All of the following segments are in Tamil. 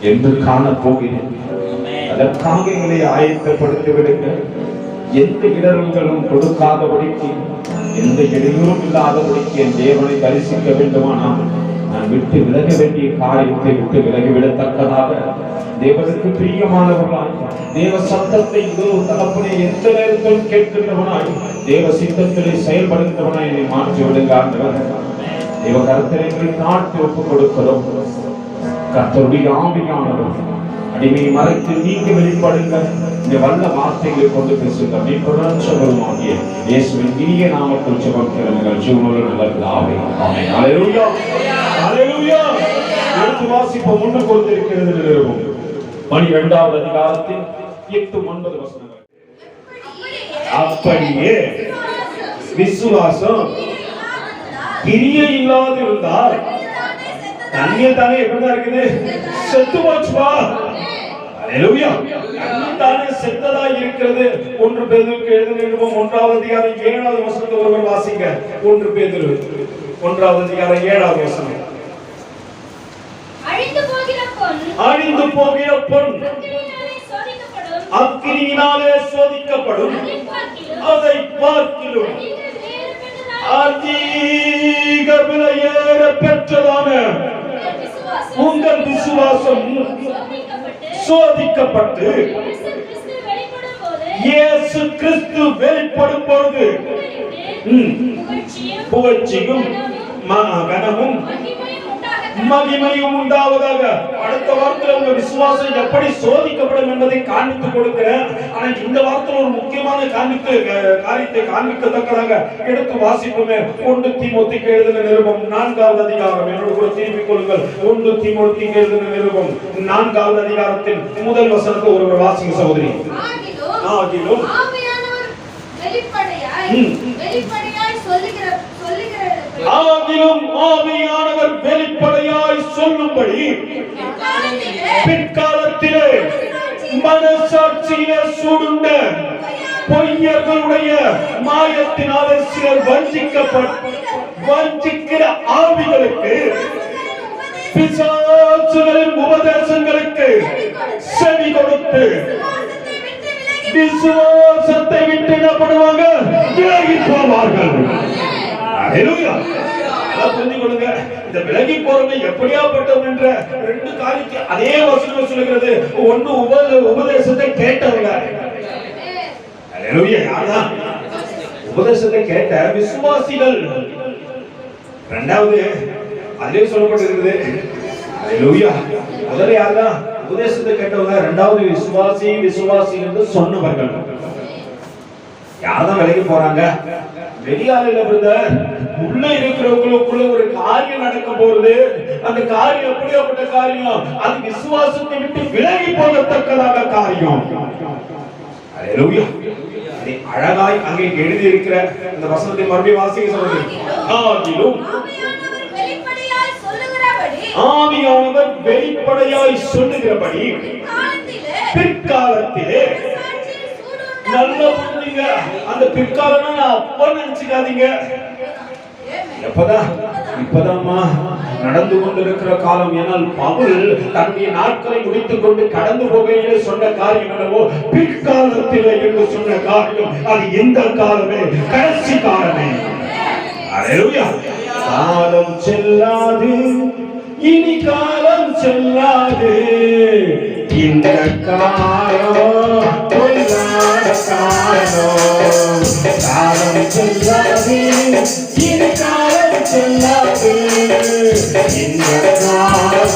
என்று காண போகிறேன். அதற்காக எங்களை ஆயத்தப்படுத்தி விடுங்க. எந்த இடர்களும் கொடுக்காதபடிக்கு, எந்த இடையூறும் இல்லாதபடிக்கு என் தேவனை தரிசிக்க வேண்டுமானால் நான் விட்டு விலக வேண்டிய காரியத்தை விட்டு விலகிவிடத்தக்கதாக தேவனுக்கு பிரியமானவர்களாய் தேவ சத்தத்தை தகப்பனே எந்த நேரத்திலும் கேட்கின்றவனாய் தேவ சித்தத்திலே செயல்படுகின்றவனாய் என்னை மாற்றி விடுங்க ஆண்டவர். தேவ கர்த்தரை நாட்டு ஒப்புக் கொடுக்கிறோம். கர்த்தருடைய ஆவியானவர் அடிமையை மறைத்து நீங்க வெளிப்படுங்க. இந்த வல்ல வார்த்தைகளை கொண்டு பேசுங்க. நீ புரட்சகருமாகிய இயேசுவின் இனிய நாமத்தில் ஜெபம் கேளுங்கள். ஜீவனுள்ள நல்ல பிதாவே, ஆமென். ஹல்லேலூயா, ஹல்லேலூயா. எடுத்து வாசிப்போம். முன்னு கொடுத்திருக்கிறது நிறுவும் 12வது அதிகாரத்தில் 8-9 வசனங்கள். அப்படியே விசுவாசம் கிரியை இல்லாதிருந்தால் தண்ணீர் தானே எப்படிதான் இருக்குது? செத்து போச்சுப்பா. ஹல்லேலூயா. தண்ணீர் தானே செத்ததா இருக்கிறது. 1 பேதுருக்கு எழுதின 1வது அதிகாரம் 7வது வசனத்தை ஒருவர் வாசிங்க. 1 பேதுரு 1வது அதிகாரம் 7வது வசனம். அழிந்து போகிற பொன் அக்கினியினாலே சோதிக்கப்படும், அதை பார்க்கிலும் அதிக விலையேற பெற்றதான உங்கள் விசுவாசம் சோதிக்கப்பட்டு இயேசு கிறிஸ்து வெளிப்படும் பொழுது புகழ்ச்சியும் கனமும் மகிமையும் உண்டாவதாக. அடுத்த வாரத்தில் உங்க விசுவாசம் எப்படி சோதிக்கப்படும் என்பதை காண்பித்து கொடுக்கிறேன். ஆனா இந்த வாரத்தில் ஒரு முக்கியமான காரியத்தை காண்பிக்கத்தக்கதாக எடுத்து வாசிப்போமே. 1 தீமோத்தேயுக்கு எழுதின நிருபம் 4வது அதிகாரம். என்னோடு கூட திரும்பிக் கொள்ளுங்கள். 1 தீமோத்தேயுக்கு எழுதின நிருபம் 4வது அதிகாரத்தின் முதல் வசனத்தை ஒருவர் வாசிங்க சகோதரி. ஆகிலும் ஆவியானவர் வெளிப்படையாய் சொல்லும்படி பிற்காலத்திலே மனசாட்சியிலே சூடுண்ட பொய்யர்களுடைய மாயத்தினாலே சிலர் வஞ்சிக்கிற ஆவிகளுக்கு பிசாசுகளின் உபதேசங்களுக்கு செவி கொடுத்து விசுவாசத்தை விட்டு என்ன பண்ணுவாங்க? விலகி போவார்கள். ஹல்லேலூயா. புரிந்து கொள்ளுங்க. இந்த விலகி போறவங்க எப்படியாப்பட்டவங்க என்ற ரெண்டு காரியத்தை அதே வசனம் சொல்லுகிறது. ஒன்று உபதேசத்தை கேட்டவங்க. ஹல்லேலூயா. யாரா உபதேசத்தை கேட்ட விசுவாசிகள். இரண்டாவது அதிலே சொல்லப்பட்டிருக்கிறது. ஹல்லேலூயா. முதல்ல யாரா உபதேசத்தை கேட்டவங்க, இரண்டாவது விசுவாசி என்று சொன்னவர்கள். யாரதான் விலகி போறாங்க? வெளியாளில பிரதர், உள்ள இருக்கிறவங்களுக்குள்ள ஒரு காரியம் நடக்க போறது. அந்த காரியம் எப்படியாப்பட்ட காரியம்? அது விசுவாசத்தை விட்டு விலகி போகத்தக்கதாக காரியம். ஹல்லேலூயா. அழகாய் அங்கே எழுதி இருக்கிற இந்த வசனத்தை மறுபடியும் வாசிக்க சொல்லுங்க. ஆவியானவர் வெளிப்படையாய் சொல்லுகிறபடி பிற்காலத்திலே நல்ல புரிஞ்சுங்க. அந்த பிற்காலம் அப்ப நினைச்சுக்காதீங்க. எப்பதான்? இப்பதான்மா நடந்து கொண்டிருக்கிற காலம். ஏனால் பவுல் தன்னுடைய நாட்களை முடித்துக் கொண்டு கடந்து போகையிலே சொன்ன காரியம் என்னவோ பிற்காலத்திலே என்று சொன்ன காரியம். அது எந்த காலமே? கடைசி காலமே. ஹல்லேலூயா. காலம் செல்லாது, இனி காலம் செல்லாது. இந்த காலம் பொல்லாத காலம். காலம் செல்லாது, இனி காலம் செல்லாது. இந்த காலம்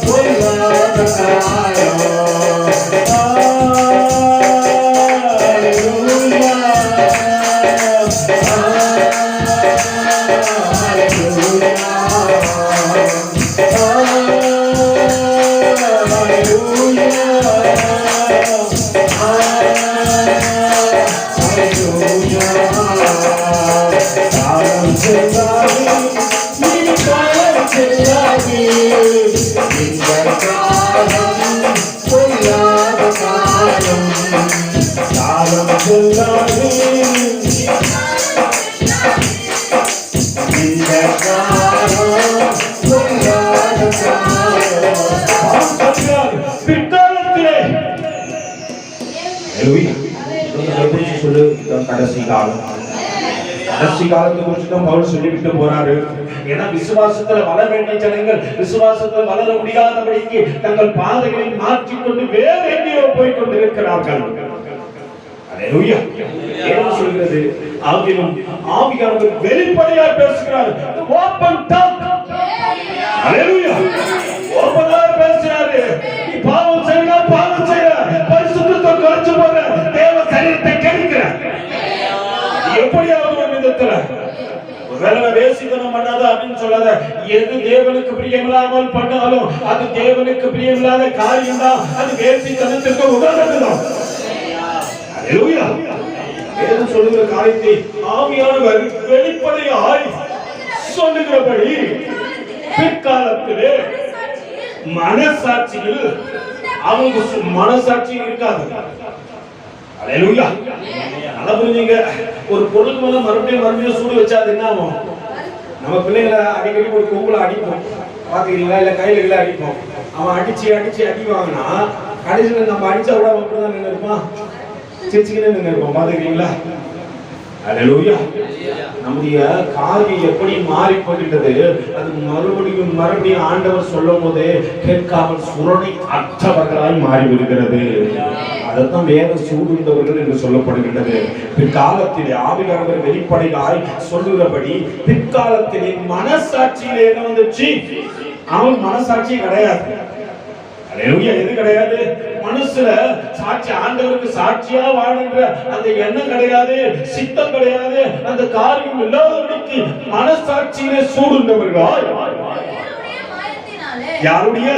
பொல்லாத காலம். கடைசி காலம். கடைசி காலத்தை குறித்து தான் பவுல் சொல்லிவிட்டு போறாரு. ஏன்னா விசுவாசத்துல வளர வேண்டிய ஜனங்கள் விசுவாசத்துல வளர முடியாதபடிக்கு தங்கள் பாதைகளை மாற்றிக்கொண்டு வேறு எங்கேயோ போய் கொண்டிருக்கிறார்கள். ஹல்லேலூயா. என்ன சொல்கிறது? ஆவியானவர் வெளிப்படையாக பேசுகிறார். Open talk. ஹல்லேலூயா. ஓபனா பேசுறாரு. நீ பாவம் செய்யற, பாவம் செய்யற, பரிசுத்தத்தை குறைச்சு போற, தேவ சரீரத்தை கெடுக்கிற. எப்படியாவது ஒரு விதத்துல ஒருவேளை வேசித்தனம் பண்ணாத அப்படின்னு சொல்லாத. எது தேவனுக்கு பிரியமில்லாமல் பண்ணாலும் அது தேவனுக்கு பிரியமில்லாத காரியம் தான். அது வேசித்தனத்திற்கு உதாரணம். ஹல்லேலூயா. வேதம் சொல்லுகிற காரியத்தை ஆவியானவர் வெளிப்படையாய் சொல்லுகிறபடி பிற்காலத்திலே மனசாட்சியில் அவங்க மனசாட்சி இருக்காது. ஹல்லேலூயா. நல்லா புரிஞ்சுங்க. ஒரு பொருள் மேல மறுபடியும் சூடு வச்சா அது என்ன ஆகும்? நம்ம பிள்ளைங்களை அடிக்கடி ஒரு கொம்புல அடிப்போம், பாத்துக்கிறீங்களா? இல்ல கையில அடிப்போம். அவன் அடிச்சு அடி வாங்கினா கடைசியில் நம்ம அடிச்சா கூட அப்படிதான் நின்று இருப்பான், சிரிச்சுக்கிட்டே நின்று இருப்போம். பாத்துக்கிறீங்களா? ஹல்லேலூயா. நம்முடைய காரியம் எப்படி மாறி போகின்றது. அது மறுபடியும் ஆண்டவர் சொல்லும் போது கேட்காமல் சுரணை அற்றவர்களாய் மாறி விடுகிறது. அதைத்தான் வேத சூடுண்டவர்கள் என்று சொல்லப்படுகின்றது. பிற்காலத்திலே ஆவியானவர் வெளிப்படையாய் சொல்லுகிறபடி பிற்காலத்திலே மனசாட்சியிலே என்ன வந்துச்சு? அவன் மனசாட்சி கிடையாது. எது கிடையாது? மனசுல சாட்சி, ஆண்டவருக்கு சாட்சியா வாழ்கின்ற அந்த எண்ணம் கிடையாது, சித்தம் கிடையாது. அந்த காரியம் எல்லாருக்கு மனசாட்சியிலே சூடுண்டவர்கள். யாருடைய?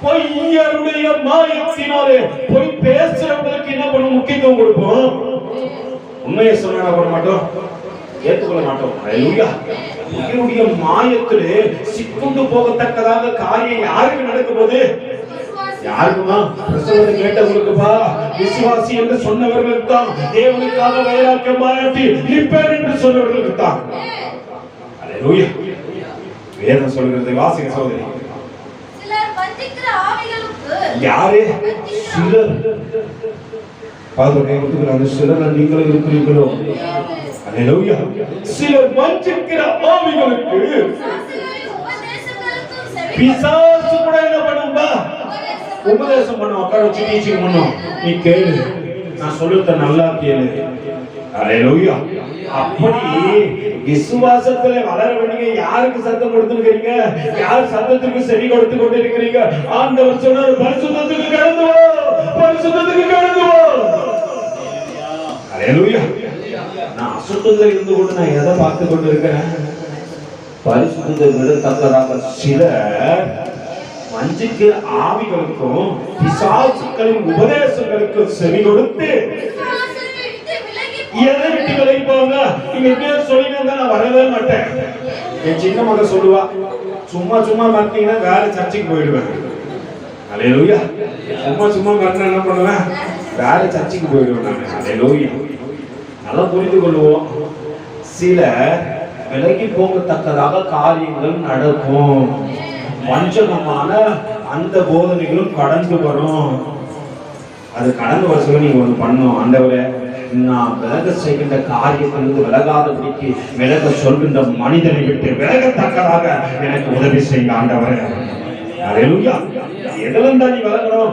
பொய்யருடைய மாயத்தினாலே. பொய் பேசுறவங்களுக்கு என்ன பண்ண முக்கியத்துவம் கொடுப்போம்? உண்மையை சொன்னா பண்ண மாட்டோம், ஏற்றுக்கொள்ள மாட்டோம். ஹல்லேலூயா. பொய்யருடைய மாயத்திலே சிக்குண்டு போகத்தக்கதாக காரியம் யாருக்கு நடக்கும் போது? யாருக்குமா? பிரசவத்தை கேட்டவங்களுக்குப்பா. விசுவாசி என்று சொன்னவர்களுக்கு தான். தேவனுக்காக வைராக்கியமாயிட்டு ரிப்பேர் என்று சொன்னவர்களுக்கு தான். ஹல்லேலூயா. வேதம் சொல்கிறது, வாசிங்க சகோதரி. சிலர் வஞ்சிக்கிற ஆவிகளுக்கு. யாரு? சிலர். பாருங்க, சிலர் நீங்களும் இருக்கிறீர்களோ? அல்லேலூயா. சிலர் வஞ்சிக்கிற ஆவிகளுக்கு பிசாசு கூட என்ன பண்ணும்பா? உபதேசம் பண்ணும். உட்கார வச்சு டீச்சிங் பண்ணும். நீ கேளு, நான் சொல்லுறத நல்லா கேளு. அல்லேலூயா. அப்படி விசுவாசத்துல வளர வேண்டிய யாருக்கு சத்தம் கொடுத்துருக்கீங்க? யார் சத்தத்துக்கு செவி கொடுத்து கொண்டு இருக்கிறீங்க? ஆண்டவர் சொன்னார், பரிசுத்தத்துக்கு கடந்து வா, பரிசுத்தத்துக்கு கடந்து வா. அல்லேலூயா. நான் அசுத்தத்துல இருந்து கொண்டு நான் எதை பார்த்து கொண்டு இருக்கிறேன்? பரிசுத்தத்தை விடத்தக்கதாக சிலர் வஞ்சிக்கிற ஆவிகளுக்கும் பிசாசுக்களின் உபதேசங்களுக்கும் செவி கொடுத்து எதை விட்டு விலகி போவாங்க? நீங்க எப்படியே சொல்லிட்டு நான் வரவே மாட்டேன். என் சின்ன மகன் சொல்லுவா, சும்மா சும்மா பார்த்தீங்கன்னா வேற சர்ச்சைக்கு போயிடுவேன். அல்லேலூயா. சும்மா சும்மா பார்த்தா என்ன பண்ணுவேன்? வேற சர்ச்சைக்கு போயிடுவேன் நான். அல்லேலூயா. நல்லா புரிந்து கொள்வோம். சில விலகி போகத்தக்கதாக காரியங்கள் நடக்கும். வஞ்சகமான அந்த போதனைகளும் கடந்து வரும். அது கடந்து வர சொல்ல நீங்க ஒண்ணு பண்ணும். ஆண்டவரே, நான் விலக செய்கின்ற காரியத்திலிருந்து விலகாதபடிக்கு விலக சொல்கின்ற மனிதனை விட்டு விலகத்தக்கதாக எனக்கு உதவி செய்யுங்க ஆண்டவரே. அல்லேலூயா. எதிலிருந்தா நீ விலகணும்?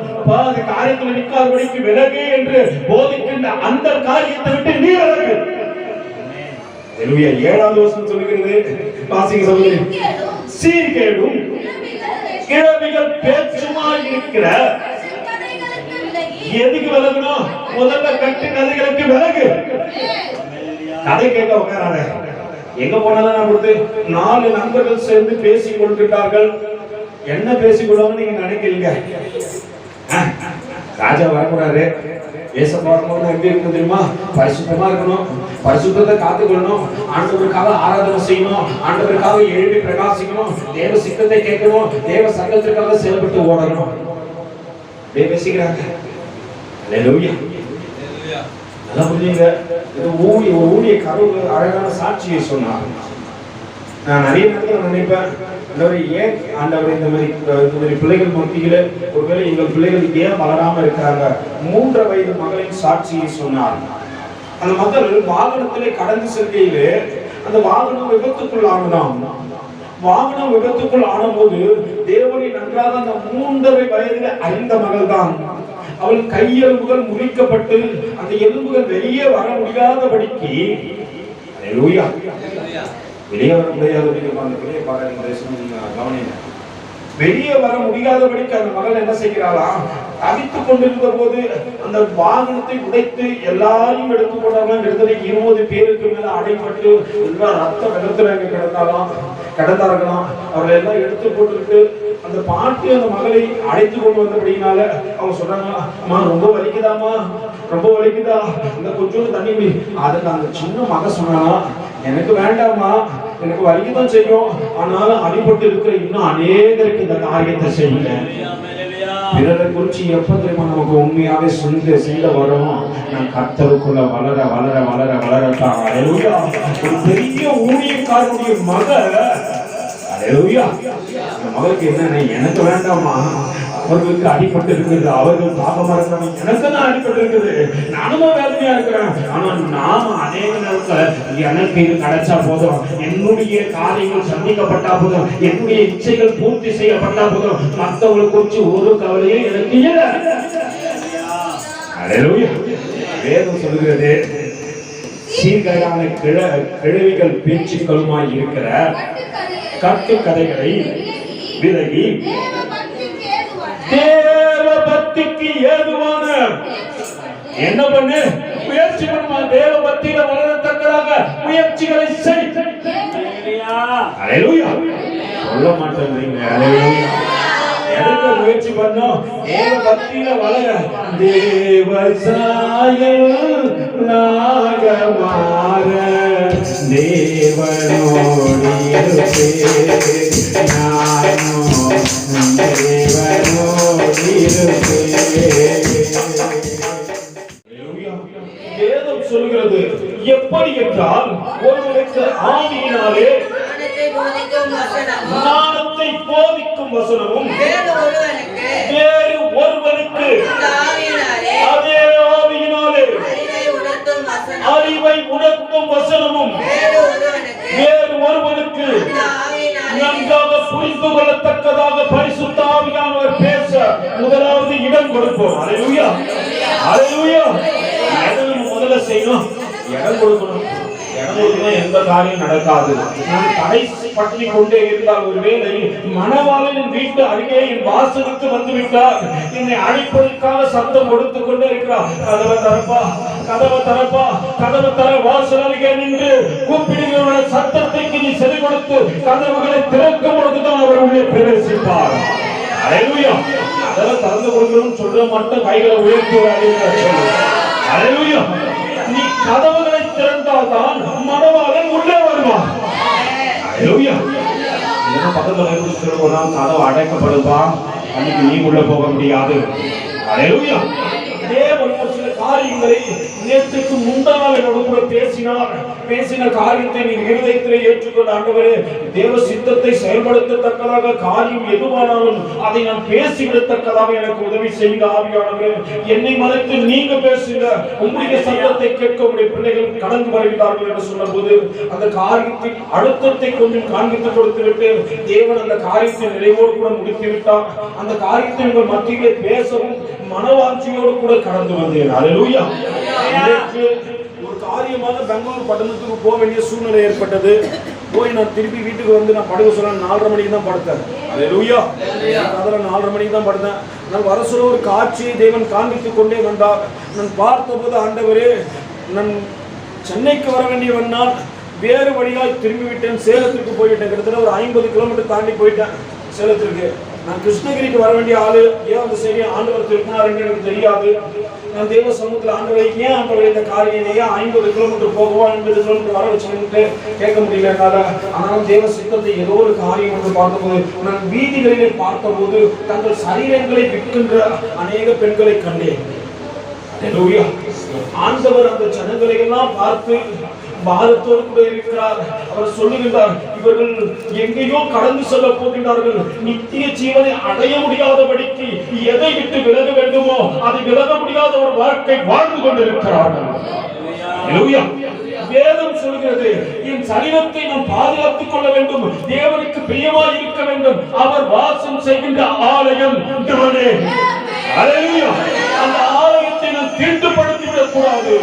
அந்த காரியத்தில் நிற்காதபடிக்கு விலகு என்று போதிக்கின்ற அந்த காரியத்தை விட்டு நீ விலகு. அல்லேலூயா. 7வது வசனம் சொல்கிறது, வாசிங்க சகோதரி. சீர்கேடும் கிழவிகள் பேச்சுமாய் இருக்கிற. எதுக்கு விலகணும்? முதல்ல கட்டு கதைகளுக்கு விலகு. கதை கேட்க உட்காராத. எங்க போனாலும் நான் கொடுத்து 4 நண்பர்கள் சேர்ந்து பேசிக் கொண்டிருக்கிறார்கள். என்ன பேசிக்கொள்வாங்க நீங்க நினைக்கிறீங்க? ராஜா வரக்கூடாது, ஏசப்பா வரணும். எப்படி இருக்கணும் தெரியுமா? பரிசுத்தமா இருக்கணும், பரிசுத்தத்தை காத்துக்கொள்ளணும், ஆண்டவருக்காக ஆராதனை செய்யணும், ஆண்டவருக்காக எழுதி பிரகாசிக்கணும், தேவ சித்தத்தை கேட்கணும், தேவ சங்கத்திற்காக செயல்பட்டு ஓடணும். பேசிக்கிறாங்க. அல்லேலூயா. நல்லா புரியுங்க. ஊழிய கருவு அழகான சாட்சியை சொன்னார். நான் நிறைய நேரத்தில் நினைப்பேன், ஏன் ஆண்டவர் இந்த மாதிரி பிள்ளைகள் மத்தியில ஒருவேளை எங்கள் பிள்ளைகள் ஏன் வளராம இருக்கிறாங்க? 3 வயது மகளின் சாட்சியை சொன்னார். அந்த மகள் வாகனத்திலே கடந்து செல்கையிலே அந்த வாகனம் விபத்துக்குள் ஆனதாம். வாகனம் விபத்துக்குள் ஆனபோது தேவனை நன்றாக அந்த 3 வயதில் அறிந்த மகள் தான். அவள் கையெலும்புகள் முறிக்கப்பட்டு அந்த எலும்புகள் வெளியே வர முடியாதபடிக்கு வெளியே வர முடியாதபடிக்கு வெளியே வர முடியாதபடிக்கு அந்த மகள் என்ன செய்கிறாளாம்? தவித்துக் கொண்டிருந்த போது அந்த வாகனத்தை உடைத்து எல்லாரையும் எடுத்துக்கொண்டாலும் கிட்டத்தட்ட 20 பேருக்கு மேல அடைப்பட்டு எல்லாம் ரத்த வெள்ளத்துல கிடந்தார்களாம். அவர்களை எல்லாம் எடுத்து போட்டுக்கிட்டு அந்த பாட்டி அந்த மகளை அழைத்து கொண்டு வந்தபடினால அவங்க சொல்றாங்க, அம்மா ரொம்ப வலிக்குதாமா, ரொம்ப வலிக்குதா, இந்த கொஞ்சோண்டு தண்ணி. அதுக்கு அந்த சின்ன மக சொன்னானா, எனக்கு வேண்டாமா, எனக்கு வலிக்குதான் செய்யும், ஆனாலும் அடிபட்டு இருக்கிற இன்னும் அநேகருக்கு இந்த காரியத்தை செய்யுங்க. பிறரை குறிச்சு எப்ப தெரியுமா நமக்கு உண்மையாவே செய்த வரும்? நான் கர்த்தருக்குள்ள வளர வளர வளர வளரத்தான். ஒரு பெரிய ஊழியக்காரனுடைய மகள். மகளுக்கு என்ன, எனக்கு வேண்டாமா, அவர்களுக்கு அடிபட்டு இருக்குது, அவர்கள் பாவமா இருக்கிறாங்க, எனக்கு தான் அடிபட்டு இருக்குது, நானும் வேதனையா இருக்கிறேன். ஆனா நாம அநேக நேரத்துல எனக்கு இது கிடைச்சா போதும், என்னுடைய காரியங்கள் சந்திக்கப்பட்டா போதும், என்னுடைய இச்சைகள் பூர்த்தி செய்யப்பட்டா போதும், மற்றவங்களை குறிச்சு ஒரு கவலையே எனக்கு இல்லை. வேதம் சொல்கிறது, சீர்கேடான கிழவிகள் பேச்சுக்களுமாய் இருக்கிற கட்டு கதைகளை விலகி தேவ பக்திக்கு ஏதுவான என்ன பண்ணு? முயற்சி பண்ணுமா? தேவ பக்தியில வளரத்தக்கதாக முயற்சிகளை செய். அல்லேலூயா. சொல்ல மாட்டேங்கிறீங்க. அல்லேலூயா. எதுக்கு முயற்சி பண்ணோம்? தேவ பக்தியில வளர. தேவ சாயல் நாகமார தேவனோடு இருப்பேன், நானும் தேவனோடு இருப்பேன். வேதம் சொல்கிறது எப்படி என்றால், ஒருவனுக்கு ஆவியினாலே உணர்த்தும் வசனமும் வேறு ஒருவனுக்கு அதே ஆவியினாலே அறிவை உணர்த்தும் வசனமும் வேறு ஒருவனுக்கு நன்றாக புரிந்து கொள்ளத்தக்கதாக பரிசுத்த ஆவியானவர் பேச முதலாவது இடம் கொடுப்போம். அல்லேலூயா, அல்லேலூயா. முதல்ல செய்யணும், இடம் கொடுக்கணும். எந்த காரியம் நடக்காது. நான் தடை பற்றி கொண்டே இருந்தால் ஒருவேளை மணவாளனின் வீட்டு அருகே என் வாசலுக்கு வந்து விட்டார், என்னை அழைப்பதற்காக சத்தம் கொடுத்துக் கொண்டே இருக்கிறார். கதவை தரப்பா, கதவை தரப்பா, கதவை தர வாசல் அருகே நின்று கூப்பிடுகிற சத்தத்தைக்கு நீ செவி கொடுத்து கதவுகளை திறக்கும் பொழுதுதான் அவர் உள்ளே பிரவேசிப்பார். அல்லேலூயா. கதவை திறந்து கொடுக்கணும்னு சொல்ற மட்டும் கைகளை உயர்த்தி ஒரு அல்லேலூயா. நீ கதவுகளை திறந்தால்தான் மணவாளன் உள்ளே வருவான். அல்லேலூயா. என்ன பக்கத்துல சொல்லுவோம், கதவு அடைக்கப்படுவா, அன்னைக்கு நீ உள்ள போக முடியாது. அல்லேலூயா. தேவன் ஒரு சில காரியங்களை நேற்றுக்கு முந்தானால் என்னோடு கூட பேசின காரியத்தை நீ இருதயத்திலே ஏற்றுக்கொண்ட ஆண்டவரே, தேவ சித்தத்தை செயல்படுத்தத்தக்கதாக காரியம் எதுவானாலும் அதை நான் பேசிவிடத்தக்கதாக எனக்கு உதவி செய்யுங்க ஆவியானவரே. என்னை மறைத்து நீங்க பேசுங்க, உங்களுடைய சத்தத்தை கேட்க உடைய பிள்ளைகள் கடந்து வருகிறார்கள் என்று சொன்னபோது அந்த காரியத்தின் அழுத்தத்தை கொஞ்சம் காண்பித்து கொடுத்து விட்டு தேவன் அந்த காரியத்தை நிறைவோடு கூட முடித்து விட்டார். அந்த காரியத்தை உங்கள் மத்தியிலே பேசவும் மனவாட்சியோடு கூட கடந்து வந்தேன். அல்லேலூயா. ஒரு காரியமாக பெங்களூர் பட்டணத்துக்கு போக வேண்டிய சூழ்நிலை ஏற்பட்டது. போய் நான் திருப்பி வீட்டுக்கு வந்து நான் படுக்க சொல்ல 4:30 மணிக்கு தான் படுத்தேன். அல்லேலூயா. அதில் 4:30 மணிக்கு தான் படுத்தேன். நான் வர சொல்ல ஒரு காட்சியை தேவன் காண்பித்துக் கொண்டே வந்தார். நான் பார்த்தபோது ஆண்டவரே, நான் சென்னைக்கு வர வேண்டியவன் நான் வேறு வழியால் திரும்பி விட்டேன். சேலத்திற்கு போய்விட்டேன். கிட்டத்தட்ட ஒரு 50 கிலோமீட்டர் தாண்டி போயிட்டேன் சேலத்திற்கு. நான் கிருஷ்ணகிரிக்கு வர வேண்டிய ஆளு. ஏன் அந்த சரி ஆண்டவர் திருப்பினார் எனக்கு தெரியாது. நான் தேவ சமூகத்தில் ஆண்டவரை ஏன் ஆண்டவர் இந்த காரியம் ஏன் 50 கிலோமீட்டர் போகுவோம், 50 கிலோமீட்டர் வர வச்சுட்டு கேட்க முடியல என்னால. ஆனாலும் தேவ சித்தத்தை ஏதோ ஒரு காரியம் என்று பார்த்தபோது நான் வீதிகளிலே பார்த்தபோது தங்கள் சரீரங்களை விற்கின்ற அநேக பெண்களை கண்டேன். ஆண்டவர் அந்த ஜனங்களை எல்லாம் பார்த்து பாரத்தோடு கூட இருக்கிறார். அவர் சொல்லுகின்றார், இவர்கள் எங்கேயோ கடந்து செல்ல போகின்றார்கள். நித்திய ஜீவனை அடைய முடியாதபடிக்கு எதை விட்டு விலக வேண்டுமோ அதை விலக முடியாத ஒரு வாழ்க்கை வாழ்ந்து கொண்டிருக்கிறார்கள். வேதம் சொல்கிறது, என் சரீரத்தை நாம் பாதுகாத்துக் கொள்ள வேண்டும், தேவனுக்கு பிரியமாய் இருக்க வேண்டும். அவர் வாசம் செய்கின்ற ஆலயம் தேவனே. அல்லேலூயா. அந்த ஆலயத்தை நாம் தீட்டுப்படுத்தி விடக் கூடாது.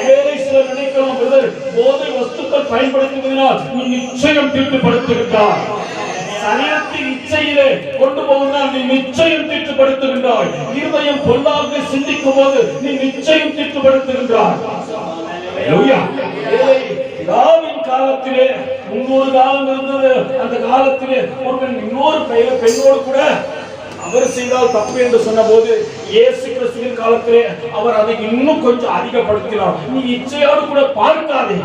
வேலை சில நினைக்கலாம், போதை வஸ்துக்கள் பயன்படுத்துவதனால் நீ நிச்சயம் தீட்டுப்படுத்துகின்றார். சரீரத்தின் இச்சையிலே கொண்டு போவதால் நீ நிச்சயம் தீட்டுப்படுத்துகின்றாய். இருதயம் பொல்லாக சிந்திக்கும் போது நீ நிச்சயம் தீட்டுப்படுத்துகின்றாய். காலத்திலே 300 காலம் இருந்தது. அந்த காலத்திலே ஒருவன் இன்னொரு பெண்ணோடு கூட அவர் செய்தால் தப்பு என்று சொன்ன போது இயேசு கிறிஸ்துவின் காலத்திலே அவர் அதை இன்னும் கொஞ்சம் அதிகப்படுத்தினார். நீ இச்சையோடு கூட பார்க்காதே.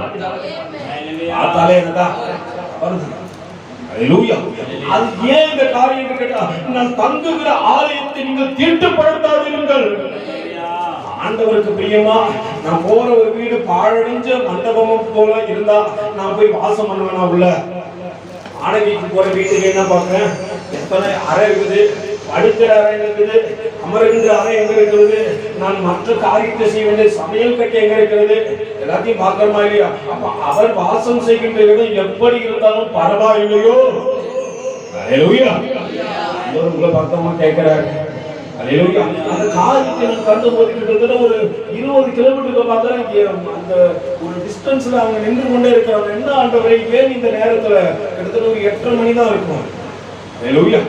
பார்த்தாலே என்னதான் வருது. அல்லேலூயா. அது ஏன் இந்த காரியம் கேட்டா, நான் தங்குகிற ஆலயத்தை நீங்கள் தீட்டுப்படுத்தாதீர்கள். ஆண்டவருக்கு பிரியமா நான் போற ஒரு வீடு பாழடைஞ்ச மண்டபமும் போல இருந்தா நான் போய் வாசம் பண்ணுவேனா? உள்ள ஆடகைக்கு போற வீட்டுக்கு என்ன பார்க்கிறேன், எத்தனை அறை இருக்குது, படுக்கிற அறை இருக்குது, அமருகின்ற அறை எங்க இருக்கிறது, நான் மற்ற காரியத்தை செய்ய வேண்டிய சமையல் கட்டை எங்க இருக்கிறது, எல்லாத்தையும் பார்க்கறமா இல்லையா? அப்ப அவர் வாசம் செய்கின்ற இடம் எப்படி இருந்தாலும் பரவாயில்லையோ? அல்லேலூயா. உங்களை பார்த்தோமா கேட்கிறாரு. அல்லேலூயா. அந்த காரியத்தை நான் கண்டுபோது கிட்டத்தட்ட ஒரு 20 கிலோமீட்டருக்கு பார்த்தா அந்த ஒரு டிஸ்டன்ஸ்ல அவங்க நின்று கொண்டே இருக்கிறாங்க. என்ன ஆண்டவரே, ஏன் இந்த நேரத்துல கிட்டத்தட்ட ஒரு 8:30 மணி தான் இருக்கும். அல்லேலூயா.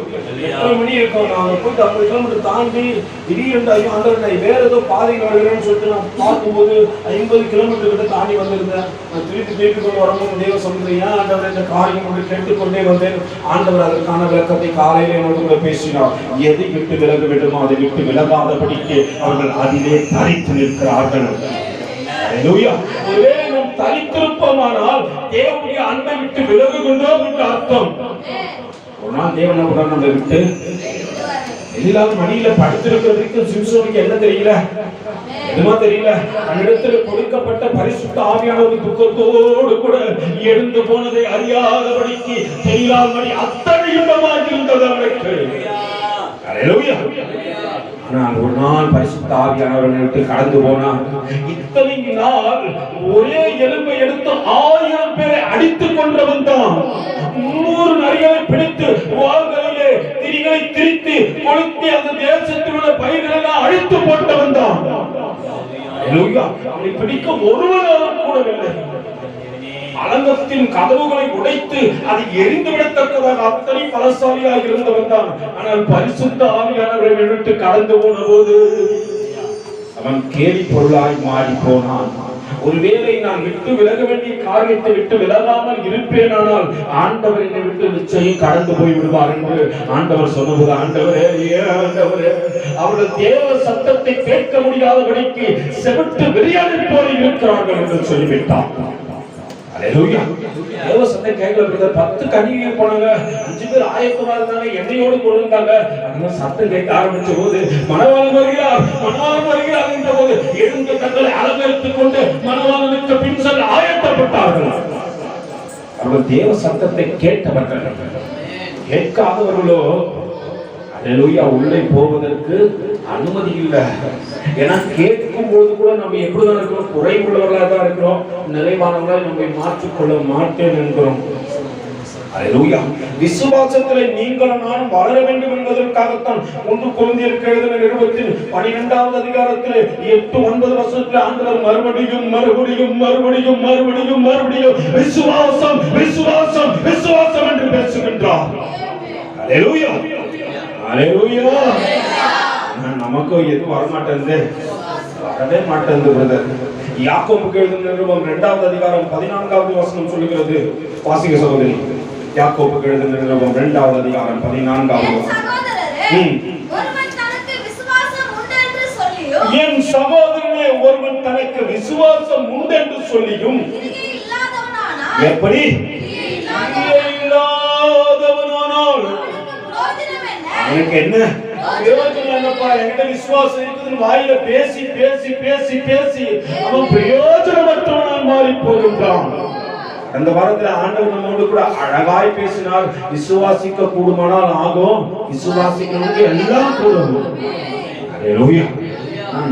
8:30 மணி இருக்கும். நான் போய் 50 கிலோமீட்டர் தாண்டி திடீரென்று ஆண்டவர் நான் வேற ஏதோ பாதையில் வருகிறேன்னு சொல்லிட்டு நான் பார்க்கும்போது 50 கிலோமீட்டர் கிட்ட தாண்டி வந்திருந்தேன். நான் திருப்பி கொண்டு வரும்போது தேவ சொல்றேன், ஏன் ஆண்டவர் இந்த காரியம் ஒன்று கேட்டுக்கொண்டே வந்தேன். ஆண்டவர் அதற்கான விளக்கத்தை காலையில என்னோடு கூட பேசினார். எதை விட்டு விலக வேண்டுமோ அதை விட்டு விலகாதபடிக்கு அவர்கள் அதிலே தரித்து நிற்கிறார்கள். ஒருவேளை நாம் தரித்திருப்போமானால் தேவனுடைய அன்பை விட்டு விலகுகின்றோம் என்று அர்த்தம். ஒரு நாள் தேவன் நம்ம விட்டு எல்லாரும் மடியில படுத்திருக்கிறதுக்கு சிம்சோனுக்கு என்ன தெரியல, என்னமோ தெரியல, தன்னிடத்தில் கொடுக்கப்பட்ட பரிசுத்த ஆவியானவர் துக்கத்தோடு கூட எழுந்து போனதை அறியாதபடிக்கு தெரியாமடி அத்தனை இன்பமாக இருந்தது அவனுக்கு. அல்லேலூயா. ஆனால் ஒரு நாள் பரிசுத்த ஆவியானவரை விட்டு கடந்து போனார். இத்தனை நாள் ஒரே எலும்பை எடுத்து 1000 பேரை அடித்துக் கொண்டவன் தான் 100 நரிகளை பிடித்து வாள்களிலே திரிகளை திரித்து கொளுத்தி அந்த தேசத்தில் உள்ள பயிர்களெல்லாம் அழித்து போட்டவன் தான். அவனை பிடிக்க ஒருவரும் கூடவில்லை. அலங்கத்தின் கதவுகளை உடைத்து அதை எரிந்து விடத்தக்கதாக அத்தனை பலசாலியாக இருந்தவன் தான். ஆனால் பரிசுத்த ஆவியானவரை விட்டு கடந்து போன போது அவன் கேலி பொருளாய் மாறி போனான். ஒருவேளை நான் விட்டு விலக வேண்டிய காரியத்தை விட்டு விலகாமல் இருப்பேனானால் ஆண்டவர் என்னை விட்டு நிச்சயம் கடந்து போய் விடுவார் என்று ஆண்டவர் சொன்னபோது, ஆண்டவரே ஆண்டவரே, அவருடைய தேவ சத்தத்தை கேட்க முடியாதபடிக்கு செவிட்டு வெறியாடி போய் இருக்கிறார்கள் என்று சொல்லிவிட்டான். அல்லேலூயா. தேவ சத்தம் கேட்கல. 10 கன்னிகை போனாங்க, 5 பேர் ஆயத்தமா இருந்தாங்க, எண்ணெயோடு கொண்டாங்க. அந்த சத்தம் கேட்க ஆரம்பிச்ச போது மணவாளன் வருகிறார் என்ற போது எழுந்து தங்களை அலங்கரித்துக் கொண்டு மணவாளனுக்கு பின் செல்ல ஆயத்தப்பட்டார்கள். அவர்கள் தேவ சத்தத்தை கேட்டவர்கள். கேட்காதவர்களோ அல்லேலூயா உள்ளே போவதற்கு அனுமதி இல்லை. ஏன்னா கேட்கும் பொழுது கூட நம்ம எப்படிதான் இருக்கிறோம்? குறைவுள்ளவர்களாக தான் இருக்கிறோம். நிறைவானவர்களால் நம்மை மாற்றிக்கொள்ள மாட்டேன் என்கிறோம். அல்லேலூயா. விசுவாசத்திலே நீங்களும் நானும் வளர வேண்டும் என்பதற்காகத்தான் 1 கொரிந்தியருக்கு எழுதின நிருபத்தில் 12வது அதிகாரத்திலே 8-9 வசனத்திலே ஆண்டவர் மறுபடியும் மறுபடியும் மறுபடியும் மறுபடியும் மறுபடியும் விசுவாசம் விசுவாசம் விசுவாசம் என்று பேசுகின்றார். அல்லேலூயா. அல்லேலூயா. நமக்கு எது வரமாட்டேங்குது, வரவே மாட்டேங்குது பிரதர். யாக்கோபுக்கு எழுதின நிருபம் 2வது அதிகாரம் 14வது வசனம் சொல்லுகிறது. வாசிங்க சகோதரி. யாக்கோபுக்கு எழுதின நிருபம் 2வது அதிகாரம் 14வது வசனம். என் சகோதரனே, ஒருவன் தனக்கு விசுவாசம் உண்டு என்று சொல்லியும் எப்படி இல்லாதவனானால் எனக்கு என்ன பிரயோஜனம்? என்னப்பா, என்கிட்ட விசுவாசம் இருக்குதுன்னு வாயில பேசி பேசி பேசி பேசி அவன் பிரயோஜனமற்றவனாய் மாறி போகின்றான். அந்த வாரத்துல ஆண்டவர் நம்மோடு கூட அழகாய் பேசினார். விசுவாசிக்க கூடுமானால் ஆகும், விசுவாசிக்கிறவங்க எல்லாம் கூடும். அல்லேலூயா.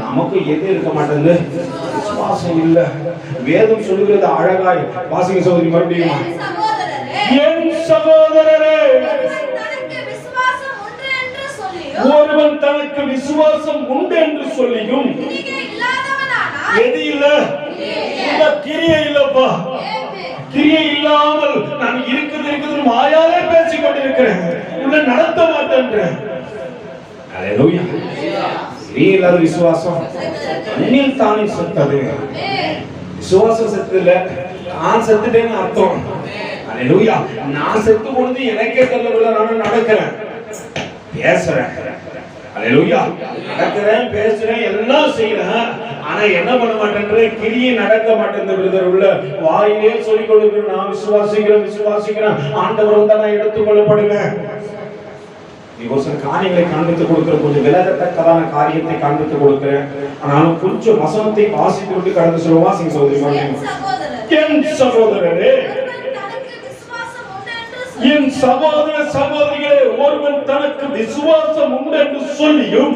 நமக்கு எது இருக்க மாட்டேங்குது? விசுவாசம் இல்ல. வேதம் சொல்லுகிறது அழகாய். வாசிங்க சகோதரி மறுபடியும். என் சகோதரரே, ஒருவன் தனக்கு விசுவாசம் உண்டு என்று சொல்லியும் எது இல்ல? கிரியை இல்லப்பா. கிரியை இல்லாமல் நான் இருக்குது மாயாலே பேசிக் கொண்டிருக்கிறேன், உன்னை நடத்த மாட்டேன். அல்லேலூயா. கிரியை இல்லாத விசுவாசம் என்னில் தானே செத்தது. விசுவாசம் செத்து இல்ல, நான் செத்துட்டேன்னு அர்த்தம். அல்லேலூயா. நான் செத்து பொழுது எனக்கே தெரியல, நான் நடக்கிறேன், பேசுறேன். அல்லேலூயா. நடக்கிறேன், பேசுறேன், எல்லாம் செய்யறேன். ஆனா என்ன பண்ண மாட்டேன்? கிரியை நடக்க மாட்டேன். உள்ள வாயிலே சொல்லிக் கொடுக்கிறேன், நான் விசுவாசிக்கிறேன் விசுவாசிக்கிறேன், ஆண்டவர் வந்தா நான் எடுத்துக்கொள்ளப்படுவேன். நீ ஒரு சில காரியங்களை காண்பித்துக் கொடுக்கிற, கொஞ்சம் விலகத்தக்கதான காரியத்தை காண்பித்துக் கொடுக்கிறேன். ஆனாலும் கொஞ்சம் வசனத்தை வாசித்து விட்டு கடந்து சொல்லுவா. வாசிங்க சகோதரி. என் சகோதரரே, என் சகோதர சகோதரிகளே, ஒருவன் தனக்கு விசுவாசம் உண்டு என்று சொல்லியும்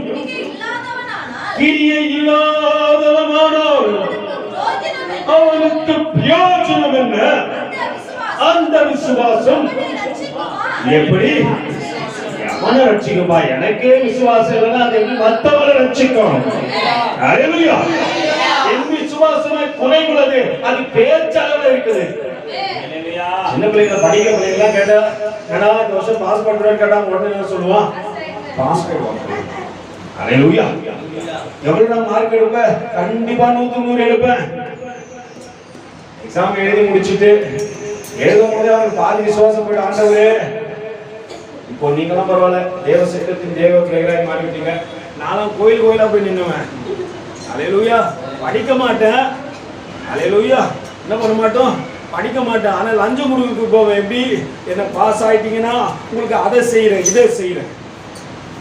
கிரியை இல்லாதவனானால் அவனுக்கு பிரயோஜனம் என்ன? அந்த விசுவாசம் எப்படி அவனை ரட்சிக்கும்பா? எனக்கே விசுவாசம் இல்லைன்னா அது எப்படி மற்றவரை ரட்சிக்கும்? அல்லேலூயா. என் விசுவாசமே குறைவுள்ளது, அது பேச்சாளர் இருக்குது. சின்ன பிள்ளைங்க படிக்கிற பிள்ளைங்க கேட்டா, ஏன்னா இந்த வருஷம் பாஸ் பண்றேன்னு கேட்டா உடனே என்ன சொல்லுவான்? பாஸ் பண்ணுவான். அல்லேலூயா. எவ்வளவு நான் மார்க் எடுப்பேன்? கண்டிப்பா 100 எடுப்பேன். எக்ஸாம் எழுதி முடிச்சுட்டு எழுதும் போது அவனுக்கு பாதி விசுவாசம் போயிட்டு, ஆண்டவரே இப்போ நீங்களாம் பரவாயில்ல, தேவ சட்டத்தின் தேவ பிள்ளைகளாய் மாறிவிட்டீங்க. நானும் கோயிலா போய் நின்னுவேன். அல்லேலூயா. படிக்க மாட்டேன். அல்லேலூயா. என்ன பண்ண மாட்டோம்? படிக்க மாட்டேன். ஆனா லஞ்சம் கொடுக்க போவேன். எப்படி? என்ன பாஸ் ஆயிட்டீங்கன்னா உங்களுக்கு அதை செய்யறேன், இதை செய்யறேன்.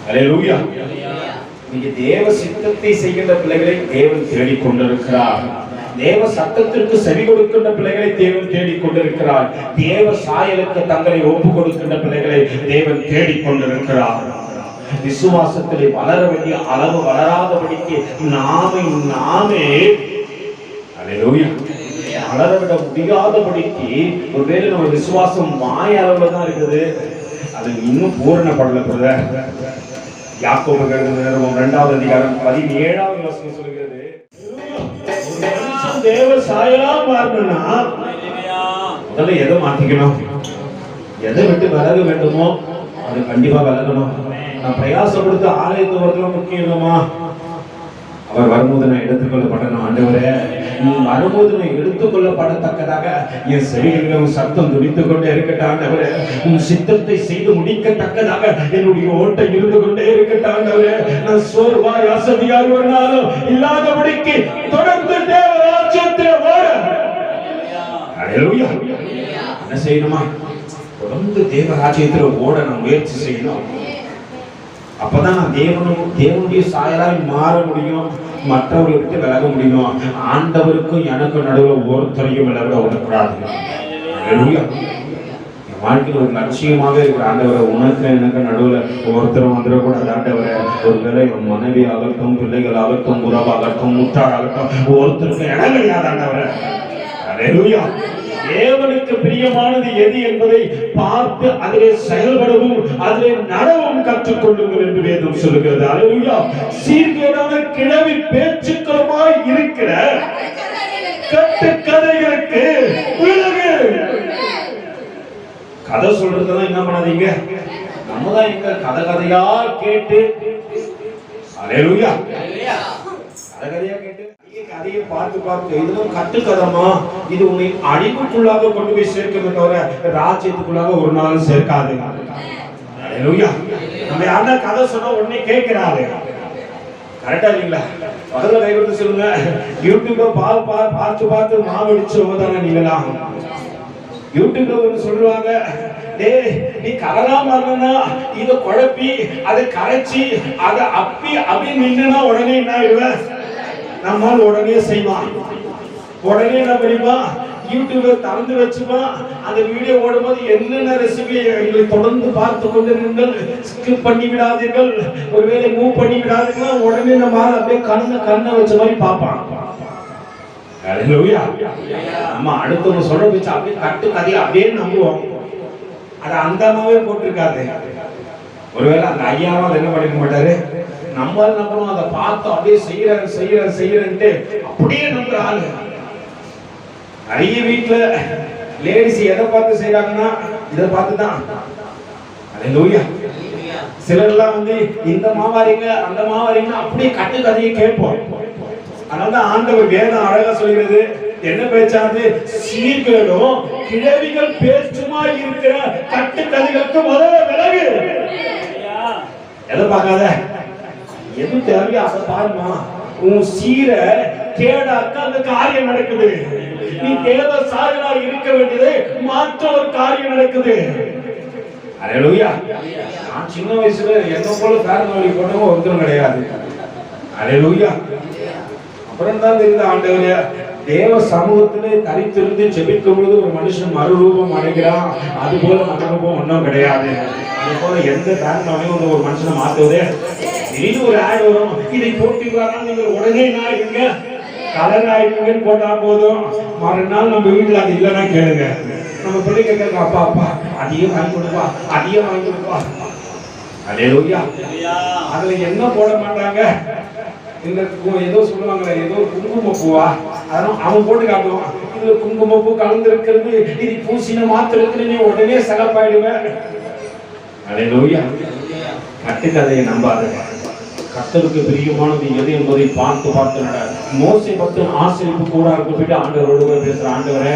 அல்லேலூயா. நீங்க தேவ சித்தத்தை செய்கின்ற பிள்ளைகளை தேவன் தேடிக் கொண்டிருக்கிறார். தேவ சத்தத்திற்கு செவி கொடுக்கின்ற பிள்ளைகளை தேவன் தேடிக் கொண்டிருக்கிறார். தேவ சாயலுக்கு தங்களை ஒப்பு கொடுக்கின்ற பிள்ளைகளை தேவன் தேடிக் கொண்டிருக்கிறார். விசுவாசத்திலே வளர வேண்டிய அளவு வளராதபடிக்கு நாமே அல்லேலூயா வளரவிட முடியாதபடிக்கு ஒருவேளை நம்ம விசுவாசம் மாய அளவுல தான் இருக்குது, அது இன்னும் பூரணப்படல. பிரதர் யாக்கோபு நிருபம் 2வது அதிகாரம் 17வது வசனம் சொல்கிறது, தேவ சாயலா மாறணும்னா முதல்ல எதை மாத்திக்கணும், எதை விட்டு விலக வேண்டுமோ அது கண்டிப்பா விலகணும். நான் பிரயாசப்படுத்த ஆலயத்து வரதுல முக்கியமா, அவர் வரும்போது நான் எடுத்துக்கொள்ளப்படணும். ஆண்டவரே வரும்போது நான் எடுத்துக்கொள்ளப்படத்தக்கதாக என் செவிகளிலும் சத்தம் துடித்துக் கொண்டே இருக்கட்டும். ஆண்டவரே உன் சித்தத்தை செய்து முடிக்கத்தக்கதாக என்னுடைய ஓட்டை இருந்து கொண்டே இருக்கட்டும். ஆண்டவரே நான் சோர்வாய் அசதியாய் ஒரு நாளும் இல்லாதபடிக்கு தொடர்ந்து தேவ ராஜ்யத்திலே ஓட அல்லேலூயா என்ன செய்யணுமா, தொடர்ந்து தேவ ராஜ்யத்திலே ஓட நான் முயற்சி செய்யணும். அப்பதான் நான் தேவனுடைய சாயலாய் மாற முடியும், மற்றவர்களை விட்டு விலக முடியும். ஆண்டவருக்கும் எனக்கும் நடுவில் ஒருத்தரையும் விலக விடக்கூடாது. என் வாழ்க்கையில் ஒரு லட்சியமாக இருக்கிற ஆண்டவரை உனக்கு எனக்கு நடுவில் ஒருத்தரும் வந்துடக்கூடாது. ஆண்டவரை ஒருவேளை என் மனைவி ஆகட்டும், பிள்ளைகள் ஆகட்டும், உறவாகட்டும், முற்றாகட்டும், ஒருத்தருக்கு இடம் கிடையாது. ஆண்டவரை அல்லேலூயா தேவனுக்கு பிரியமானது எது என்பதை பார்த்து அதிலே செயல்படவும் அதிலே நடவும் கற்றுக்கொள்ளுங்கள் என்று வேதம் சொல்லுகிறது. அல்லேலூயா சீர்கேடான கிழவி பேச்சுக்களுமாய் இருக்கிற கட்டுக்கதைகளுக்கு விலகு. கதை சொல்றதுதான் என்ன பண்ணாதீங்க, நம்ம தான் எங்க கதையா கேட்டு அல்லேலூயா கதையா கேட்டு கதையை பார்த்து இதுவும் கட்டுக்கதமா, இது உன்னை அழிவுக்குள்ளாக கொண்டு போய் சேர்க்கவே தவிர ராஜ்யத்துக்குள்ளாக ஒரு நாளும் சேர்க்காது. அல்லேலூயா நம்ம யாரா கதை சொன்னா உடனே கேட்கிறாரு, கரெக்டா இல்லைங்களா? முதல்ல கை கொடுத்து சொல்லுங்க, யூடியூப்ல பார்த்து மாவடிச்சவங்க தானே நீங்களாம். யூடியூப்ல ஒன்று சொல்லுவாங்க, டேய் நீ கலராம இருந்தா இதை குழப்பி அதை கரைச்சி அதை அப்படி நின்னுனா உடனே என்ன ஆயிடுவேன், நம்மால் உடனே செய்வான். உடனே என்ன பண்ணிப்பான், யூடியூப்ல திறந்து வச்சுப்பான். அந்த வீடியோ ஓடும்போது என்னென்ன ரெசிபி எங்களை தொடர்ந்து பார்த்து கொண்டிருங்கள், ஸ்கிப் பண்ணி விடாதீர்கள், ஒருவேளை மூவ் பண்ணி விடாதீர்கள். உடனே நம்ம அப்படியே கண்ணை வச்ச மாதிரி பார்ப்பான். அல்லேலூயா நம்ம அடுத்தவங்க சொல்ற வச்சு அப்படியே கட்டு கதையை அப்படியே நம்புவோம். அது அந்த அம்மாவே போட்டிருக்காது. ஒருவேளை அந்த ஐயாவும் என்ன பண்ணிக்க மாட்டாரு, நம்மளால நம்பணும், அதை பார்த்து அப்படியே செய்யறேன்ட்டு அப்படியே நம்புற ஆளு. நிறைய வீட்டுல லேடிஸ் எதை பார்த்து செய்யறாங்கன்னா இதை பார்த்துதான். அல்லேலூயா சிலர்லாம் இந்த மாவாரிங்க அந்த மாவாரிங்க அப்படியே கட்டு கதையை கேட்போம். அதனாலதான் ஆண்டவர் வேதம் அழகா சொல்கிறது, என்ன பேச்சாது, சீர்களும் கிழவிகள் பேச்சுமா இருக்கிற கட்டு கதைகளுக்கு முதல்ல விலகு. எதை பார்க்காத, எது தேவையோ அதை பாருமா. உன் சீர கேடாக்க அந்த காரியம் நடக்குது. நீ தேவ சாயலா இருக்க வேண்டியது மாற்ற ஒரு காரியம் நடக்குது. அல்லேலூயா நான் சின்ன வயசுல என்ன போல பேரன் வழி போனவங்க ஒருத்தரும் கிடையாது. அல்லேலூயா அப்புறம் தான் தெரிந்த ஆண்டவரே தேவ சமூகத்திலே தரித்திருந்து ஜெபிக்கும் பொழுது ஒரு மனுஷன் மறுரூபம் அடைகிறான். அது போல மறுரூபம் ஒன்றும் கிடையாது. அது போல எந்த பேரன் ஒரு மனுஷனை மாத்துவதே. திடீர்னு ஒரு ஆட் வரும், இதை போட்டிருக்காங்க, நீங்க உடனே நாயிடுங்க கலர் ஆயிடுங்கன்னு போட்டா போதும். மறுநாள் நம்ம வீட்டுல அது இல்லைன்னா கேளுங்க, நம்ம பிள்ளைங்க கேட்க, அப்பா அதையும் வாங்கி கொடுப்பா, அதையும் வாங்கி கொடுப்பா. அல்லேலூயா அதுல என்ன போட மாட்டாங்க, இந்த ஏதோ சொல்லுவாங்க, ஏதோ குங்குமப்பூவா, அதனால அவன் போட்டு காட்டுவான், இதுல குங்குமப்பூ கலந்து இருக்கிறது, இது பூசின மாத்திரத்துல நீ உடனே சகப்பாயிடுவேன். அல்லேலூயா கட்டுக்கதையை நம்பாத. கர்த்தருக்கு பிரியமானது எது என்பதை பார்த்து நட. மோசே பக்தி ஆசிரியப்பு கூடாருக்கு போயிட்டு ஆண்டவரோடு பேசுற, ஆண்டவரை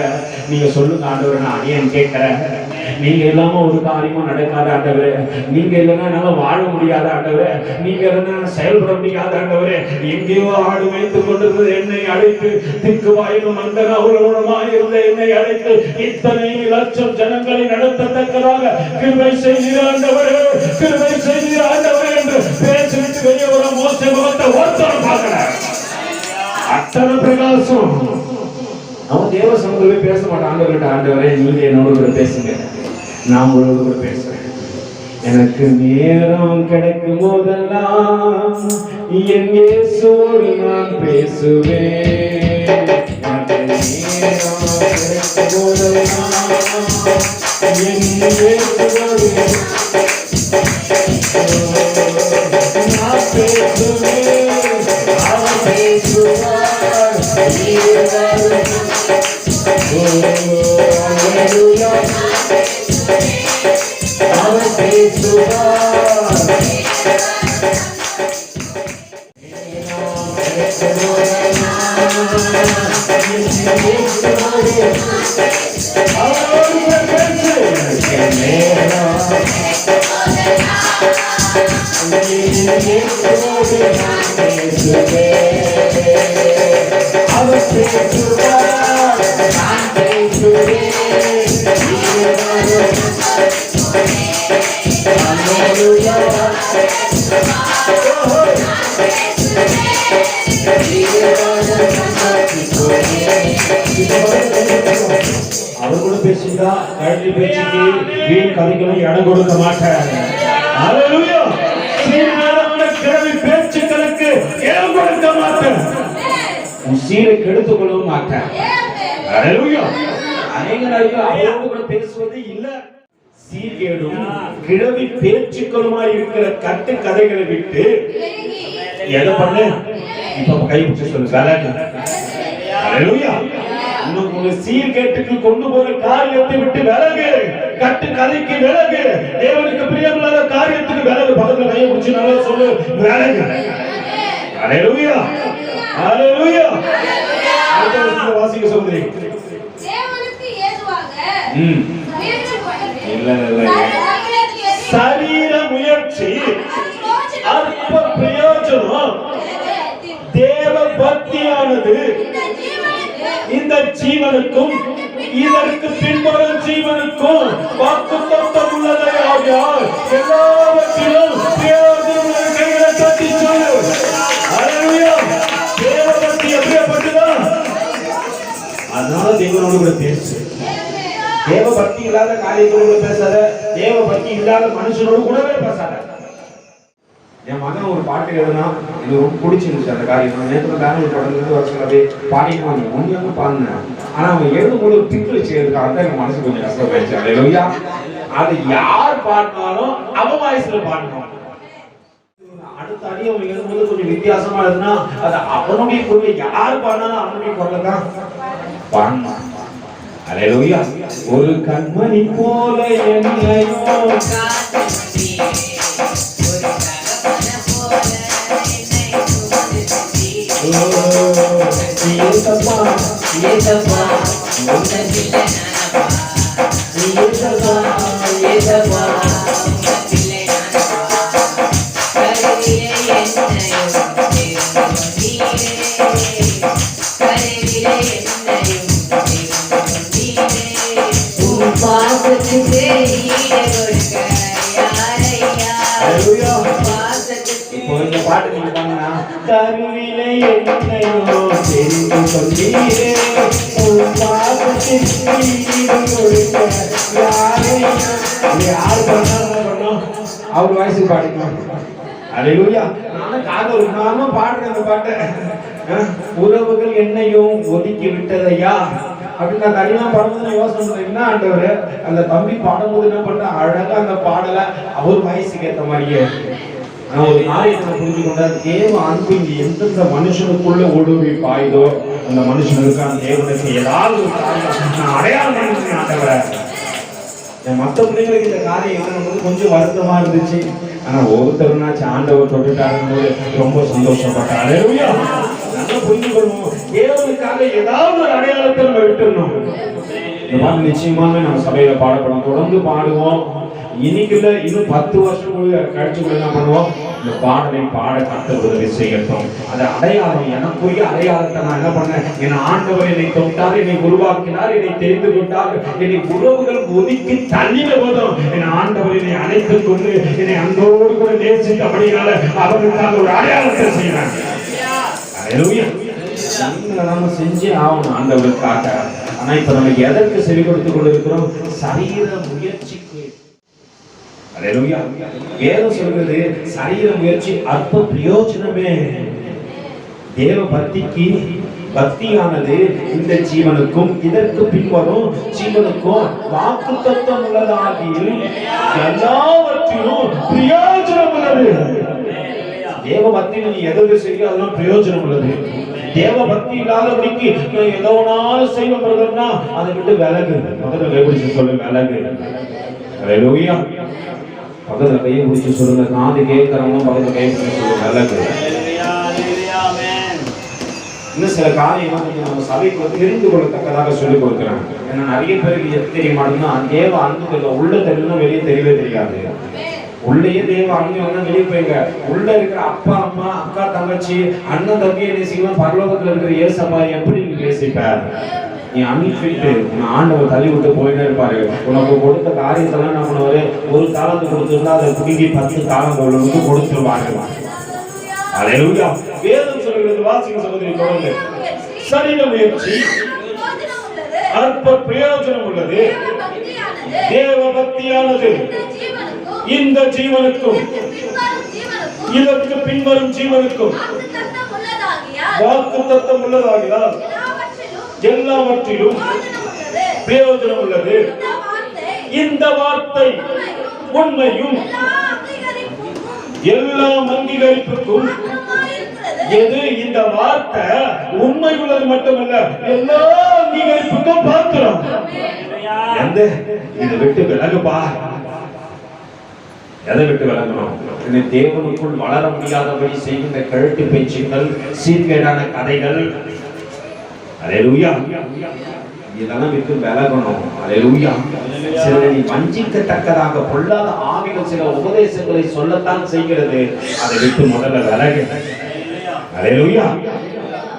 நீங்க சொல்லுங்க ஆண்டவரை, நான் அடியேன் கேட்கிறேன். நீங்க இல்லாம ஒரு காரியமும் நடக்காத ஆண்டவரே, நீங்க இல்லைன்னா என்னால வாழ முடியாத ஆண்டவரே, நீங்க இல்லைன்னா செயல்பட முடியாத ஆண்டவரே. எங்கேயோ ஆடு வைத்துக் கொண்டிருந்தது என்னை அழைத்து, திக்கு வாயிலும் அந்த கௌரவமாய் இருந்த என்னை அழைத்து இத்தனை லட்சம் ஜனங்களை நடத்தத்தக்கதாக கிருபை செய்கிற ஆண்டவரே, கிருபை செய்கிற ஆண்டவரே என்று பேசிவிட்டு வெளியே வர மோசே ஒருத்தரும் பார்க்கல. அத்தனை பிரகாசம். அவன் தேவ சமூகமே பேச மாட்டான். ஆண்டவர்கிட்ட, ஆண்டவரே நீங்க என்னோட கூட பேசுங்க, நான் உங்களோட கூட பேசுறேன். எனக்கு நேரம் கிடைக்கும் போதெல்லாம் என் இயேசுவோடு நான் பேசுவேன். எனக்கு நேரம் கிடைக்கும் போதெல்லாம் என் இயேசுவோடு நான் பேசுவேன். அவர் பேசுவார். அவர் பேசுவார். அவர் கூட பேசிட்டா கழட்டி பேச்சுக்கு வீண் கதைகளும் இடம் கொடுக்க மாட்டேன். ஹல்லேலூயா. சீரான கிழவி பேச்சுக்களுக்கு இடம் கொடுக்க மாட்டேன். உன் சீரை கெடுத்துக் கொள்ள மாட்டேன். ஹல்லேலூயா. அநேகருக்கு அவரோடு கூட பேசுவது இல்ல. சீர்கேடும் கிழவி பேச்சுக்களுமாய் இருக்கிற கட்டு கதைகளை விட்டு எதை பண்ணு? இப்ப கை பிடிச்சு சொல்லு. ஹல்லேலூயா. உன்னை சீர்கேட்டுக்கு கொண்டு போற காரியத்தை விட்டு விலகு. கட்டு கதைக்கு விலகு. தேவனுக்கு பிரியமில்லாத காரியத்துக்கு விலகு. பக்கத்துல கையை பிடிச்சு நல்லா சொல்லு, விலகு. ஹல்லேலூயா. ஹல்லேலூயா. அடுத்த வசனத்தை வாசிக்க சொல்றீங்க. தேவனுக்கு ஏதுவாக இல்ல சரீர முயற்சி அற்ப பிரயோஜனம். தேவ பக்தியானது இந்த ஜீவனுக்கும் இதற்கு பின்வரும் ஜீவனுக்கும் வாக்குத்தத்தம் உள்ளதை ஆகியால் எல்லாவற்றிலும் பிரயோஜனமுள்ள கைகளை தட்டி சொல்லு. ஹல்லேலூயா. தேவ பக்தி எப்படிப்பட்டதா? அதனால தேவனோடு கூட பேசு. தேவ பக்தி இல்லாத காரியங்களோடு பேசாத. தேவ பக்தி இல்லாத மனுஷனோடு கூடவே பேசாத. என் மகன் ஒரு பாட்டு எழுதுனா எனக்கு ரொம்ப பிடிச்சிருந்துச்சு அந்த காரியம். நேற்று பெங்களூர் தொடர்ந்து வருஷங்களே பாடிக்குவாங்க, உண்மையாக பாடினேன். ஆனா அவன் எழுதும்போது ஒரு திங்கிள் செய்யறதுக்காக தான் என் மனசு கொஞ்சம் கஷ்டமாயிடுச்சு. ஹல்லேலூயா. அது யார் பாடினாலும் அவன் வாய்ஸ்ல பாடணும். அடுத்த அடி அவன் எழுதும்போது கொஞ்சம் வித்தியாசமா எழுதுனா அது அவனுடைய குரலை யார் பாடினாலும் அவனுடைய குரலை தான் பாடணும். ஹல்லேலூயா. ஒரு கண்மணி போல என்னையோ இப்போ இந்த பாட்டு நீங்க பாருங்கன்னா கருவிலே என்னையோ தெரிந்து சொன்னீரே உன் பாசத்திற்கு ஈடு கொடுக்க யார் பண்ணோம் அவர் வாய்ஸ் பாடிக்கலாம். ஹல்லேலூயா. நானும் காதல் நானும் பாடுறேன் அந்த பாட்டை. உறவுகள் என்னையும் ஒதுக்கி விட்டதையா அப்படின்னு நான் தனியா பாடும்போது யோசனை பண்ணேன். என்ன ஆண்டவர் அந்த தம்பி பாடும்போது என்ன பண்ற அழகா அந்த பாடலை அவர் வயசுக்கு ஏற்ற மாதிரியே நான் ஒரு காரியத்தை புரிஞ்சு கொண்டா தேவ அன்பு இங்க எந்தெந்த மனுஷனுக்குள்ள ஊடுருவி பாயுதோ அந்த மனுஷனுக்கு அந்த தேவனுக்கு ஏதாவது ஒரு காரியம் நான் அடையாளம் பண்ணிருக்கேன். ஆண்டவரை என் மற்ற பிள்ளைங்களுக்கு இந்த காரியம் என்னன்னு கொஞ்சம் வருத்தமா இருந்துச்சு. ஆனா ஒருத்தருனாச்சு ஆண்டவர் தொட்டுட்டாருன்னு போது ரொம்ப சந்தோஷப்பட்டாரு. ஹல்லேலூயா. நல்லா புரிஞ்சு கொள்வோம். தேவனுக்காக ஏதாவது ஒரு அடையாளத்தை நம்ம விட்டுறணும். இந்த பாட்டு நிச்சயமாவே நம்ம சபையில பாடப்படும். தொடர்ந்து பாடுவோம். இன்னைக்கு இல்ல இன்னும் 10 வருஷம் கழிச்சு என்ன பண்ணுவோம்? இந்த பாடலை பாட கர்த்தர் உதவி செய்யட்டும். அந்த அடையாளம், எனக்குரிய அடையாளத்தை நான் என்ன பண்ணேன்? என் ஆண்டவர் என்னை தொட்டார், என்னை உருவாக்கினார், என்னை தெரிந்து கொண்டார், என்னை உறவுகள் ஒதுக்கி தள்ளின போதும் என் ஆண்டவர் என்னை அழைத்துக் கொண்டு என்னை அன்போடு கூட நேசித்தபடினால அவருக்காக ஒரு அடையாளத்தை செய்யறாங்க. நாம செஞ்சே ஆகணும் ஆண்டவருக்காக. ஆனா இப்ப நம்ம எதற்கு செவி கொடுத்துக் கொண்டிருக்கிறோம்? சரீர முயற்சிக்கு. வேதம் சொல்றது சரீர முயற்சி அற்ப பிரயோஜனமே. தேவ பக்திக்கு பக்தியானது இந்த ஜீவனுக்கும் இதற்கு பின்வரும் ஜீவனுக்கும் வாக்குத்தத்தம் உள்ளதாகியில் எல்லாவற்றிலும் பிரயோஜனம் உள்ளது. தேவ பக்தி நீ எதற்கு செய்ய அதெல்லாம் பிரயோஜனம் உள்ளது. தேவ பக்தி இல்லாதபடிக்கு ஏதோ நாளும் செய்யப்படுறதுன்னா அதை விட்டு விலகு. முதல்ல கைபிடிச்சு சொல்லு, விலகு. ஹல்லேலூயா. பக்கத்துல கையை பிடிச்சு சொல்லுங்க, காது கேட்கிறவங்க பக்கத்துல கையை பிடிச்சு சொல்லுங்க, விலகு. இன்னும் சில காரியமா நம்ம சபைக்கு தெரிந்து கொள்ளத்தக்கதாக சொல்லிக் கொடுக்குறாங்க. ஏன்னா நிறைய பேருக்கு எது தெரிய மாட்டேங்குன்னா தேவ அன்பு உள்ள தெரியும், வெளியே தெரியவே தெரியாது. உள்ளேயே தேவ அன்பு வந்தா வெளியே போய்ங்க. உள்ள இருக்கிற அப்பா அம்மா அக்கா தங்கச்சி அண்ணன் தம்பியை நேசிக்கலாம். பரலோகத்துல இருக்கிற ஏசப்பா எப்படி நீ நேசிப்ப? நீ அன்பிட்டு ஆண்டவர் தள்ளி விட்டு போயிட்டே இருப்பாரு. உனக்கு கொடுத்த காரியத்தெல்லாம் என்ன பண்ணுவாரு? ஒரு தாளத்து கொடுத்துருந்தா அதை குடுங்கி 10 தாளம் உள்ளவங்களுக்கு கொடுத்துருவாங்க. அல்லேலூயா. வேதம் சொல்கிறது, வாசிக்க சகோதரி தொடர்ந்து. சரீர முயற்சி அற்ப பிரயோஜனம் உள்ளது. தேவ பக்தியானது இந்த ஜீவனுக்கும் இதற்கு பின்வரும் ஜீவனுக்கும் வாக்குத்தத்தம் உள்ளதாகியால் எல்லாவற்றிலும் பிரயோஜனம் உள்ளது. இந்த வார்த்தை உண்மையும் எல்லா அங்கீகரிப்புக்கும். எது இந்த வார்த்தை உண்மை உள்ளது மட்டுமல்ல, எல்லா அங்கீகரிப்புக்கும் பார்க்கிறோம். எந்த இதை விட்டு விலகுப்பா. எதை விட்டு விலகணும்? தேவனுக்குள் வளர முடியாதபடி செய்கின்ற கழுத்து பேச்சுக்கள், சீர்கேடான கதைகள், அல்லேலூயா, இதெல்லாம் விட்டு விலகணும். அல்லேலூயா. சிலரை வஞ்சிக்கத்தக்கதாக பொல்லாத ஆவிகள் சில உபதேசங்களை சொல்லத்தான் செய்கிறது. அதை விட்டு முதல்ல விலகு. அல்லேலூயா.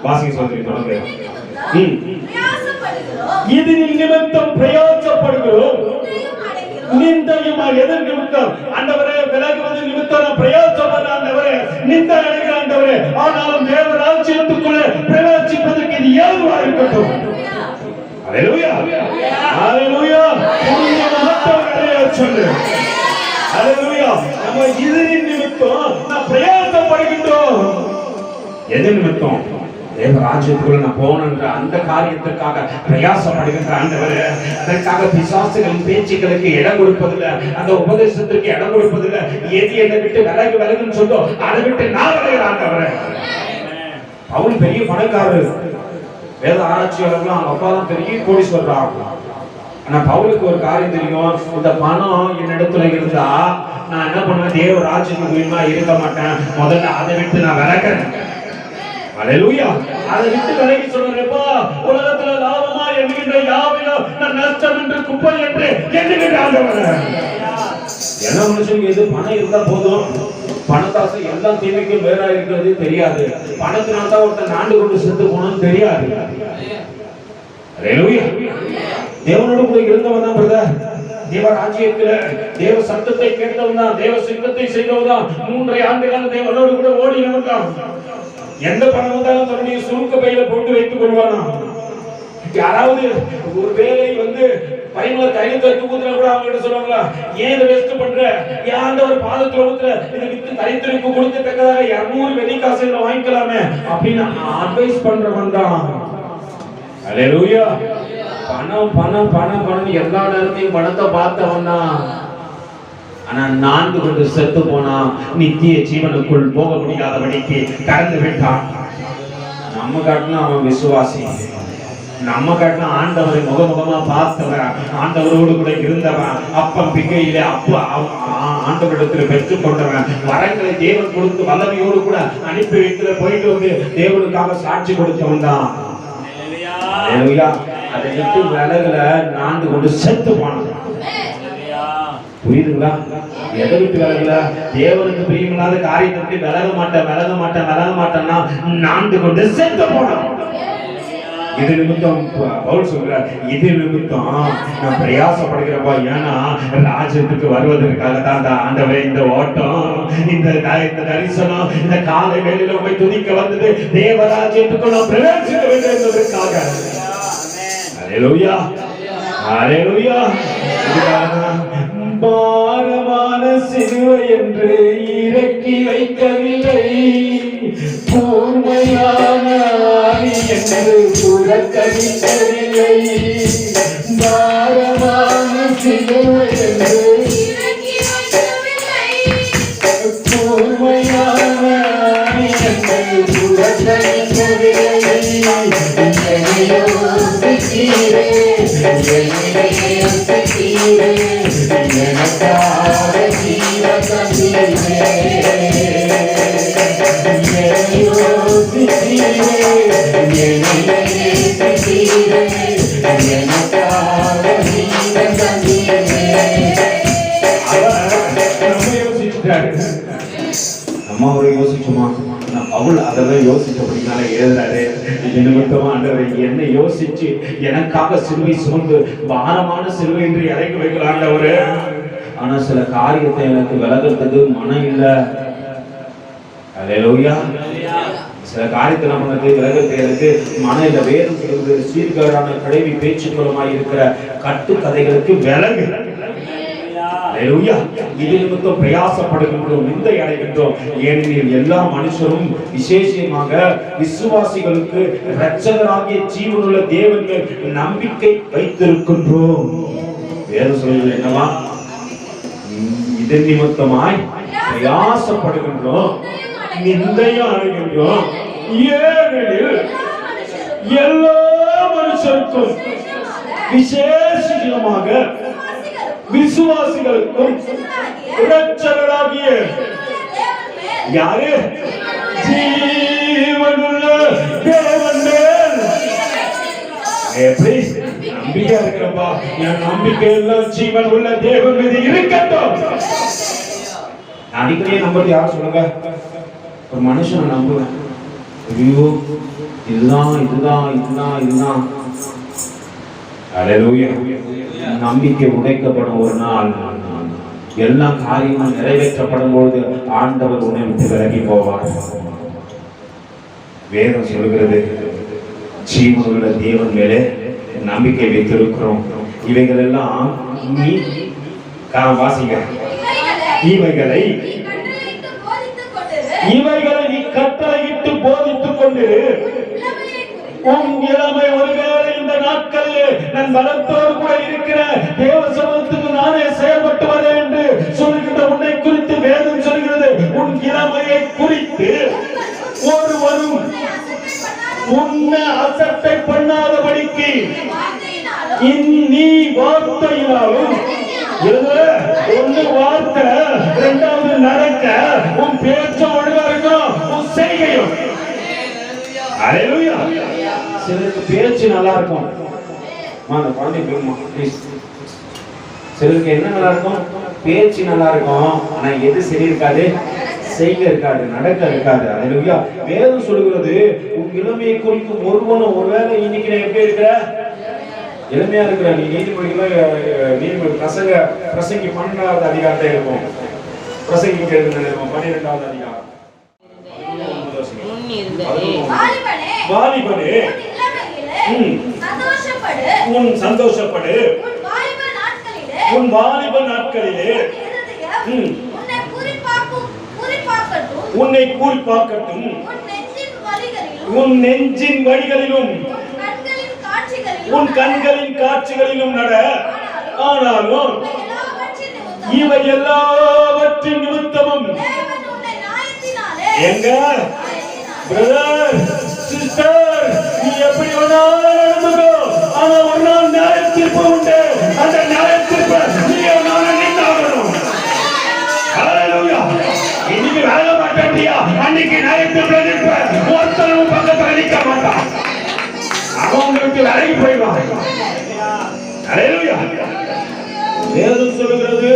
வாசிக்க சொல்றீங்க தொடர்ந்து. இது நிமித்தம் பிரயோஜனப்படுகிறோம், நிந்தையும் எதன் நிமித்தம்? ஆண்டவரே, விலகுவது நிமித்தம் பிரயோஜனப்பட ஆண்டவரே, நிந்தை அடைகிற ஆண்டவரே. ஆனாலும் தேவ ராஜ்யத்துக்குள்ளே பிரவேசிப்பதற்கு இது ஏதுவா இருக்கட்டும். அல்லேலூயா. அல்லேலூயா. புண்ணிய மகத்துவங்களை சொல்லு. அல்லேலூயா. நம்ம இதன் நிமித்தம் நாம் பிரயோஜனப்படுகின்றோம். எதன் நிமித்தம்? தேவ ராஜ்யத்துக்குள்ள நான் போகணுன்ற அந்த காரியத்திற்காக பிரயாசப்படுகின்ற ஆண்டவரே, அதற்காக பிசாசுகளின் பேச்சுக்களுக்கு இடம் கொடுப்பதில்லை, அந்த உபதேசத்திற்கு இடம் கொடுப்பதில்லை. எது என்னை விட்டு விலகு விலகுன்னு சொல்லும், அதை விட்டு நான் விலகிற ஆண்டவரே. பவுல் பெரிய பணக்காரர், வேத ஆராய்ச்சியாளர்கள் அவங்க அப்பா தான் பெரிய கோடீஸ்வரர் ஆகும். ஆனா பவுலுக்கு ஒரு காரியம் தெரியும், இந்த பணம் என்னிடத்துல இருந்தா நான் என்ன பண்ணுவேன்? தேவ ராஜ்யத்துக்கு இருக்க மாட்டேன். முதல்ல அதை விட்டு நான் விலகிறேன். அல்லேலூயா. அதை விட்டு விலகி சொல்றப்பா, உலகத்துல லாபமா என்கின்ற யாவையும் நான் நஷ்டம் என்று குப்பை என்று எண்ணுகின்ற ஆண்டவரே. எல்லா மனுஷனுக்கு எது பணம் இருந்தா போதும், பணத்தாசை எல்லா தீமைக்கும் வேற இருக்கிறது தெரியாது. பணத்தினால தான் ஒருத்தன் நாண்டு கொண்டு செத்து போனோம்னு தெரியாது. அல்லேலூயா. தேவனோடு கூட இருந்தவன் தான் பிரதர். தேவ ராஜ்யத்துல தேவ சத்தத்தை கேட்டவன் தான், தேவ சித்தத்தை செய்தவன் தான். 3.5 ஆண்டுகள் தேவனோடு கூட ஓடினவன் தான். எந்த பணம் வந்தாலும் தன்னுடைய சுருக்க பையில போட்டு வைத்துக் கொள்வானா? யாராவது ஒரு வேலை பயனுள்ள கையெழுத்து வைத்து ஊத்துனா கூட அவங்க கிட்ட சொல்லுவாங்களா, ஏன் இதை வேஸ்ட் பண்ற? ஏன் ஒரு பாதத்துல ஊத்துற? இதை வித்து கைத்தறிக்கு கொடுக்கத்தக்கதாக 200 வெள்ளி காசுகளை வாங்கிக்கலாமே அப்படின்னு அட்வைஸ் பண்றவன் தான். அல்லேலூயா. பணம் பணம் பணம் பணம் எல்லா நேரத்தையும் பணத்தை பார்த்தவன் தான். ஆனா நான்கு கொண்டு செத்து போனா நித்திய ஜீவனுக்குள் போக முடியாதபடிக்கு கடந்து விட்டான். நம்ம காட்டினா அவன் விசுவாசி, நம்ம காட்டினா ஆண்டவரை முகமுகமா பார்த்தவன், ஆண்டவரோடு கூட இருந்தவன், அப்பம் பிகையிலே அப்பா ஆண்டவரிடத்தில் பெற்றுக் கொண்டவன், வரங்களை தேவன் கொடுத்து வல்லமையோடு கூட அனுப்பி வைத்துல போயிட்டு தேவனுக்காக சாட்சி கொடுத்தவன் தான். அதை விட்டு விலகுல நான்கு கொண்டு செத்து போனான். புரியுதுங்களா? எதை விட்டு விலகல? தேவனுக்கு பிரியமில்லாத காரியத்தை விட்டு விலக மாட்டேன்னா நான்கு கொண்டு செத்து போனோம். இது நிமித்தம் பவுல் சொல்றார், இது நிமித்தம் நான் பிரயாசப்படுகிறப்பா. ஏன்னா ராஜ்யத்துக்கு வருவதற்காக தான் ஆண்டவரே இந்த ஓட்டம், இந்த தரிசனம், இந்த காலை வேளையில உம்மை துதிக்க வந்தது. தேவராஜ்யத்துக்கு நான் பிரவேசிக்க வேண்டும் என்பதற்காக. ஹல்லேலூயா, ஹல்லேலூயா. பாரமான சிலுவை என்று இறக்கி வைக்கவில்லை, கூர்மையான ஆணி என்று புறக்கணிக்கவில்லை. பாரமான சிலுவை என்று கூர்மையான ஆணி என்று புறக்கணிக்கவில்லை. எனக்காக ஜீவ தந்தீரே, அம்மாவை யோசிச்சுமா? அவள் அதெல்லாம் யோசிச்சபடினால எழுதுறாரு, இது நிமித்தமா ஆண்டவரே என்னை யோசிச்சு எனக்காக சிலுவை சுமந்து பாரமான சிலுவை என்று இறக்கி வைக்கலாம் ஆண்டவரே. ஆனா சில காரியத்தை எனக்கு விலகிறதுக்கு மனம் இல்லை. ஹல்லேலூயா. சில காரியத்தை நமக்கு விலகிறதுக்கு மனம் இல்லை. வேறும் சொல்வது சீர்கேடான கடைவி பேச்சுக்களுமாய் இருக்கிற கட்டுக்கதைகளுக்கு விலகு. இது நிமித்தம் பிரயாசப்படுகின்றோம், நிந்தை அடைகின்றோம். ஏனெனில் எல்லா மனுஷரும் விசேஷமாக விசுவாசிகளுக்கு இரட்சகராகிய ஜீவனுள்ள தேவன் மேல் நம்பிக்கை வைத்திருக்கின்றோம். வேறு சொல்வது என்னவா? இது நிமித்தமாய் பிரயாசப்படுகின்றோம், நிந்தையும் அடைகின்றோம். ஏனெனில் எல்லா மனுஷருக்கும் விசேஷமாக விசுவாசிகளுக்கும் இரட்சகராகிய யாரு? ஜீவனுள்ள தேவன் மேல். எப்படி நம்பிக்கை இருக்கிறப்பா? என் நம்பிக்கை எல்லாம் ஜீவன் உள்ள தேவன் மீது இருக்கட்டும். அடிக்கடி நம்புறது யாரும் சொல்லுங்க? ஒரு மனுஷனை நம்புவேன், ஐயோ இதுதான் இதுதான் இதுதான் இதுதான். ஹல்லேலூயா. நம்பிக்கை உடைக்கப்படும் ஒரு நாள், எல்லா காரியமும் நிறைவேற்றப்படும் பொழுது ஆண்டவர் உன்னை விட்டு விலகி போவார். வேதம் சொல்கிறது, ஜீவனுள்ள தேவன் மேலே நம்பிக்கை வைத்திருக்கிறோம். இவைகள் எல்லாம் நீ வாசிங்க. இவைகளை நீ கட்டளையிட்டு போதித்துக் கொண்டு உன் இளமை ஒருவேளை இந்த நாட்களில் நான் பலத்தோடு கூட இருக்கிற தேவ சமூகத்துக்கு நானே செயல்பட்டு வரேன் என்று சொல்கின்ற உன்னை குறித்து வேதம் சொல்கிறது. உன் இளமையை குறித்து ஒருவரும் உன்னை அசட்டை பண்ணாதபடிக்கு நீ வார்த்தையினாலும் ஒன்னு வார்த்தை, இரண்டாவது நடக்க, உன் பேச்சும் ஒழுங்கா இருக்கணும், உன் செய்கையும். ஹல்லேலூயா. சிலருக்கு பேச்சு நல்லா இருக்கும், குழந்தை சிலருக்கு என்ன நல்லா இருக்கும்? பேச்சு நல்லா இருக்கும், ஆனா எது சரி இருக்காது? செய்க இருக்காது, நடக்க இருக்காது. ஹல்லேலூயா. வேதம் சொல்லுகிறது, உன் இளமையை குறிக்கும் ஒருவனும். ஒருவேளை இன்னைக்கு நான் எப்படி இருக்கிற? இளமையா இருக்கிற. நீ நீதிமொழி பிரசங்கி 12வது அதிகாரத்தை இருக்கும், பிரசங்கி 12வது அதிகாரம். வாலிபனே உன் சந்தோஷப்படு, உன் வாலிப நாட்களிலே உன்னை குறிப்பாக்கட்டும், உன் நெஞ்சின் வழிகளிலும் உன் கண்களின் காட்சிகளிலும் நட. ஆனாலும் இவை எல்லாவற்றின் நிமித்தமும் எங்க பிரதர் சிஸ்டர், நீ எப்படி வேணாலும் நடந்துக்கோ, ஆனா ஒரு நாள் நியாய தீர்ப்பு உண்டு. அந்த நியாய தீர்ப்பு நீங்க நின்னாகணும். ஹல்லேலூயா. இன்னைக்கு வேலை மாட்டேன்டியா, அன்னைக்கு நியாய தீர்ப்பு நிற்ப. ஒருத்தரும் பக்கத்துல நிக்க மாட்டான், அவன் உங்களுக்கு விலகி போயிடுவான். ஹல்லேலூயா. வேதம் சொல்லுகிறது,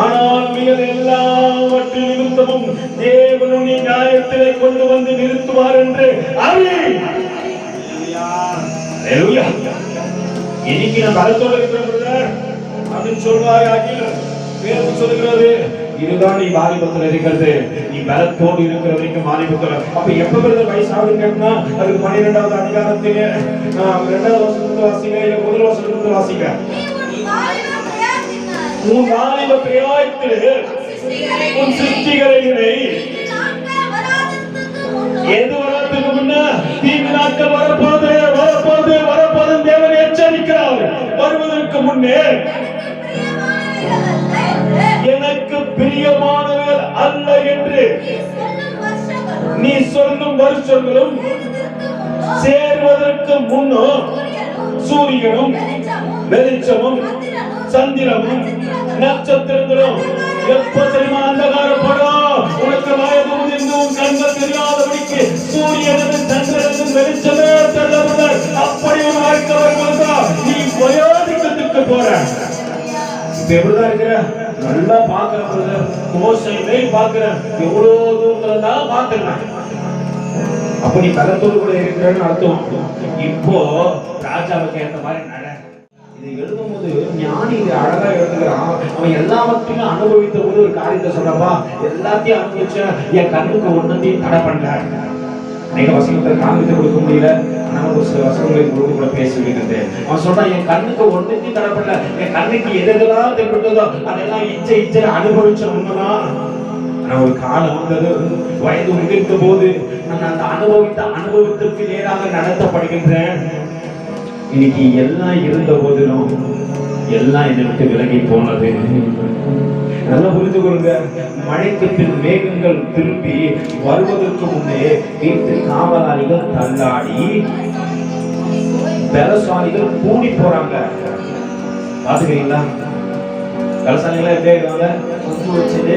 ஆனால் நீங்கள் எல்லாவற்றின் நிமித்தமும் தேவனுடைய நியாயத்திலே கொண்டு வந்து நிறுத்துவார் என்று அறி. ஹல்லேலூயா. இன்னைக்கு நான் பலத்தோடு இருக்கிறேன் அப்படின்னு சொல்வாயாகில் வேதம் சொல்லுகிறது, இதுதான் நீ வாலிபத்தில் இருக்கிறது, நீ பலத்தோடு இருக்கிற வரைக்கும் வாலிபத்தில். அப்ப எப்ப வயசாகுதுன்னு கேட்டா அதுக்கு 12வது அதிகாரத்திலே 2வது வசனத்தை வாசிங்க, இல்ல 1 வசனத்தை வாசிங்க. உன் வாலிப பிரயாயத்திலே உன் சிருஷ்டிகளை எது வராதுக்கு முன்ன தீங்கு நாட்கள் வரப்போது வரப்போது வரப்போது தேவன் எச்சரிக்கிறார். வருவதற்கு முன்னே எனக்கு பிரியமானவர்கள் அல்ல என்று நீ சொல்லும் வருஷங்களும் சேர்வதற்கு முன்னோ சூரியனும் வெளிச்சமும் சந்திரமும் நட்சத்திரங்களும் எப்ப தெரியுமா அந்தகாரப்படும். உனக்கு வயது முதிர்ந்தும் கண்கள் தெரியாதபடிக்கு சூரியனும் சந்திரனும் வெளிச்சமே தெரியவில்லை. அப்படி ஒரு வாழ்க்கை வருவதா நீ வயோதிக்கத்துக்கு போற. இப்ப எப்படிதான் இருக்கிற? நல்லா பாக்குற மோசமே பாக்குற, எவ்வளவு தூரத்துல தான் பாத்துருக்கேன். அப்ப நீ பலத்தோடு கூட இருக்கிறன்னு அர்த்தம். இப்போ ராஜாவுக்கு ஏற்ற மாதிரி நட. இதை எழுதும் போது ஞானி இதை அழகா எழுதுகிறான். அவன் எல்லாவற்றையும் அனுபவித்த போது ஒரு காரியத்தை சொல்றப்பா, எல்லாத்தையும் அனுபவிச்ச என் கண்ணுக்கு ஒன்னத்தையும் தடை பண்ண. அநேக வசனத்தை காண்பித்து கொடுக்க முடியல, ஆனால் ஒரு சில வசனங்களை கூட பேச வேண்டியது. அவன் சொல்றான், என் கண்ணுக்கு ஒன்றுத்தையும் தடை பண்ணல, என் கண்ணுக்கு எதெல்லாம் தென்பட்டதோ அதெல்லாம் இச்சை அனுபவிச்ச உண்மைதான். ஆனா ஒரு காலம் வந்தது, வயது முதிர்ந்த போது நான் அந்த அனுபவத்திற்கு நேராக நடத்தப்படுகின்றேன். இன்னைக்கு எல்லாம் இருந்த போதிலும் எல்லாம் என்னை விட்டு விலகி போனது. நல்லா புரிந்து கொள்ளுங்க. மழைக்கு பின் மேகங்கள் திரும்பி வருவதற்கு முன்னே வீட்டு காவலாளிகள் தள்ளாடி பலசாலிகள் கூடி போறாங்க. பாத்துக்கிறீங்களா? பலசாலிகளா எப்படி ஆயிடுவாங்க? கொண்டு வச்சுட்டு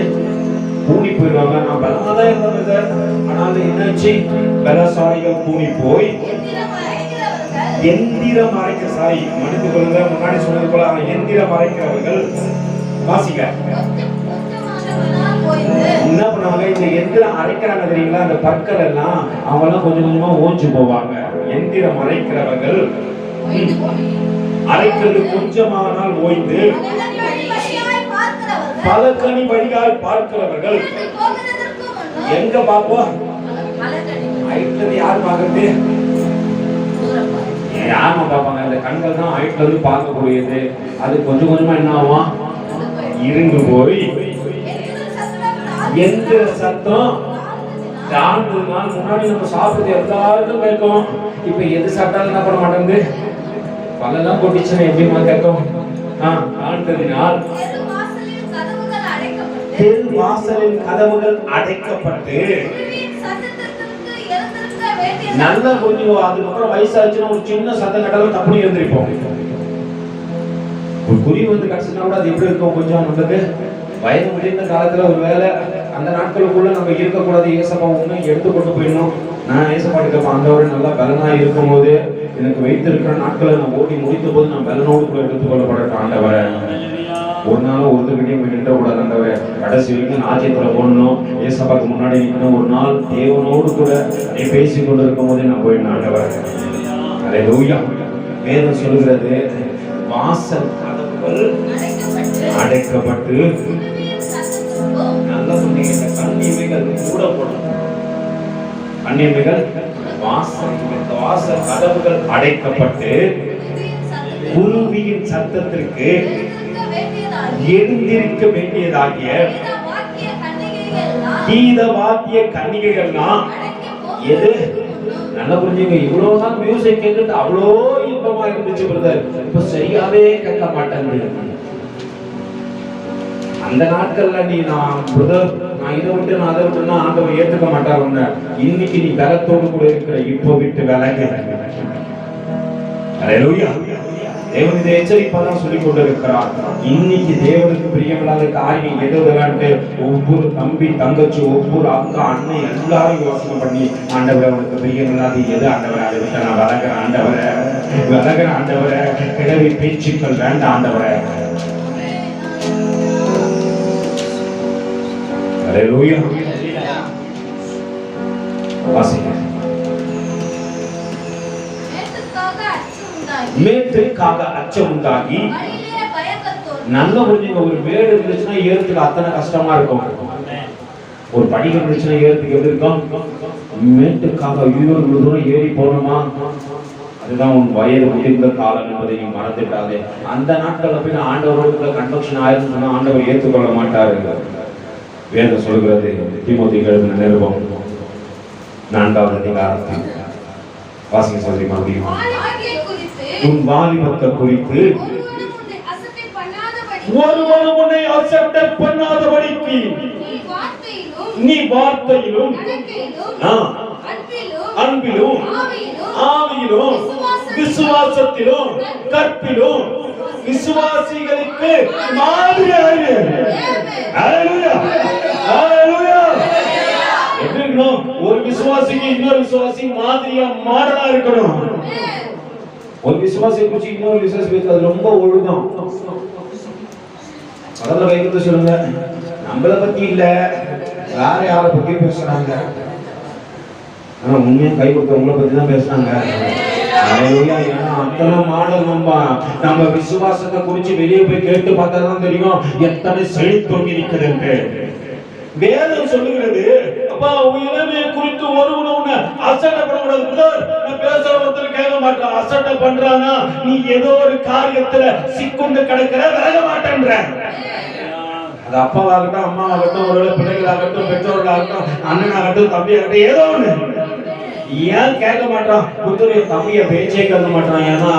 கூடி போயிடுவாங்க. நான் பலமாதான் இருந்தது, ஆனால் என்னாச்சு? பலசாலிகள் கூடி போய் எந்திரம் அரைக்க சாரி மனித கொள்ளுங்க. முன்னாடி சொன்னது போல எந்திரம் அரைக்கிறவர்கள் வாசிக்க என்ன பண்ணுவாங்க? இந்த எந்திரம் அரைக்கிறாங்க தெரியுங்களா? அந்த பற்கள் எல்லாம் அவங்க எல்லாம் கொஞ்சம் கொஞ்சமா ஓஞ்சு போவாங்க. எந்திரம் அரைக்கிறவர்கள் அரைக்கிறது கொஞ்சமானால் ஓய்ந்து பல கனி வழியால் பார்க்கிறவர்கள் எங்க பார்ப்போம்? ஹைட்ல யார் பார்க்கறது? யாருமா பார்ப்பாங்க? அந்த கண்கள் தான் ஹைட்ல இருந்து பார்க்கக்கூடியது. அது கொஞ்சம் கொஞ்சமா என்ன ஆகும்? இருந்து போய் எந்த சத்தம் தாழ்ந்ததுனால முன்னாடி நம்ம சாப்பிடுறது எல்லாருக்கும் கேட்கும். இப்ப எது சாப்பிட்டாலும் என்ன பண்ண மாட்டேங்குது? பலெல்லாம் கொட்டிச்சுன்னா எப்படிமா கேட்கும்? தாழ்ந்ததினால் தெரு வாசலின் கதவுகள் அடைக்கப்பட்டு நல்ல கொஞ்சம் அதுக்கப்புறம் வயசாச்சுன்னா ஒரு சின்ன சத்தம் கட்டாலும் தப்பு எழுந்திருப்போம். ஒரு குருவி வந்து கடிச்சுனா கூட அது எப்படி இருக்கும்? கொஞ்சம் நமக்கு வயது முடிந்த காலத்துல ஒரு வேலை அந்த நாட்களுக்குள்ள நம்ம இருக்கக்கூடாது. ஏசப்பா ஒண்ணு எடுத்து கொண்டு போயிடணும். நான் ஏசப்பாட்டுக்கு ஆண்டவரை நல்லா பலனா இருக்கும் போது எனக்கு வைத்திருக்கிற நாட்களை நான் ஓடி முடித்த போது நான் பலனோடு கூட எடுத்துக் கொள்ளப்படட்டும். ஆண்டவரை ஒரு நாளும் ஒருத்தருக்கிட்டையும் போய் நின்ற கூடாது. ஆண்டவரை கடைசி வரைக்கும் நாஜ்யத்துல போடணும். ஏசப்பாக்கு முன்னாடி நிற்கணும். ஒரு நாள் தேவனோடு கூட நீ பேசி கொண்டு இருக்கும் போதே நான் போயிடணும். ஆண்டவரை அல்லேலூயா. வேதம் சொல்லுகிறது, வாசல் கதவுகள் அடைக்கப்பட்டு நல்ல சொன்னீங்க. கண்ணியமைகள் கூட போடணும். கண்ணியமைகள் வாசல் கதவுகள் அடைக்கப்பட்டு குருவியின் சத்தத்திற்கு எழுந்திருக்க வேண்டியதாகிய கீத வாத்திய கன்னிகைகள்லாம் எது? நல்லா புரிஞ்சுங்க. இவ்வளவு நாள் மியூசிக் கேட்டுட்டு அவ்வளோ இன்பமா இருந்துச்சு பிரதர், இப்ப சரியாவே கேட்க மாட்டேன். அந்த நாட்கள்ல நீ நான் பிரதர் நான் இதை விட்டு நான் அதை விட்டுனா ஆண்டவர் ஏற்றுக்க மாட்டாருன்னு. இன்னைக்கு நீ பலத்தோடு கூட இருக்கிற, இப்போ விட்டு விலகு. அல்லேலூயா. தேவன் இதை எச்சரிப்பாதான் சொல்லிக் கொண்டிருக்கிறார். இன்னைக்கு தேவனுக்கு பிரியமில்லாத காரியம் எது விளையாண்டு ஒவ்வொரு தம்பி தங்கச்சி ஒவ்வொரு அக்கா அண்ணன் எல்லாரும் யோசனை பண்ணி, ஆண்டவரை அவனுக்கு பிரியமில்லாத எது ஆண்டவரை அதை விட்டு நான் விலகிறேன். ஆண்டவரை விலகிறேன். ஆண்டவரை கிளவி பேச்சுக்கள் வேண்டாம். ஆண்டவரை அல்லேலூயா. வாசிங்க. மேட்டுக்காக அச்சம் உண்டாகி நல்ல புரிஞ்சுங்க. ஒரு மேடு இருந்துச்சுன்னா ஏறதுக்கு அத்தனை கஷ்டமா இருக்கும். ஒரு படிகள் இருந்துச்சுன்னா ஏறதுக்கு எப்படி இருக்கும்? மேட்டுக்காக ஐயோ இவ்வளவு தூரம் ஏறி போனோமா, அதுதான் உன் வயது முதிர்ந்த காலம் என்பதை நீ மறந்துட்டாதே. அந்த நாட்கள்ல போய் நான் ஆண்டவரோட கன்வெக்ஷன் ஆயிரம் சொன்னா ஆண்டவர் ஏற்றுக்கொள்ள மாட்டாரு. வேதம் சொல்கிறது தீமோத்தேயுக்கு எழுதின நிருபம் 4வது அதிகாரம் வாசிங்க சொல்லி மறுபடியும். உன் வாலிபத்தை குறித்து ஒருவரும் உன்னை அசட்டை பண்ணாதபடிக்கு நீ வார்த்தையிலும் அன்பிலும் ஆவியிலும் விசுவாசத்திலும் கற்பிலும் விசுவாசிகளுக்கு மாதிரியாக ஒரு விசுவாசிக்கு இன்னொரு விசுவாசி மாதிரியா மாடலா இருக்கணும். ஒரு விசுவாசியை குறிச்சு இன்னொரு விசுவாசி அது ரொம்ப ஒழுங்கம். முதல்ல கைது சொல்லுங்க, நம்மள பத்தி இல்ல வேற யாரை பத்தி பேசுறாங்க. ஆனா உண்மையா கை கொடுத்தவங்கள பத்தி தான் பேசுறாங்க. அத்தனை மாடல் நம்ம விசுவாசத்தை குறிச்சு வெளியே போய் கேட்டு பார்த்தாதான் தெரியும் எத்தனை செழித்தோங்கி இருக்கிறது. வேதம் சொல்லுகிறது. அப்பா இளமையை குறித்து ஒருவன அசட்டப்படக்கூடாது. பேசுற ஒருத்தர் கேட்க மாட்டான். அசட்டை பண்றானா நீ ஏதோ ஒரு காரியத்துல சிக்குண்டு கிடக்கிற விலக மாட்டேன்ற. அது அப்பாவாகட்டும் அம்மாவாகட்டும் ஒருவேளை பிள்ளைகளாகட்டும் பெற்றோர்களாகட்டும் அண்ணனாகட்டும் தம்பியாகட்டும் ஏதோ ஒண்ணு. ஏன் கேட்க மாட்டான்? புத்தருடைய தம்பிய பேச்சே கேட்க மாட்டான். ஏன்னா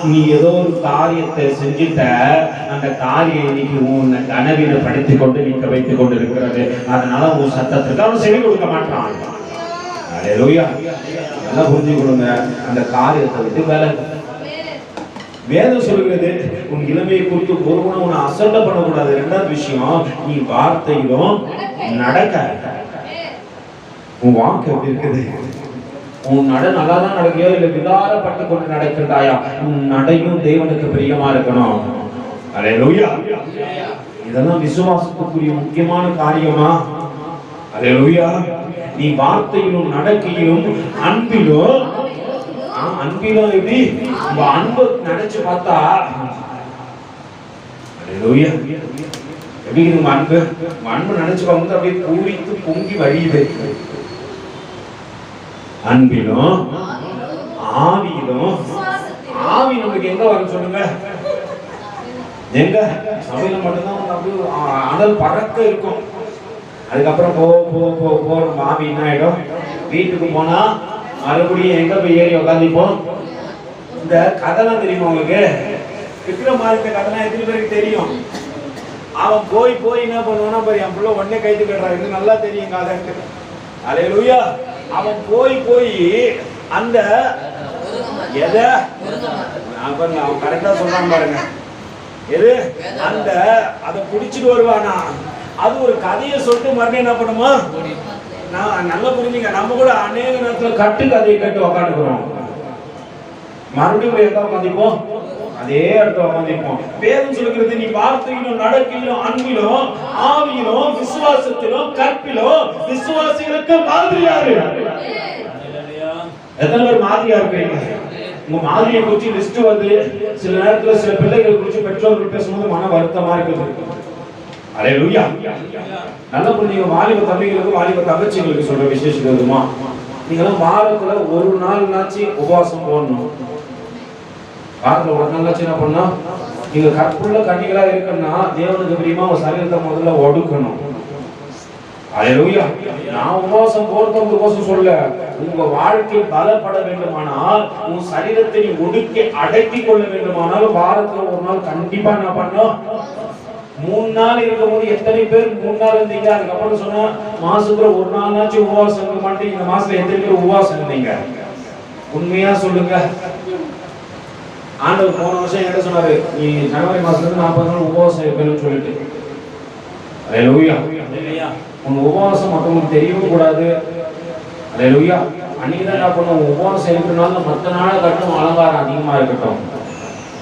நீ ஏதோ ஒரு காரியத்தை செஞ்சுட்ட, அந்த காரியம் இன்னைக்கு உன்னை கனவில படுத்திக் கொண்டு நிற்க வைத்துக் கொண்டு இருக்கிறது. அதனால உன் சத்தத்துக்கு அவன் செவி கொடுக்க மாட்டான். அல்லேலூயா. நல்லா புரிஞ்சு கொடுங்க. அந்த காரியத்தை விட்டு விலகு. வேதம் சொல்கிறது உன் இளமையை குறித்து ஒருவனை உன்னை அசட்டை பண்ணக்கூடாது. இரண்டாவது விஷயம், நீ வார்த்தையிலும் நடக்க. உன் வாக்கு எப்படி இருக்குது? உன் நட நல்லா தான் நடக்கையோ இல்ல விகாரப்பட்டு கொண்டு நடக்கின்றாயா? உன் நடையும் தேவனுக்கு பிரியமா இருக்கணும். அல்லேலூயா. இதெல்லாம் விசுவாசத்துக்குரிய முக்கியமான காரியமா? அல்லேலூயா. நீ வார்த்தையிலும் நடக்கையிலும் அன்பிலும் எப்படி அன்பு நினைச்சு பார்த்தா அல்லேலூயா எப்படி அன்பு நினைச்சு பார்த்து அப்படியே பூரித்து பொங்கி வழியுது. அன்பிலும் ஆவியிலும். ஆவி நமக்கு எங்க வரும் சொல்லுங்க? எங்க சபையில மட்டும்தான் அப்படியே அனல் பறக்க இருக்கும். அதுக்கப்புறம் போ ஆவி என்ன ஆயிடும்? வீட்டுக்கு போனா மறுபடியும் எங்க போய் ஏறி உட்காந்துப்போம். இந்த கதைலாம் தெரியுமா உங்களுக்கு? விக்ரமாதித்த கதைலாம் எத்தனை பேருக்கு தெரியும்? அவன் போய் என்ன பண்ணுவானா பாரு, என் பிள்ளை உடனே கைது கட்டுறான். இது நல்லா தெரியும் கதை. அல்லேலூயா. அவன் போய் அந்த எதை அவன் கரெக்டா சொல்றான் பாருங்க. எது அந்த அதை குடிச்சிட்டு வருவானா? அது ஒரு கதையை சொல்லிட்டு மறுபடியும் என்ன பண்ணுமா? நான் நல்லா புரிஞ்சுங்க. நம்ம கூட அநேக நேரத்துல கட்டு கதையை கேட்டு உக்காந்துக்கிறோம். மறுபடியும் போய் எங்க உட்காந்துப்போம்? அதே இடத்துல உட்காந்துப்போம். வேதம் சொல்லுகிறது நீ வார்த்தையிலும் நடக்கையிலும் அன்பிலும் ஆவியிலும் விசுவாசத்திலும் கற்பிலும் விசுவாசிகளுக்கு மாதிரியாரு. எத்தனை பேர் மாதிரியா இருக்கிறீங்க? உங்க மாதிரியை குறிச்சு லிஸ்ட் வந்து சில நேரத்துல சில பிள்ளைகள் குறிச்சு பெற்றோர்கள் பேசும்போது மன வருத்தமா இருக்குது. அல்லேலூயா. நல்ல புரிஞ்சுங்க. வாலிப தம்பிகளுக்கு வாலிப தங்கச்சிகளுக்கு சொல்ற விசேஷம் எதுமா? நீங்களாம் வாரத்துல ஒரு நாள்னாச்சு உபவாசம் போடணும். வாரத்துல ஒரு நாள்னாச்சு என்ன பண்ணா? நீங்க கற்புள்ள கன்னிகளா இருக்கணும்னா தேவனுக்கு பிரியமா உங்க சரீரத்தை முதல்ல ஒடுக்கணும். அல்லேலூயா. நான் உபவாசம் போறதுக்கோசம் சொல்ல, உங்க வாழ்க்கை பலப்பட வேண்டுமானால் உன் சரீரத்தை நீ ஒடுக்கி அடக்கி கொள்ள வேண்டுமானால் வாரத்துல ஒரு நாள் கண்டிப்பா என்ன பண்ணும்? 3 நாள் இருக்கும்போது எத்தனை பேர் 3 நாள் இருந்தீங்க? அதுக்கப்புறம் சொன்னா மாசத்துல ஒரு நாள்னாச்சும் உபவாசம் இருக்க மாட்டீங்க. இந்த மாசத்துல எத்தனை பேர் உபவாசம் இருந்தீங்க? உண்மையா சொல்லுங்க. ஆண்டவர் போன வருஷம் என்ன சொன்னாரு? நீ ஜனவரி மாசத்துல இருந்து 40 நாள் உபவாசம் இருக்கணும்னு சொல்லிட்டு. அல்லேலூயா. உன் உபவாசம் மற்றவங்களுக்கு தெரியவும் கூடாது. அல்லேலூயா. அன்னைக்கு தான் என்ன பண்ணுவோம்? உபவாசம் இருக்கிறனால மற்ற நாளை கட்டும் அலங்காரம் அதிகமா இருக்கட்டும்.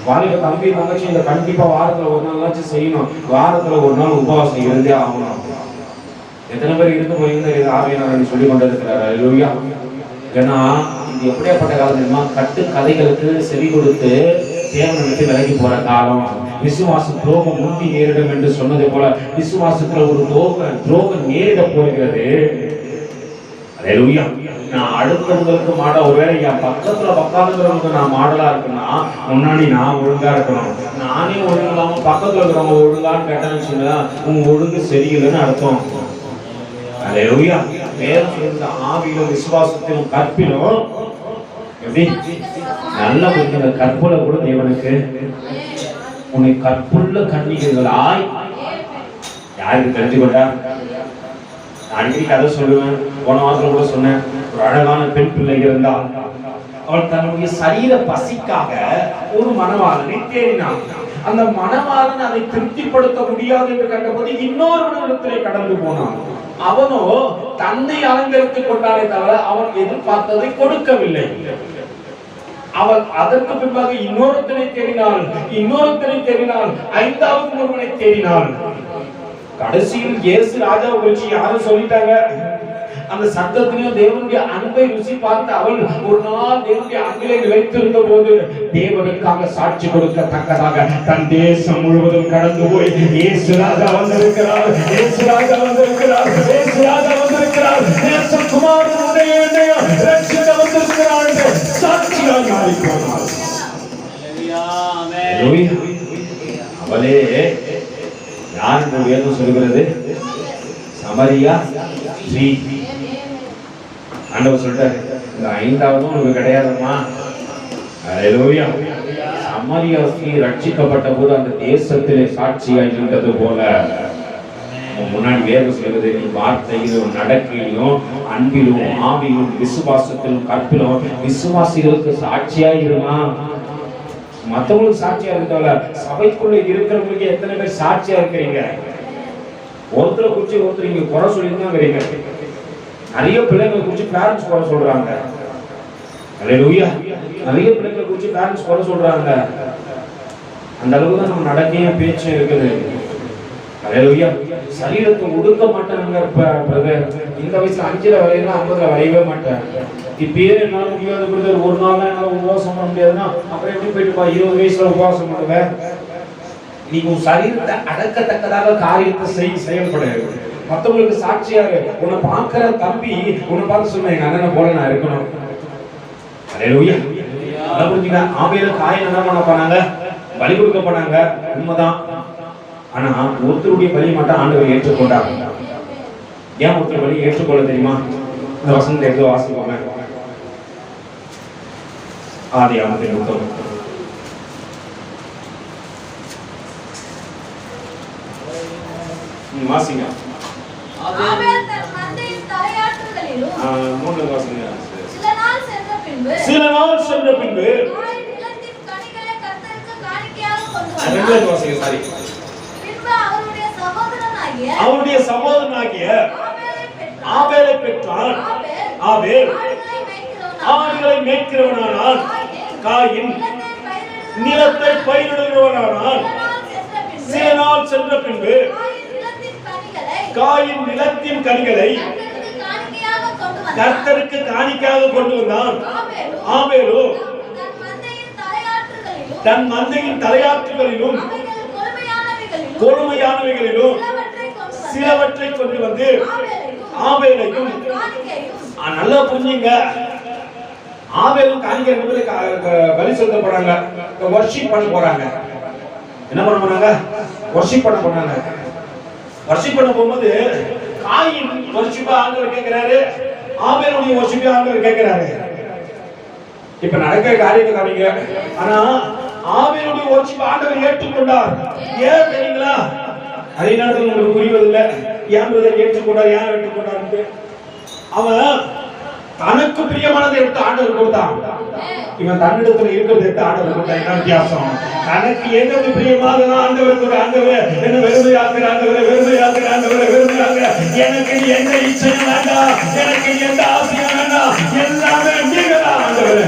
வாலிப தம்பி தங்கச்சி இந்த கண்டிப்பா வாரத்துல ஒரு நாளாச்சும் செய்யணும். வாரத்துல ஒரு நாள் உபவாசம் இருந்தே ஆகணும். எத்தனை பேர் இருந்து போய் ஆவியானவர் சொல்லி கொண்டிருக்கிறார். அல்லேலூயா. ஏன்னா இது எப்படியாப்பட்ட காலம் தெரியுமா? கட்டு கதைகளுக்கு செவி கொடுத்து தேவனை விட்டு விலகி போற காலம். விசுவாச துரோகம் முந்தி நேரிடும் என்று சொன்னதை போல விசுவாசத்துல ஒரு துரோகம் நேரிட போகிறது. அல்லேலூயா. நான் அடுத்தவங்களுக்கு மாட, ஒருவேளை என் பக்கத்துல பக்காத்துறவங்களுக்கு நான் மாடலா இருக்குன்னா முன்னாடி நான் ஒழுங்கா இருக்கணும். நானே ஒழுங்கு இல்லாம பக்கத்துல இருக்கிறவங்க ஒழுங்கான்னு கேட்டேன்னு சொன்னா உங்க ஒழுங்கு சரியில்லைன்னு அர்த்தம். அல்லேலூயா. வேதம் சொல்ற ஆவியிலும் விசுவாசத்திலும் கற்பிலும் எப்படி நல்ல புரிஞ்ச கற்புல கூட தேவனுக்கு உன்னை கற்புள்ள கன்னிகைகளாய் யாருக்கு தெரிஞ்சு கொண்டா? அடிக்கடி கதை சொல்லுவேன். போன வாரத்தில் கூட சொன்னேன். ஒரு அழகான பெண் பிள்ளை இருந்தால் அவள் தன்னுடைய சரீர பசிக்காக ஒரு மணவாளனை தேடினாள். அந்த மணவாளன் அதை திருப்திப்படுத்த முடியாது என்று கண்டபோது இன்னொரு இடத்திலே கடந்து போனான். அவனோ தன்னை அலங்கரித்துக் கொண்டாலே தவிர அவன் எதிர்பார்த்ததை கொடுக்கவில்லை. அவள் அதற்கு பின்பாக இன்னொருத்தனை தேடினாள், ஐந்தாவது ஒருவனை தேடினாள். கடைசியில் இயேசு ராஜாவை குறித்து யாரும் சொல்லிட்டாங்க. அந்த சத்தத்திலையும் தேவனுடைய அன்பை ருசி பார்த்து அவள் ஒரு நாள் தேவனுடைய அன்பிலே நிலைத்திருந்த போது தேவனுக்காக சாட்சி கொடுக்கத்தக்கதாக தன் தேசம் முழுவதும் கடந்து போய் இயேசு ராஜா வந்திருக்கிறார், இயேசு ராஜா வந்திருக்கிறார், இயேசு ராஜா வந்திருக்கிறார், தேசகுமாரனுடைய ரட்சகர் வந்திருக்கிறார் என்று சாட்சியாக மாறி போனார். அவளே யார் என்று வேதம் சொல்கிறது? சமரியா ஸ்ரீ. ஆண்டவர் சொல்றாரு, இந்த ஐந்தாவதும் உனக்கு கிடையாதுமா. அல்லேலூயா. சமரியா ஸ்ரீ ரட்சிக்கப்பட்ட போது அந்த தேசத்திலே சாட்சியாய் இருந்தது போல முன்னாடி வேதம் சொல்கிறது, நீ வார்த்தையிலும் நடக்கையிலும் அன்பிலும் ஆவியிலும் விசுவாசத்திலும் கற்பிலும் விசுவாசிகளுக்கு சாட்சியாய் இருமா. மற்றவங்களுக்கு சாட்சியா இருக்கல, சபைக்குள்ள இருக்கிறவங்களுக்கு எத்தனை பேர் சாட்சியா இருக்கிறீங்க? ஒருத்தரை குறிச்சு ஒருத்தர் இங்க குறை சொல்லிதான் வரீங்க. நிறைய பிள்ளைங்களை குறிச்சு பேரண்ட்ஸ் குறை சொல்றாங்க. அல்லேலூயா. நிறைய பிள்ளைங்களை குறிச்சு பேரண்ட்ஸ் குறை சொல்றாங்க. அந்த அளவுக்கு தான் நம்ம நடக்கைய பேச்சும் இருக்குது. அல்லேலூயா. சரீரத்தை உடுக்க மாட்டாங்க பிரதர். இந்த வயசுல 5ல வரையினா 50ல வரையவே மாட்டேன். இப்பயே என்னால முடியாது பிரதர், ஒரு நாள் என்னால உபவாசம் பண்ண முடியாதுன்னா அப்புறம் எப்படி போயிட்டு 20 வயசுல உபவாசம் பண்ணுவேன்? நீங்க உன் சரீரத்தை அடக்கத்தக்கதாக காரியத்தை செயல்படாது. மற்றவங்களுக்கு சாட்சியாக உன்னை பார்க்கிற தம்பி உன்னை பார்த்து சொன்ன எங்க அண்ணனை போல நான் இருக்கணும். அல்லேலூயா. அத புரிஞ்சுங்க. ஆபேல் காயின் என்ன பண்ண போனாங்க? பலி கொடுக்க போனாங்க, உண்மைதான். ஆனா ஒருத்தருடைய பலியை மட்டும் ஆண்டவர் ஏற்றுக்கொண்டாங்க. ஏன் ஒருத்தர் பலி ஏற்றுக்கொள்ள தெரியுமா? இந்த வசனத்தை எடுத்து வாசிப்பாங்க. ஆதியாகமத்தின் புத்தகம் வாசிங்க. ஆபேல் தன் மந்தையின் தலையாட்டுகளிலும் 3 வாசிங்க. சில நாள் சென்ற பின்பு காயின் நிலத்தின் கனிகளை கர்த்தருக்கு காணிக்கையாக கொண்டு வந்தார். வாசிங்க. சாரி. பின்பு அவருடைய சகோதரனாகிய ஆபேலை பெற்றான். ஆபேல் ஆடுகளை மேய்க்கிறவனானான். காயின் நிலத்தை பயிரிடுகிறவனானான். சில நாள் சென்ற பின்பு காயின் நிலத்தின் கனிகளை கர்த்தருக்கு காணிக்கையாக கொண்டு வந்தான். ஆபேலோ தன் மந்தையின் தலையாற்றுகளிலும் கொடுமையானவைகளிலும் சிலவற்றை கொண்டு வந்து ஆபேலையும். நல்லா புரிஞ்சுங்க. ஆபேலும் காணிக்கை பலி செலுத்த போறாங்க, வர்ஷிப் பண்ண போறாங்க. என்ன பண்ண போறாங்க? வர்ஷிப் பண்ண போறாங்க. வர்ஷிப் பண்ண போகும்போது காயின் வர்ஷிப்பா ஆண்டவர் கேட்கிறாரு, ஆபேலுடைய வர்ஷிப்பா ஆண்டவர் கேட்கிறாரு. இப்ப நடக்கிற காரியத்தை காமிங்க. ஆனா ஆபேலுடைய வர்ஷிப்பா ஆண்டவர் ஏற்றுக்கொண்டார். ஏன் தெரியுங்களா? அதே நேரத்தில் உங்களுக்கு புரிவதில்லை ஏன் ஏற்றுக்கொண்டார், ஏன் ஏற்றுக்கொண்டார். அவன் தனக்கு பிரியமானதை எடுத்து ஆண்டவர் கொடுத்தான். இவன் தன்னிடத்துல இருக்கிறது எடுத்து ஆண்டவர் கொடுத்தான். என்ன வித்தியாசம்? தனக்கு எது பிரியமாக ஆண்டவர் ஆண்டவர் என்ன வெறுமையாக்குற ஆண்டவர், வெறுமையாக்குற ஆண்டவர், வெறுமையாக்குற. எனக்கு எந்த இச்சையும் வேண்டாம், எனக்கு எந்த ஆசையும் வேண்டாம், எல்லாமே நீங்க தான் ஆண்டவர்.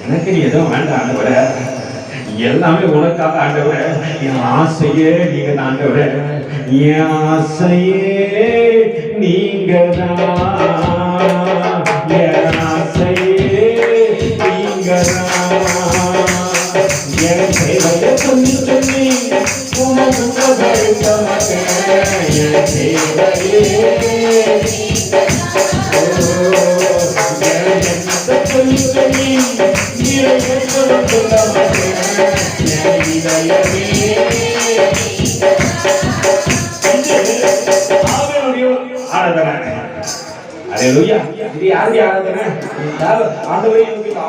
எனக்கு நீ எதுவும் வேண்டாம் ஆண்டவர, எல்லாமே உனக்காக ஆண்டவரே. என் ஆசையே நீங்க தான் ஆண்டவரே. என் ஆசையே நீங்க தான். என் ஆசையே நீங்க தான். என் சேவையை சொல்லி சொல்லி உனக்கு என் சேவையே சொல்லி சொல்லி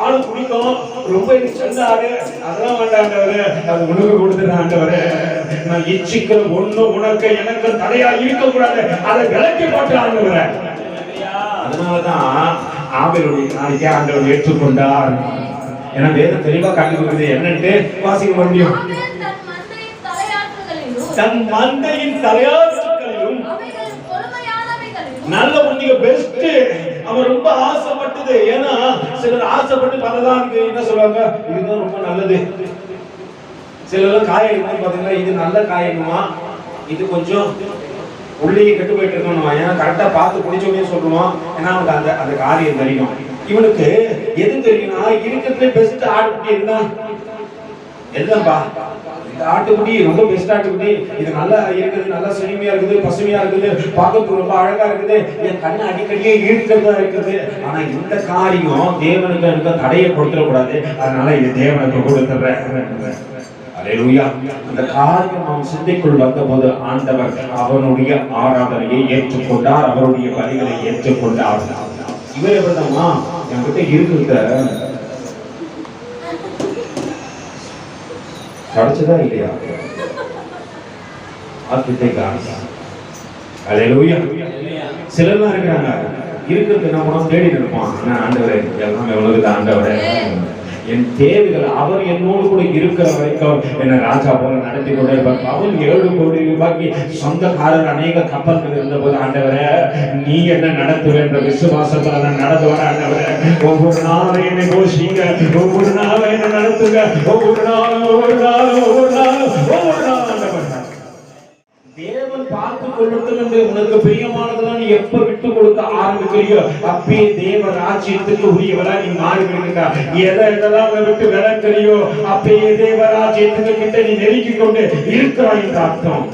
ஆளு பிடிக்கும், ரொம்ப சொந்த ஆளு, அதெல்லாம் வேண்டாண்டவரு, அது உனக்கு கொடுத்துருந்த ஆண்டவரு. நான் இச்சிக்கிற ஒண்ணு உனக்கு எனக்கு தடையா இருக்க கூடாது, அதை விலக்கி போட்டு ஆண்டவர. அதனாலதான் ஆபேலுடைய காணிக்கை ஆண்டவர் ஏற்றுக்கொண்டார். ஏன்னா வேதம் தெளிவா காட்டி கொடுக்குது. என்னன்ட்டு வாசிக்க முடியும். தன் மந்தையின் தலையாற்றுகளிலும் நல்ல நீங்க பெஸ்ட். அவன் ரொம்ப ஆசைப்பட்டது. ஏன்னா சிலர் ஆசைப்பட்டு பலதான் என்ன சொல்றாங்க, இதுதான் ரொம்ப நல்லது. சிலர் காயணுமா பாத்தீங்கன்னா, இது நல்ல காயணுமா, இது கொஞ்சம் உள்ளே கெட்டு போயிட்டு இருக்கணும். ஏன்னா கரெக்டா பார்த்து பிடிச்சோன்னே சொல்லுவான். ஏன்னா அவனுக்கு அந்த அந்த காரியம் தெரியும். இவனுக்கு எது தெரியும்னா, இருக்கிறதுல பெஸ்ட் ஆட்டுக்குட்டி இருந்தா எதுதான்பா, இந்த ஆட்டுக்குட்டி ரொம்ப பெஸ்ட் ஆட்டுக்குட்டி, இது நல்லா இருக்குது, நல்லா செழுமையா இருக்குது, பசுமையா இருக்குது, பார்க்கறதுக்கு ரொம்ப அழகா இருக்குது, என் கண்ணு அடிக்கடியே ஈர்க்கிறதா இருக்குது. ஆனா இந்த காரியம் தேவனுக்கு எனக்கு தடையை கொடுத்துடக்கூடாது, அதனால இது தேவனுக்கு கொடுத்துறேன். அல்லேலூயா. அந்த காரியம் அவன் சிந்தைக்குள் வந்தபோது ஆண்டவர் அவனுடைய ஆராதனையை ஏற்றுக்கொண்டார், அவருடைய பலிகளை ஏற்றுக்கொண்டார். இவர் எப்படிதாமா என்கிட்ட இருக்கிறத கிடைச்சதா இல்லையா? அல்லேலூயா. சிலர்லாம் இருக்கிறாங்க, இருக்கிறது என்ன பண்ணோம் தேடி நிற்பான். ஆனா ஆண்டவரே எல்லாம் எவ்வளவு ஆண்டவரே, என் தேவைகள் அவர் என்னோடு கூட இருக்கிற வரைக்கும் என்ன ராஜா போல நடத்தி கொண்டே இருப்பார். அவன் 7 கோடி ரூபாய்க்கு சொந்தக்காரர் அநேக கப்பல்கள் இருந்த போது ஆண்டவரே நீ என்ன நடத்துவேன்ற விசுவாசத்துல நான் நடந்து வர ஆண்டவரே. ஒவ்வொரு நாளும் என்னை போஷிங்க, ஒவ்வொரு நாளும் என்ன நடத்துங்க, ஒவ்வொரு நாளும் ஒவ்வொரு நாளும் ஒவ்வொரு நாளும் ஒவ்வொரு நாளும் தேவன் பார்த்து கொள்ளட்டும் என்று உனக்கு பிரியமானதெல்லாம் நீ எப்ப விட்டு கொடுக்க ஆரம்பிக்கிறியோ அப்பே தேவ ராஜ்யத்துக்கு உரியவரா நீ மாறி விடுகிறாய். எதெல்லாம் விட்டு விலகிறியோ அப்பே தேவ ராஜ்யத்துக்கு கிட்ட நீ நெருங்கி கொண்டு இருக்கிறாய் என்று அர்த்தம்.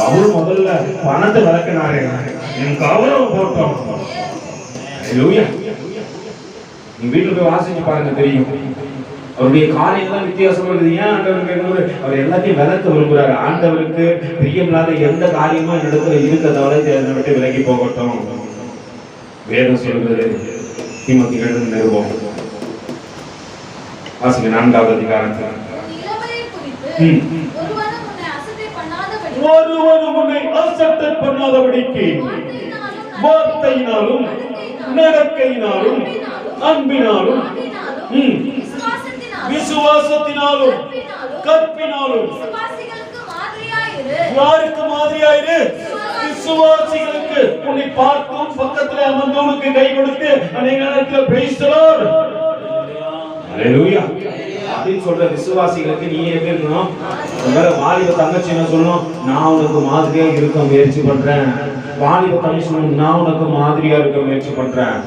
அவர் முதல்ல பணத்தை விளக்கினாரு, என் கௌரவம் போட்டோம். நீ வீட்டுல போய் வாசிச்சு பாருங்க, தெரியும் அவருடைய காரியங்கள்லாம் வித்தியாசமா இருக்குது. ஏன் ஆண்டவர் அவர் எல்லாத்தையும் விலக்க விரும்புறாரு. ஆண்டவருக்கு பிரியமில்லாத எந்த காரியமும் என்னிடத்துல இருக்கிறதால என்னை விட்டு விலகி போகட்டும். வேதம் சொல்கிறது தீமோத்தேயு நிருபம் வாசிங்க 4வது அதிகாரத்தில் ஒருவனும் உன்னை அசட்டை பண்ணாதபடிக்கு வார்த்தையினாலும் நடக்கையினாலும் அன்பினாலும் விசுவாசத்தினாலும் கற்பினாலும் யாருக்கு மாதிரியாயிரு? விசுவாசிகளுக்கு. உன்னை பார்க்கும் பக்கத்துல அமர்ந்தவனுக்கு கை கொடுத்து அநேக நேரத்தில் பிரைஸ் தி லார்ட் அல்லேலூயா அப்படின்னு சொல்ற விசுவாசிகளுக்கு நீ எப்படி இருக்கணும்? வேற வாலிப தங்கச்சி என்ன சொல்லணும், நான் உனக்கு மாதிரியா இருக்க முயற்சி பண்றேன். வாலிப தங்கச்சி சொல்லணும், நான் உனக்கு மாதிரியா இருக்க முயற்சி பண்றேன்.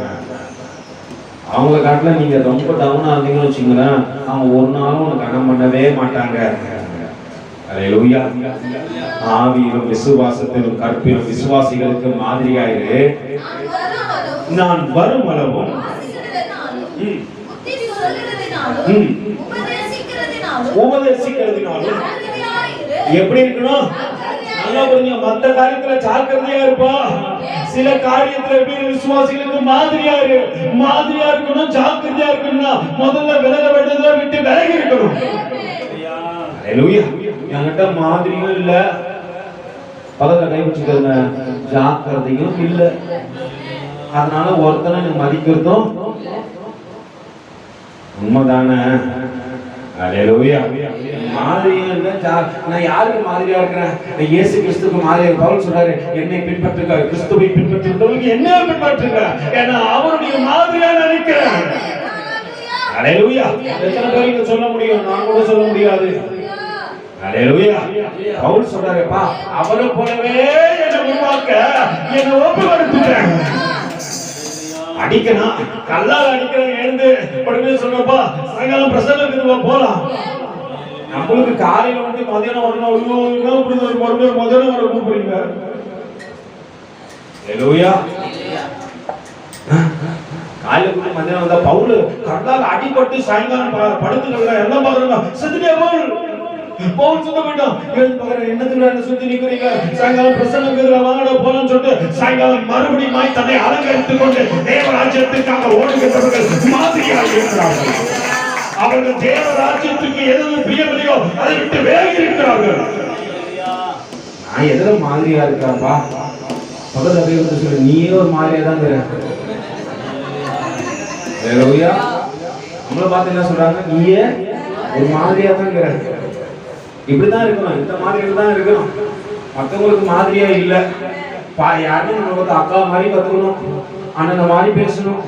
அவங்கள காட்டுல நீங்க ரொம்ப டவுனா இருந்தீங்கன்னு வச்சுங்களேன், அவங்க ஒரு நாளும் உனக்கு கனம் பண்ணவே மாட்டாங்க. அல்லேலூயா. ஆவியிலும் விசுவாசத்திலும் கற்பிலும் விசுவாசிகளுக்கு மாதிரியாயிரு. நான் வரும் அளவும் உபதேசிக்கிறதுனாலும் எப்படி இருக்கணும்? நல்லா புரிஞ்சுங்க. மத்த காரியத்துல ஜாக்கிரதையா இருப்பா. சில காரியத்துல எப்படி விசுவாசிகளுக்கு மாதிரியா இருக்கணும், ஜாக்கிரதையா இருக்கணும்னா முதல்ல விலக வேண்டியதை விட்டு விலகி இருக்கணும். அல்லேலூயா. என்கிட்ட மாதிரியும் இல்ல, பக்கத்துல கை வச்சுக்கிறத ஜாக்கிரதையும் இல்ல. அதனால ஒருத்தனை நீ மதிக்கிறதும் உண்மைதானே? அல்லேலூயா. மாதிரியும் இல்ல, நான் யாருக்கு மாதிரியா இருக்கிறேன்? நான் இயேசு கிறிஸ்துவுக்கு மாதிரியா. பவுல் சொல்றாரு, என்னை பின்பற்றுங்க, கிறிஸ்துவை பின்பற்றுகிறவங்க என்ன பின்பற்றுங்க, ஏன்னா அவருடைய மாதிரியா நினைக்கிறேன். ஹalleluya. எத்தனை பேருக்கு சொல்ல முடியும்? நான் கூட சொல்ல முடியாது. ஹalleluya. பவுல் சொல்றாருப்பா, அவரை போலவே என்னை உருவாக்க என்னை ஒப்புக்கொடுத்துட்டேன். அடிக்கணும், கல்லால் அடிக்கிறேன் எழுந்து உடனே சொல்றப்பா சாயங்காலம் பிரசங்கத்துக்கு போலாம். நம்மளுக்கு காலையில வந்து மதியானம் வரணும், மதியானம் வர கூப்பிடுறீங்க. ஹalleluya. காலையில கூட மதியானம் வந்தா பவுல் கல்லால் அடிபட்டு சாயங்காலம் படுத்துக்கிறாங்க. எல்லாம் பாக்குறாங்க, செத்துட்டே பவுல் சுத்த போயிட்டான். என்னத்துக்கு என்ன சுத்தி நிக்கிறீங்க? சாயங்காலம் பிரசன்னத்துக்கு வாங்கடா போலாம் சொல்லிட்டு சாயங்காலம் மறுபடியும் தன்னை அலங்கரித்துக் கொண்டு தேவராஜ்யத்துக்காக ஓடுகிறவர்கள் மாதிரியாக இருக்கிறார்கள். அவர்கள் தேவராஜ்யத்துக்கு எது பிரியமில்லையோ அதை விட்டு விலகி இருக்கிறார்கள். நான் எதுல மாதிரியா இருக்காப்பா? பக்கத்துல போய் சொல்லு, நீயே ஒரு மாதிரியா தான் இருக்கிற. நம்மளை பார்த்து என்ன சொல்றாங்க? நீயே ஒரு மாதிரியா தான் இருக்கிற. இப்படிதான் இருக்கணும், இந்த மாதிரி தான் இருக்கணும். மற்றவங்களுக்கு மாதிரியா இல்ல. யாரும் நம்மளுக்கு அக்கா மாதிரி கத்துக்கணும், அண்ணனை மாதிரி பேசணும்,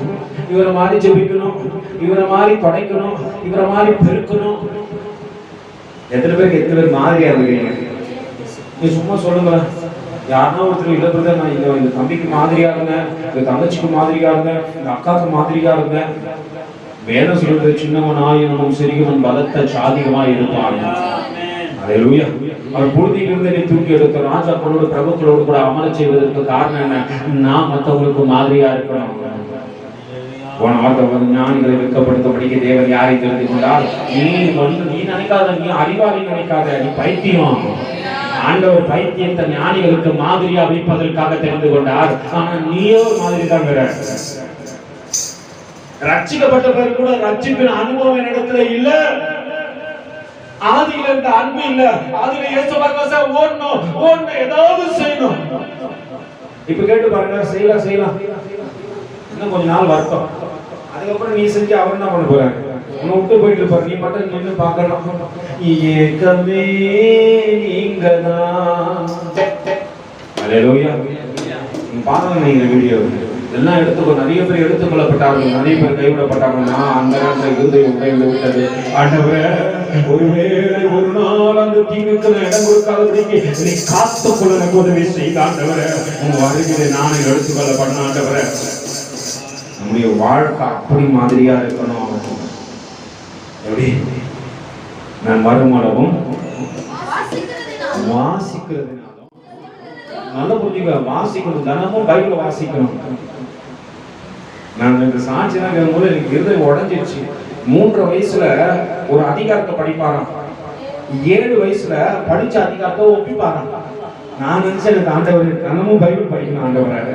இவரை மாதிரி ஜெபிக்கணும், இவரை மாதிரி படைக்கணும், இவரை மாதிரி பெருக்கணும். எத்தனை பேர் மாதிரியா இருக்கீங்க? நீ சும்மா சொல்லுங்களேன். யாருன்னா ஒருத்தர் இல்ல பிரதர், நான் இந்த தம்பிக்கு மாதிரியா இருந்தேன், இந்த தங்கச்சிக்கு மாதிரியா இருந்தேன், இந்த அக்காவுக்கு மாதிரியா இருந்தேன். வேதம் சொல்றது, சின்னவனாயினும் சிறியவன் பலத்த சாதிகமாய் இருப்பான். ஹalleluya. அவர் புழுதியிலிருந்து என்னை தூக்கி எடுத்த ராஜாக்களோடு பிரபுக்களோடு கூட அமர செய்வதற்கு காரணம் என்ன? நான் மற்றவங்களுக்கு மாதிரியா இருக்கணும். போன வார்த்தை ஞானிகளை வெட்கப்படுத்தபடிக்கு தேவன் யாரை தெரிந்து கொண்டால், நீ நினைக்காத, நீ அறிவாளி நினைக்காத, நீ பைத்தியம். ஆண்டவர் பைத்தியத்தை ஞானிகளுக்கு மாதிரியா வைப்பதற்காக தெரிந்து கொண்டார். ஆனா நீயோ மாதிரி தான். ரட்சிக்கப்பட்ட பிறகு கூட ரட்சிப்பின் அனுபவம் என்னிடத்துல இல்ல. ஆதியில இருந்த அன்பு இல்ல. ஆதியில இயேசுவாக ஓடணும், ஏதாவது செய்யணும். இப்ப கேட்டு பாருங்க, செய்யலாம் இன்னும் கொஞ்ச நாள் வருத்தம். அதுக்கப்புறம் நீ செஞ்சு அவர் என்ன பண்ண போறாரு? உன்னை விட்டு போயிட்டு இருப்பாரு. நீ மட்டும் நின்று பார்க்கலாம். ஏக்கமே நீங்கதான். ஹalleluya. நீங்க பாருங்க, நீங்க வீடியோ எல்லாம் எடுத்துக்கோ. நிறைய பேர் எடுத்துக்கொள்ளப்பட்டார்கள், நிறைய பேர் கைவிடப்பட்டாங்க. நான் அந்த நேரத்தில் இருந்து உடைந்து விட்டது. ஆண்டவரே, ஒருவேளை ஒரு நாள் அந்த தீங்குக்கு இடம் கொடுக்காதபடிக்கு நீ காத்துக்கொள்ள எனக்கு உதவி செய்த ஆண்டவரே. உங்க வருகிறேன், நானே எடுத்துக்கொள்ளப்பட்ட ஆண்டவரே. நம்முடைய வாழ்க்கை அப்படி மாதிரியா இருக்கணும். எப்படி? நான் மறுமளவும் வாசிக்கிறதுனாலும் நல்ல புரிஞ்சுக்க, வாசிக்கணும். தினமும் பைபிள் வாசிக்கணும். நான் இந்த சாட்சியெல்லாம் கேட்கும்போது எனக்கு இருதயம் உடஞ்சிருச்சு. 3 வயசுல ஒரு அதிகாரத்தை படிப்பாராம். 7 வயசுல படிச்ச அதிகாரத்தை ஒப்பிப்பாராம். நான் நினைச்சேன், எனக்கு ஆண்டவர் தினமும் பைபிள் படிக்கணும் ஆண்டவராக.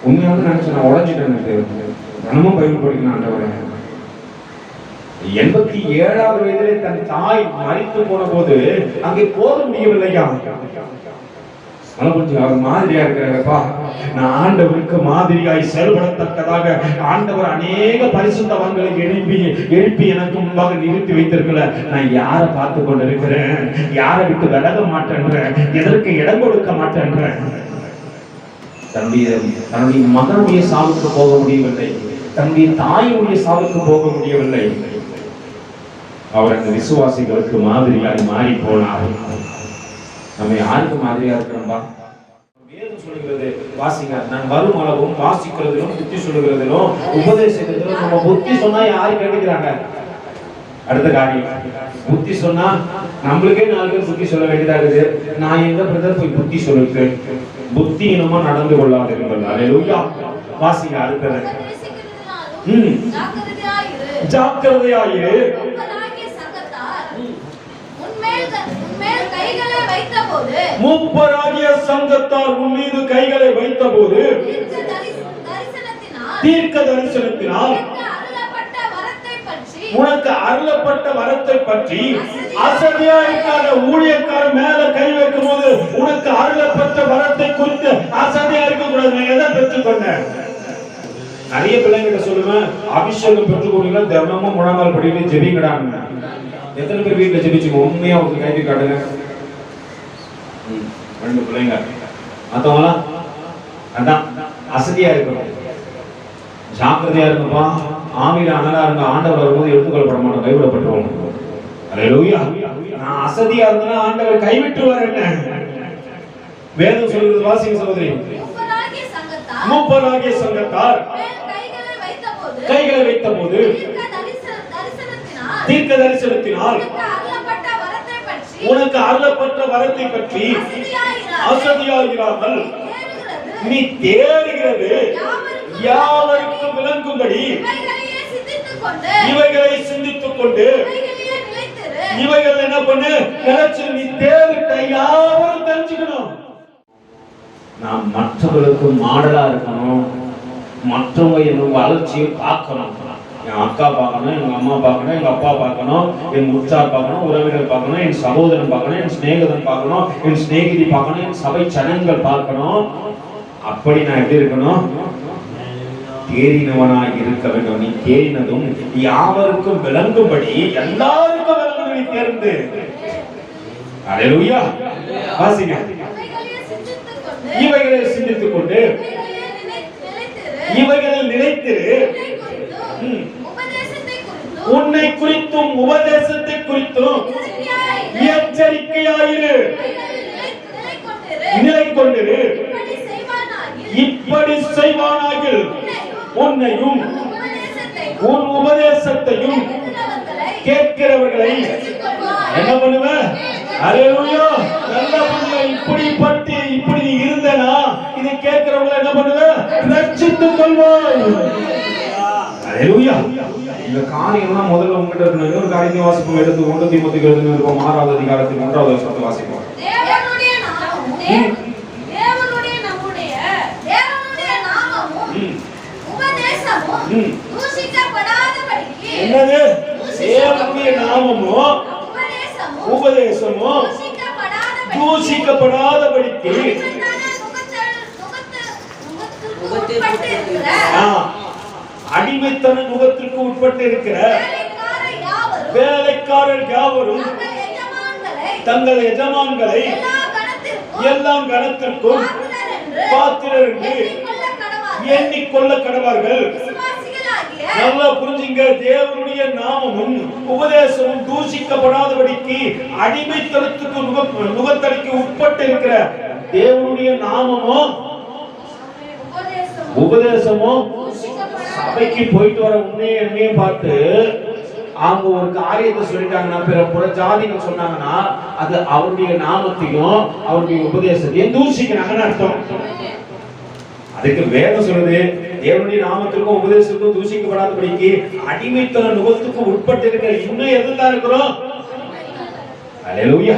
உண்மையாக நினைச்சேன், நான் உடஞ்சிட்டேன். தினமும் பைபிள் படிக்கணும் ஆண்டவரே. 87வது வயதிலே தன் தாய் மரித்து போன போது அங்கே போக முடியவில்லையா? அவர் மாதிரியா இருக்கிறப்பா. நான் ஆண்டவருக்கு மாதிரியாய் செயல்படத்தக்கதாக ஆண்டவர் அநேக பரிசுத்தவான்களை எழுப்பி எனக்கு முன்பாக நிறுத்தி வைத்திருக்கல. நான் யாரை பார்த்து கொண்டு இருக்கிறேன்? யாரை விட்டு விலக மாட்டேன்றேன்? எதற்கு இடம் கொடுக்க மாட்டேன்றேன்? தன்னுடைய மகனுடைய சாவுக்கு போக முடியவில்லை, தன்னுடைய தாயுடைய சாவுக்கு போக முடியவில்லை. அவர் அந்த விசுவாசிகளுக்கு மாதிரியாய் மாறி போனார். நம்ம யாருக்கு மாதிரியா இருக்கிறோம்பா? வேதம் சொல்லுகிறது, வாசிங்க. நான் வரும் அளவும் வாசிக்கிறதிலும் புத்தி சொல்லுகிறதிலும் உபதேசிக்கிறதிலும். நம்ம புத்தி சொன்னா யாரு கேட்கிறாங்க? அடுத்த காரியம், புத்தி சொன்னா நம்மளுக்கே 4 பேர் புத்தி சொல்ல வேண்டியதா இருக்குது. நான் எங்க பிரதர் போய் புத்தி சொல்லுது? புத்தி இனமா நடந்து கொள்ளாதீர்கள். ஹalleluya. வாசிங்க அடுத்தது. ஜாக்கிரதையாயிரு. மூப்பராகிய சங்கத்தார் உன் மீது கைகளை வைத்தபோது தீர்க்க தரிசனத்தினால் உனக்கு அருளப்பட்ட வரத்தை பற்றி அசதியா இருக்காத ஊழியக்கார மேல கை வைக்கும் போது உனக்கு அருளப்பட்ட வரத்தை குறித்து அசதியா இருக்க கூடாது. நான் எதை பெற்றுக்கொண்டேன்? நிறைய பிள்ளைங்கிட்ட சொல்லுவேன், அபிஷேகம் பெற்றுக்கொண்டீங்கன்னா தினமும் முழங்கால் படிட்டு ஜெபிக்கடாங்க. எத்தனை பேர் வீட்டுல ஜெபிச்சுங்க? உண்மையா ஒரு கைது காட்டுங்க. 2 பிள்ளைங்க. மத்தவங்களாம் அதான் அசதியா இருக்கணும். ஜாக்கிரதையா இருக்குப்பா. ஆவியில அனலா இருங்க, ஆண்டவர் வரும்போது எடுத்துக்கொள்ளப்பட மாட்டோம், கைவிடப்பட்டுருவோம். அல்லேலூயா. நான் அசதியா இருந்தேன்னா ஆண்டவர் கைவிட்டுவார். என்ன வேதம் சொல்கிறது வாசிங்க சகோதரி. மூப்பராகிய சங்கத்தார் கைகளை வைத்தபோது தீர்க்க தரிசனத்தினால் உனக்கு அருளப்பட்ட வரத்தை பற்றி அசதியாகிறார்கள். நீ தேடுகிறது யாவருக்கும் விளங்கும்படி இவைகளை சிந்தித்துக் கொண்டு இவைகள் என்ன பண்ணு நினைச்சு நீ தேடிட்ட யாவரும் தெரிஞ்சுக்கணும். நாம் மற்றவர்களுக்கு மாடலா இருக்கணும், மற்றவங்க என்னோட வளர்ச்சியை பார்க்கணும். என் அக்கா பார்க்கணும், எங்க அம்மா பார்க்கணும், எங்க அப்பா பார்க்கணும், என் உற்றார் பார்க்கணும், உறவினர் பார்க்கணும், என் சகோதரன் பார்க்கணும், என் சிநேகிதன் பார்க்கணும், என் சிநேகிதி பார்க்கணும், என் சபை ஜனங்கள் பார்க்கணும். அப்படி நான் எப்படி இருக்கணும்? தேறினவனாய் இருக்க வேண்டும். நீ தேறினதும் யாவருக்கும் விளங்கும்படி எல்லாருக்கும் விளங்கும் நீ தேர்ந்து. அல்லேலூயா. வாசிங்க. இவைகளை சிந்தித்துக் கொண்டு இவைகளில் நிலைத்திரு, உன்னை குறித்தும் உபதேசத்தை குறித்தும் எச்சரிக்கையாயிரு, நிலை கொண்டிரு. இப்படி செய்வானாகில் உன்னையும் உன் உபதேசத்தையும் கேட்கிறவர்களை என்ன பண்ணுவ? அல்லேலூயா. நல்ல பண்ணுவ. இப்படி நீ இருந்தனா இதை கேட்கிறவங்களை என்ன பண்ணுவ? ரட்சித்துக் கொள்வாய். அல்லேலூயா. இந்த காரியம்லாம் முதல்ல உங்ககிட்ட இருக்கணும். இன்னொரு காரியத்தை வாசிப்போம். எடுத்து 1 தீமோத்தேயு எழுதின 6வது அதிகாரத்தில் 1வது வசனத்தை வாசிப்போம். தேவனுடைய நாமமும் உபதேசமும் தூஷிக்கப்படாதபடிக்கு. என்னது? தேவனுடைய நாமமும் உபதேசமும் தூஷிக்கப்படாதபடிக்கு அடிமைத்தன நுகத்திற்கு உட்பட்டு இருக்கிற வேலைக்காரர் யாவரும் தங்கள் எஜமான்களை எல்லாம் கணத்திற்கும் பாத்திரர் என்று எண்ணிக்கொள்ள கடவார்கள். நல்லா புரிஞ்சுங்க. தேவனுடைய நாமமும் உபதேசமும் தூஷிக்கப்படாதபடிக்கு அடிமைத்தனத்துக்கு நுகத்தடிக்கு உட்பட்டு இருக்கிற தேவனுடைய நாமமும் உபதேசமும் சபைக்கு போயிட்டு வர உன்னையும் பார்த்து அவங்க ஒரு காரியத்தை சொல்லிட்டாங்கன்னா, பிற ஜாதிகள் சொன்னாங்கன்னா அது அவருடைய நாமத்தையும் அவருடைய உபதேசத்தையும் தூஷிக்கிறாங்கன்னு அர்த்தம். அதுக்கு வேதம் சொல்லுது, தேவனுடைய நாமத்திற்கும் உபதேசத்துக்கும் தூஷிக்கப்படாதபடிக்கு அடிமைத்தன நுகத்துக்கும் உட்பட்டு இருக்கிற இன்னும் எதுதான் இருக்கிறோம்? அல்லேலூயா.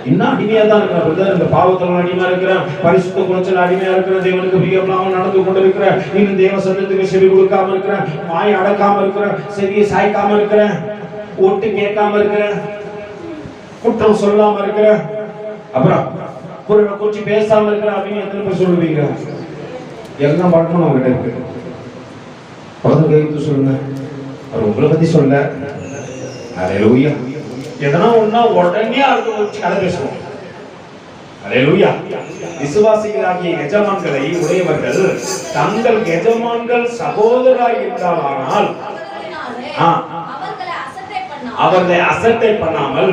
இன்னும் அடிமையா தான் இருக்கிறேன். இந்த பாவத்துல அடிமையா இருக்கிறேன், பரிசுத்த குணத்துல அடிமையா இருக்கிறேன், தேவனுக்கு பிரியமில்லாம நடந்து கொண்டு இருக்கிறேன், இன்னும் தேவ சத்தத்துக்கு செவி கொடுக்காம இருக்கிறேன், வாயை அடக்காம இருக்கிறேன், செவியை சாய்க்காம இருக்கிறேன், ஒட்டு கேட்காம இருக்கிறேன், குற்றம் சொல்லாம இருக்கிறேன், அப்புறம் குறிச்சி பேசாம இருக்கிறேன் அப்படின்னு எத்தனை பேர் சொல்லுவீங்க? எல்லாம் பார்க்கணும் அவங்ககிட்ட இருக்கு. குழந்தை கேட்டு சொல்லுங்க, அவர் உங்களை பத்தி சொல்ல. அல்லேலூயா. எதனா ஒண்ணா உடனே அடுத்த வச்சு கதை பேசுவோம். அல்லேலூயா. விசுவாசிகளாகிய எஜமான்களை உடையவர்கள் தங்கள் எஜமான்கள் சகோதரராய் இருந்தால் அவர்களை அசட்டை பண்ணாமல்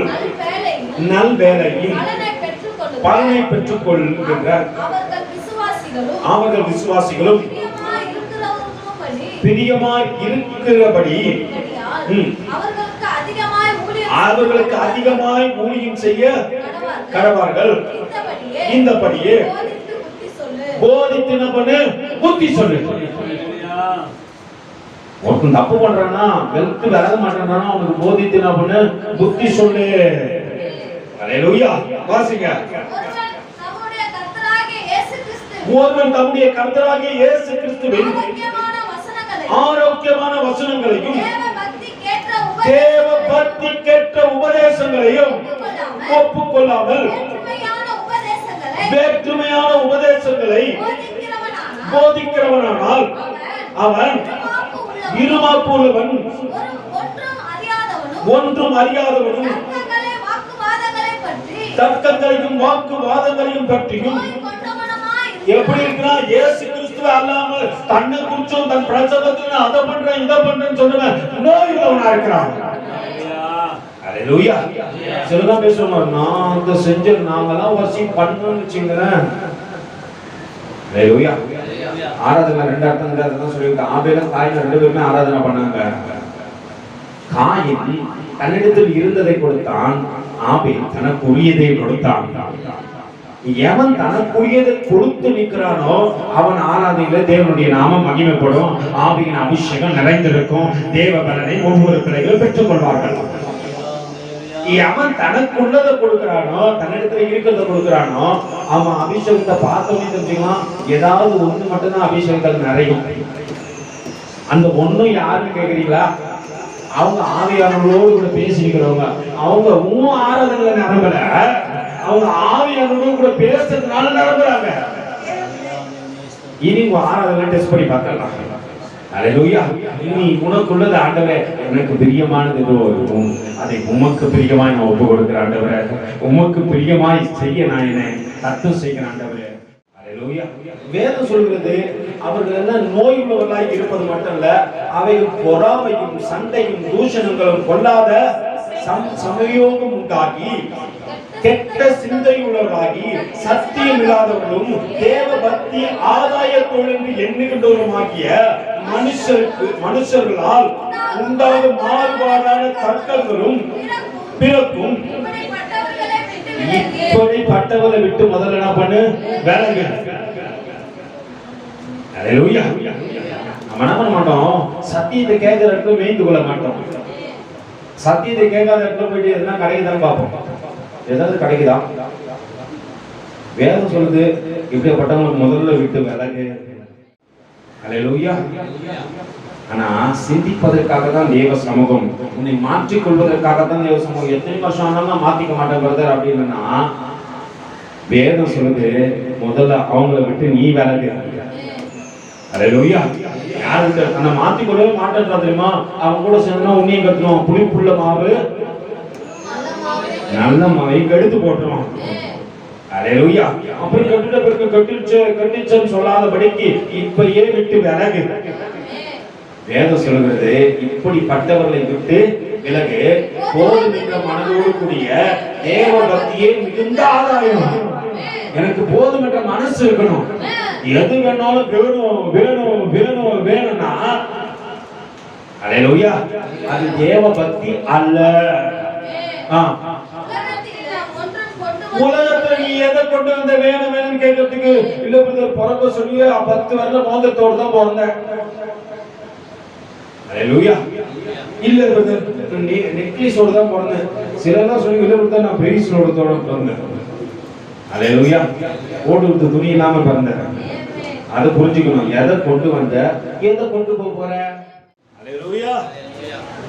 நல் வேலையும் பலனை பெற்றுக் கொள்கின்ற அவர்கள் விசுவாசிகளும் பிரியமாய் இருக்கிறபடி அவர்களுக்கு அதிகமாய் ஊழியம் செய்ய கடவார்கள். இந்தபடியே போதித்து பண்ணு, புத்தி சொல்லு. ஒருத்தன் தப்பு பண்றானா, வெளுத்து விலக மாட்டானா, அவனுக்கு போதித்து பண்ணு, புத்தி சொல்லு. அல்லேலூயா. வாசிங்க. ஒருவன் தம்முடைய கர்த்தராகிய இயேசு கிறிஸ்துவின் ஆரோக்கியமான வசனங்களையும் தேவ பக்தி கேட்ட உபதேசங்களையும் ஒப்புக்கொள்ளாமல் வேற்றுமையான உபதேசங்களை போதிக்கிறவனானால் அவன் இருமாப்பு உள்ளவன், ஒன்றும் அறியாதவனும், தர்க்கங்களையும் வாக்குவாதங்களையும் பற்றியும் எப்படி இருக்கிறான்? இயேசு கிறிஸ்து கிறிஸ்துவ அல்லாமல் தன்னை குறிச்சும் தன் பிரசவத்துல அதை பண்றேன் இதை பண்றேன்னு சொல்லுவேன் நோய் உள்ளவனா இருக்கிறான். அல்லேலூயா. சிலதான் பேசுவாங்க, நான் அந்த செஞ்ச நாங்கெல்லாம் வசியம் பண்ணணும்னு வச்சுங்களேன். அல்லேலூயா. ஆராதனை 2 அர்த்தம் தான் சொல்லியிருக்கேன். ஆபேலும் காயின் 2 பேருமே ஆராதனை பண்ணாங்க. காயின் தன்னிடத்தில் இருந்ததை கொடுத்தான், ஆபேல் தனக்குரியதை கொடுத்தான். எவன் தனக்குரியதை கொடுத்து நிற்கிறானோ அவன் ஆராதனையில தேவனுடைய நாமம் மகிமைப்படும், ஆவியின் அபிஷேகம் நிறைந்திருக்கும், தேவ பலனை ஒவ்வொரு பிள்ளைகள் பெற்றுக் கொள்வார்கள். அவன் தனக்குள்ளதை கொடுக்கிறானோ, தன்னிடத்துல இருக்கிறத கொடுக்கிறானோ, அவன் அபிஷேகத்தை பார்த்தோன்னே தெரிஞ்சுக்கலாம். ஏதாவது ஒண்ணு மட்டும்தான் அபிஷேகங்கள் நிறையும். அந்த ஒண்ணு யாருன்னு கேக்குறீங்களா? அவங்க ஆவியானவர்களோடு கூட பேசிக்கிறவங்க. அவங்க இன்னும் ஆராதனையில நிரம்பல, அவங்க ஆவியானவர்களோடு கூட பேசுறதுனால நிரம்புறாங்க. இனி உங்க ஆராதனை டெஸ்ட் பண்ணி பார்க்கலாம். அல்லேலூயா. இனி உனக்குள்ளது ஆண்டவரே எனக்கு பிரியமானது ஏதோ இருக்கும், அதை உமக்கு பிரியமாய் நான் ஒப்பு கொடுக்கிறேன் ஆண்டவரே. உமக்கு பிரியமாய் செய்ய நான் என்ன தத்துவம் செய்கிறேன் ஆண்டவரே. அல்லேலூயா. வேதம் சொல்கிறது அவர்கள் என்ன நோய் உள்ளவர்களாய் இருப்பது மட்டுமல்ல, அவைகள் பொறாமையும் சண்டையும் தூஷணங்களும் கொள்ளாத சமயோகம் உண்டாகி கெட்ட சிந்தையுள்ளவர்களாகி சத்தியம் இல்லாதவர்களும் தேவ பக்தி ஆதாயத்தோடு எண்ணுகின்றவருமாகிய மனுஷர்களால் உண்டாகும் மாறுபாடான தர்க்கங்களும் பிறக்கும். இப்படிப்பட்டவரை விட்டு முதல்ல என்ன பண்ணு, விலகு. அல்லேலூயா. நம்ம என்ன பண்ண மாட்டோம், சத்தியத்தை கேட்கிற இடத்துல மேய்ந்து கொள்ள மாட்டோம். சத்தியத்தை கேட்காத இடத்துல போயிட்டு எதுனா கிடைக்குதான்னு பார்ப்போம். ஏதாவது கிடைக்குதா? வேதம் சொல்லுது இப்படிப்பட்டவங்களுக்கு முதல்ல விட்டு விலகு. அல்லேலூயா. ஆனா சிந்திப்பதற்காக தான் தேவ சமூகம், உன்னை மாற்றிக் கொள்வதற்காக தான் தேவ சமூகம். எத்தனை வருஷம் ஆனாலும் மாத்திக்க மாட்டேன் பிரதர் அப்படின்னா, வேதம் சொல்லுது முதல்ல அவங்கள விட்டு நீ விலகு. அல்லேலூயா. யாருக்கு அந்த மாத்திக் கொள்ளவே மாட்டேன் தெரியுமா? அவங்க கூட சேர்ந்தா உன்னையும் கட்டணும். புளிப்புள்ள மாவு நல்ல மாவை கெடுத்து போட்டுரும். அல்லேலூயா. அப்படி கட்டிட்ட பிறகு கட்டிச்சன்னு சொல்லாதபடிக்கு இப்பயே விட்டு விலகு. வேதம் சொல்கிறது இப்படிப்பட்டவர்களை விட்டு விலகு. போதும் என்ற மனதோடு கூடிய தேவ பக்தியே மிகுந்த ஆதாயம். எனக்கு போதும் என்ற மனசு இருக்கணும். எது வேணாலும் வேணும் வேணும் வேணும் வேணும்னா அல்லேலூயா, அது தேவ பக்தி அல்ல. உலகத்துல நீ எதை கொண்டு வந்த வேணும் வேணும்னு கேட்கறதுக்கு இல்ல பிறக்க சொல்லி 10 வருடம் மோதிரத்தோடு தான் பிறந்தேன். அல்லேலூயா. இல்ல நெக்லீஸோடு தான் பிறந்தேன். சிலர்லாம் சொல்லி இல்ல நான் பெரிசோடு பிறந்தேன். அல்லேலூயா. ஓடுறது துணி இல்லாம பிறந்தேன். அதை புரிஞ்சுக்கணும். எதை கொண்டு வந்த, எதை கொண்டு போற. அல்லேலூயா.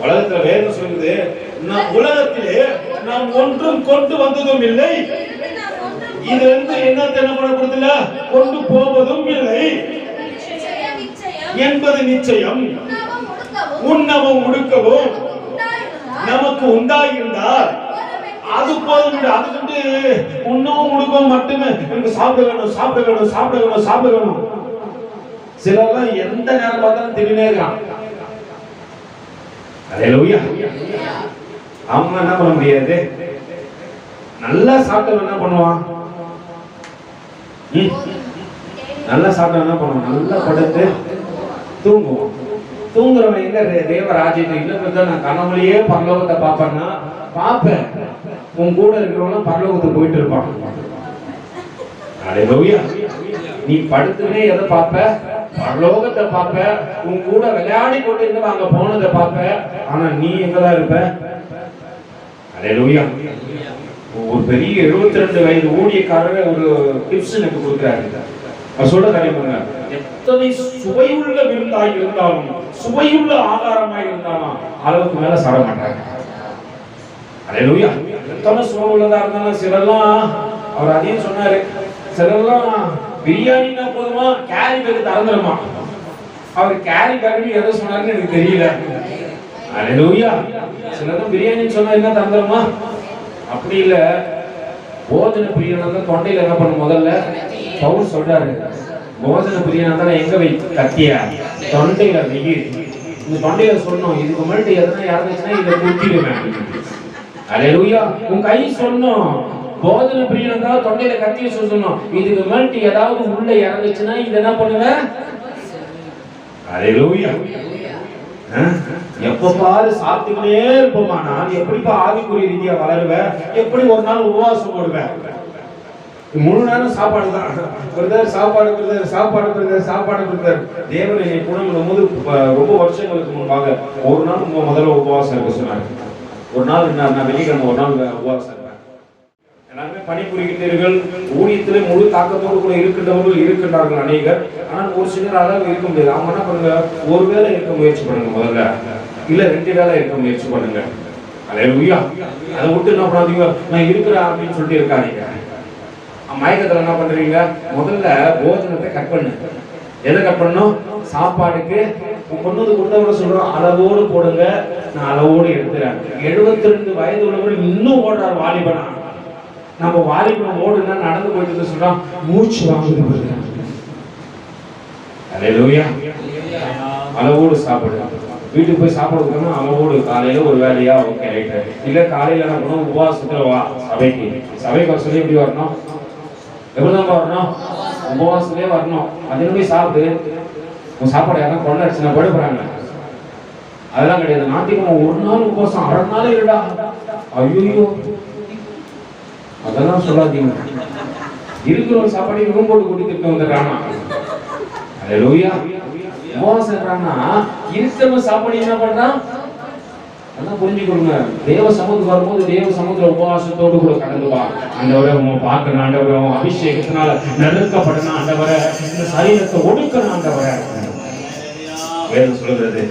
உலகத்துல வேதம் சொல்லுது, நான் உலகத்திலே நாம் ஒன்றும் கொண்டு வந்ததும் இல்லை, இது வந்து என்ன பண்ணப்படுறதில்ல, கொண்டு போவதும் இல்லை என்பது நிச்சயம். உண்ணவும் உடுக்கவும் நமக்கு உண்டாயிருந்தால் அது போதும். அது வந்து உண்ணவும் உடுக்கவும் மட்டுமே எனக்கு சாப்பிட வேணும் சாப்பிட வேணும் சாப்பிட வேணும் சாப்பிட வேணும். சிலர்லாம் எந்த நேரம் பார்த்தாலும் திடீர்னே இருக்கான். அல்லேலூயா. அவங்க என்ன பண்ண முடியாது, நல்லா சாப்பிட்டு என்ன பண்ணுவான், நல்லா சாப்பிட்டு என்ன பண்ணுவான், நல்லா படுத்து தூங்குவான். தூங்குறவன் எங்க தேவராஜ்யத்தை இல்லை, நான் கனவுலயே பரலோகத்தை பார்ப்பேன்னா பார்ப்பேன். உன் கூட இருக்கிறவங்க பரலோகத்துக்கு போயிட்டு இருப்பான். அல்லேலூயா. நீ படுத்துனே எதை பார்ப்ப, பரலோகத்தை பார்ப்ப. உன் கூட விளையாடி கொண்டு இருந்து அங்க போனதை பார்ப்ப. ஆனா நீ எங்கதான் இருப்ப. அல்லேலூயா. ஒரு பெரிய 72 வயது ஊழியக்காரர் ஒரு டிப்ஸ் எனக்கு கொடுக்குறாரு. சொல்ல காரியமாக எத்தனை சுவையுள்ள விருந்தாய் இருந்தாலும் சுவையுள்ள ஆகாரமாய் இருந்தாலும் அளவுக்கு மேல சாப்பிட மாட்டாங்க. அல்லேலூயா. எத்தனை சுவை உள்ளதா இருந்தாலும் சிலெல்லாம் அவர் அதையும் சொன்னாரு, சிலெல்லாம் பிரியாணினா போதுமா கேரி பேக் திறந்துருமா. அவர் கேரி பேக் எதை சொன்னாருன்னு எனக்கு தெரியல. அல்லேலூயா. சிலரும் பிரியாணின்னு சொன்னா என்ன திறந்துருமா, அப்படி இல்ல. போஜன பிரியனை தொண்டையில என்ன பண்ண முதல்ல பவுல் சொல்றாரு, போஜன பிரியனா இருந்தாலும் எங்க வை கத்திய தொண்டையில வெயி. இந்த தொண்டையில சொல்லணும், இதுக்கு முன்னாடி எதனா இறந்துச்சுன்னா இதை குத்திடுவேன். அல்லேலூயா. உன் கை சொன்னோம், போஜன பிரியனா இருந்தாலும் தொண்டையில கத்திய சொல்லணும், இதுக்கு முன்னாடி ஏதாவது உள்ள இறந்துச்சுன்னா இதை என்ன பண்ணுவேன். அல்லேலூயா. எப்ப பாரு சாப்பிட்டுக்கிட்டே இருப்போமானா எப்படிப்பா ஆவிக்குரிய ரீதியா வளருவேன்? எப்படி ஒரு நாள் உபவாசம் போடுவேன்? முழு நேரம் சாப்பாடு தான். பிரதர் சாப்பாடு, பிரதர் சாப்பாடு, பிரதர் சாப்பாடு, பிரதர். தேவன் என்னை குணம் போது ரொம்ப வருஷங்களுக்கு முன்பாக ஒரு நாள் முதல்ல உபவாசம் இருக்க சொன்னாங்க. ஒரு நாள் நான் வெள்ளிக்கிழமை ஒரு நாள் உபவாசம் இருப்பேன். எல்லாருமே பணிபுரிகின்றீர்கள், ஊழியத்திலே முழு தாக்கத்தோடு கூட இருக்கின்றவர்கள் இருக்கின்றார்கள் அநேகர். ஆனால் ஒரு சிலர் அளவு இருக்க முடியாது. அவங்க என்ன பண்ணுங்க, ஒரு வேளை இருக்க முயற்சி பண்ணுங்க முதல்ல, இல்ல 2 வேளை இருக்க முயற்சி பண்ணுங்க. அல்லேலூயா. அதை விட்டு என்ன பண்ணாதீங்க, நான் இருக்கிறேன் அப்படின்னு சொல்லிட்டு இருக்காதீங்க. மயக்கத்துல என்ன பண்றீங்க, முதல்ல போஜனத்தை கட் பண்ணு. எதை கட் பண்ணும்? சாப்பாடுக்கு கொண்டு வந்து கொடுத்தவங்க சொல்றோம் அளவோடு போடுங்க, நான் அளவோடு எடுத்துறேன். 72 வயது உள்ளவர்கள் இன்னும் ஓடுறாரு வாலிபனா. நம்ம வாலிபன் ஓடுனா நடந்து போயிட்டு சொல்றோம், மூச்சு வாங்குது. அல்லேலூயா. அளவோடு சாப்பிடு. வீட்டுக்கு போய் சாப்பிடுறதுன்னா அளவோடு, காலையில ஒரு வேலையா ஓகே ரைட்டு, இல்ல காலையில என்ன பண்ணும், உபவாசத்துல வா சபைக்கு வர சொல்லி எப்படி வரணும், எப்படிதான் வரணும், உபவாசத்திலே வரணும். அது போய் சாப்பிட்டு உன் சாப்பாடு யாரும் கொண்டாடிச்சுன்னா படுப்புறாங்க. அதெல்லாம் கிடையாது. நாட்டிக்கு ஒரு நாள் உபவாசம், 1/2 நாள் இல்லடா, ஐயோ அதெல்லாம் சொல்லாதீங்க. இருக்கிற ஒரு சாப்பாடு இவங்க போட்டு கூட்டிட்டு வந்துடுறாங்க. அல்லேலூயா. உபவாசம் இருக்கிறாங்கன்னா இருக்கிற சாப்பாடு என்ன பண்றான், அதான் புரிஞ்சுக்கொள்ளுங்க. தேவ சமூகத்துக்கு வரும்போது தேவ சமூகத்துல உபவாசத்தோடு கூட கடந்து வா. ஆண்டவரை பார்க்கணும், ஆண்டவரை அபிஷேகத்தினால நெருக்கப்படணும், ஆண்டவரை இந்த சரீரத்தை ஒடுக்கணும், ஆண்டவரை. வேதம் சொல்கிறது,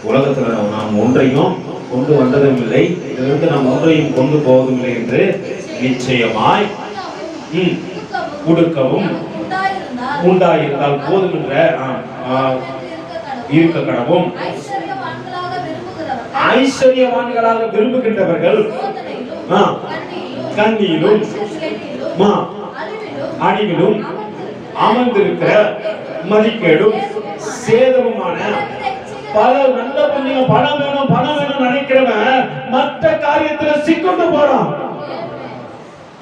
உலகத்துல நாம் ஒன்றையும் கொண்டு வந்ததும் இல்லை, இதிலிருந்து நாம் ஒன்றையும் கொண்டு போவதும் இல்லை என்று நிச்சயமாய் கொடுக்கவும் உண்டாயிருந்தால் போதும் என்ற இருக்க கடவும் ஐஸ்வர்யவான்களாக விரும்புகின்றவர்கள் கண்ணியிலும் அழிவிலும் அமர்ந்திருக்கிற மதிக்கேடும் சேதமுமான பல நல்ல புண்ணியம், பணம் வேணும் நினைக்கிறவன் மற்ற காரியத்துல சிக்கொண்டு போறான்,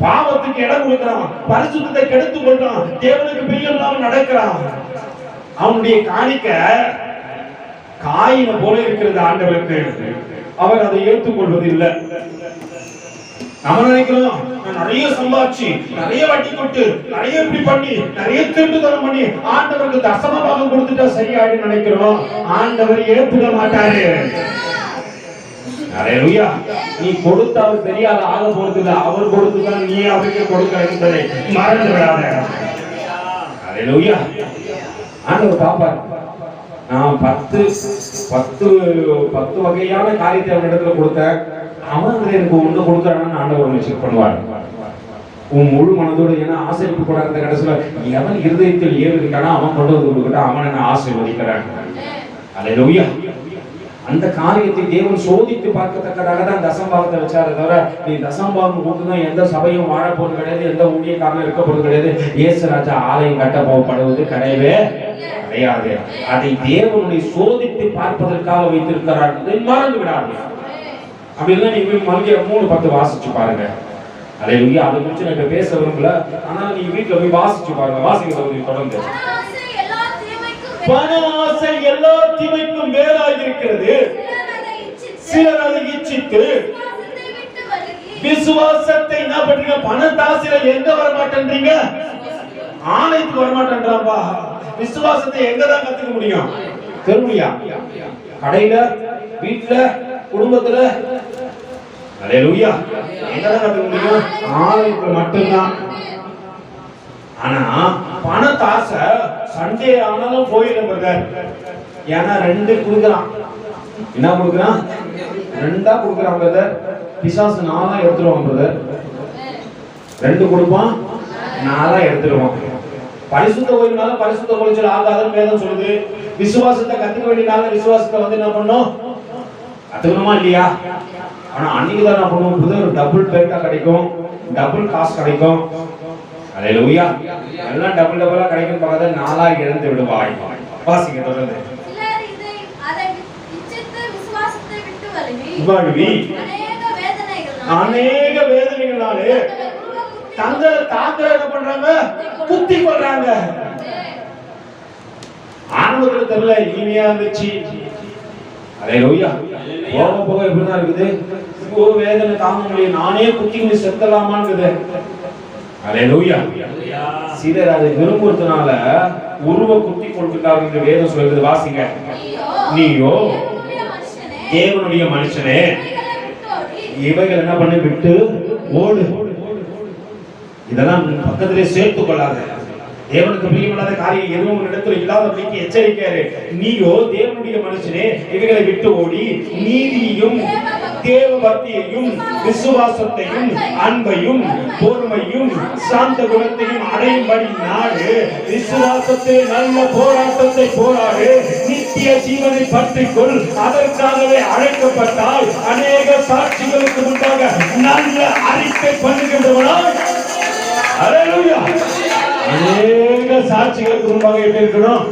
பாவத்துக்கு இடம் கொடுக்கிறான், பரிசுத்தத்தை கெடுத்துக் கொள்றான், தேவனுக்கு பிரியம் இல்லாமல் நடக்கிறான். அவனுடைய காணிக்க காயின போல இருக்கிறது ஆண்டவருக்கு. அவர் அதை ஏற்றுக்கொள்வது இல்லை. நம்ம நினைக்கிறோம், நான் நிறைய சம்பாதிச்சு, நிறைய வட்டி கொட்டு, நிறைய இப்படி பண்ணி, நிறைய திருட்டுத்தனம் பண்ணி ஆண்டவருக்கு தசமமாக கொடுத்துட்டா சரியாயிடும் நினைக்கிறோம். ஆண்டவர் ஏற்றுக்க மாட்டாரு. அல்லேலூயா. நீ கொடுத்த அவர் தெரியாத ஆக போறது இல்லை, அவர் கொடுத்துதான் நீ அவருக்கு கொடுக்க என்பதை மறந்து விடாத. அல்லேலூயா. ஆண்டவர் பாப்பார். நான் 10 வகையான காரியத்தை அவன் இடத்துல கொடுத்தேன், அவன் எனக்கு ஒண்ணு கொடுக்கறான்னு ஆண்டவர் செக் பண்ணுவார். உன் முழு மனதோடு என்ன ஆசைப்பு கூடாத கடைசியில எவன் இருதயத்தில் ஏறிருக்கானோ அவன் கொண்டு வந்து கொடுக்கட்டா, அவன் என்ன ஆசீர்வதிக்கிறான். அல்லேலூயா. அந்த காரியத்தை தேவன் சோதித்து பார்க்கத்தக்கதாக தான் தசம்பாவத்தை வச்சாரு. தவிர நீ தசம்பாவம் கொடுத்துதான் எந்த சபையும் வாழ போறது கிடையாது, எந்த ஊழியக்காரனும் இருக்க போறது கிடையாது, இயேசு ராஜா ஆலயம் கட்ட போகப்படுவது கிடையவே கிடையாது. அதை தேவனுடைய சோதித்து பார்ப்பதற்காக வைத்திருக்கிறார், மறந்து விடாது. அப்படின்னா நீங்க மல்கிய 3:10 வாசிச்சு பாருங்க. அல்லேலூயா. அதை குறித்து நான் இப்ப பேச விரும்பல, ஆனா நீங்க வீட்டுல போய் வாசிச்சு பாருங்க. வாசிக்கிறது தொடர்ந்து. பண ஆசை எல்லா தீமைக்கும் மேலாக இருக்கிறது, சிலர் அதை இச்சித்து விசுவாசத்தை என்ன பண்றீங்க, பணத்தாசையில எங்க வர மாட்டேன்றீங்க, ஆலயத்துக்கு வர மாட்டேன்றாப்பா. விசுவாசத்தை எங்கதான் கத்துக்க முடியும்? தெருவியா, கடையில, வீட்டுல, குடும்பத்துல. அல்லேலூயா. எங்கதான் கத்துக்க முடியும்? ஆலயத்துல மட்டும்தான். ஆனா பணத்தாசை சண்டே ஆனாலும் போயிடும் பிரதர். ஏன்னா 2 கொடுக்குறான். என்ன கொடுக்குறான்? 2 கொடுக்குறான் பிரதர். பிசாசு 4 எடுத்துருவான் பிரதர். 2 கொடுப்பான், 4 எடுத்துருவான். பரிசுத்த ஓய்வுனால பரிசுத்த குலைச்சல் ஆகாதுன்னு வேதம் சொல்லுது. விசுவாசத்தை கத்துக்க வேண்டியனால விசுவாசத்தை வந்து என்ன பண்ணும், கத்துக்கணுமா இல்லையா? ஆனா அன்னைக்குதான் என்ன பண்ணுவோம், புது ஒரு டபுள் பேட்டா கிடைக்கும், டபுள் காசு கிடைக்கும். அல்லேலூயா. எல்லாம் டபுள் டபுளா கிடைக்கும் பக்கத்துல நாளா இழந்து விடுவாய். வாசிங்க தொடர்ந்து. சிலர் அதை இச்சித்து விசுவாசத்தை விட்டு வழுவி அநேக வேதனைகளாலே தங்களை தாங்கள் என்ன பண்றாங்க? குத்தி கொள்றாங்க. ஆணவத்துல தெரியல, இனிமையா இருந்துச்சு. அல்லேலூயா. போக போக எப்படிதான் இருக்குது? ஓ வேதனை தாங்க முடியும், நானே குத்தி செத்தலாமான்னு. அல்லேலூயா. சிலர் அதை விரும்புறதுனால உருவ குத்தி கொடுத்துட்டாங்க என்று வேதம் சொல்றது. வாசிங்க. நீயோ தேவனுடைய மனுஷனே, இவைகள் என்ன பண்ணி விட்டு ஓடு. இதெல்லாம் பக்கத்திலே சேர்த்துக் கொள்ளாத. தேவனுக்கு பிரியமில்லாத காரியம் எதுவும் இடத்துல இல்லாதபடிக்கு எச்சரிக்கையாரு. நீயோ தேவனுடைய மனுஷனே, இவைகளை விட்டு ஓடி நீதியையும் தேவ பக்தியையும் விசுவாசத்தையும் அன்பையும் பொறுமையும் சாந்த குணத்தையும் அடையும்படி நாடு. விசுவாசத்தை நல்ல போராட்டத்தை போராடு, நித்திய ஜீவனை பற்றிக்கொள். அதற்காகவே அழைக்கப்பட்டால் அநேக சாட்சிகளுக்கு முன்பாக நல்ல அறிக்கை பண்ணுகின்றவனாய். அல்லேலூயா. அநேக சாட்சிகளுக்கு முன்பாக எப்படி இருக்கணும்?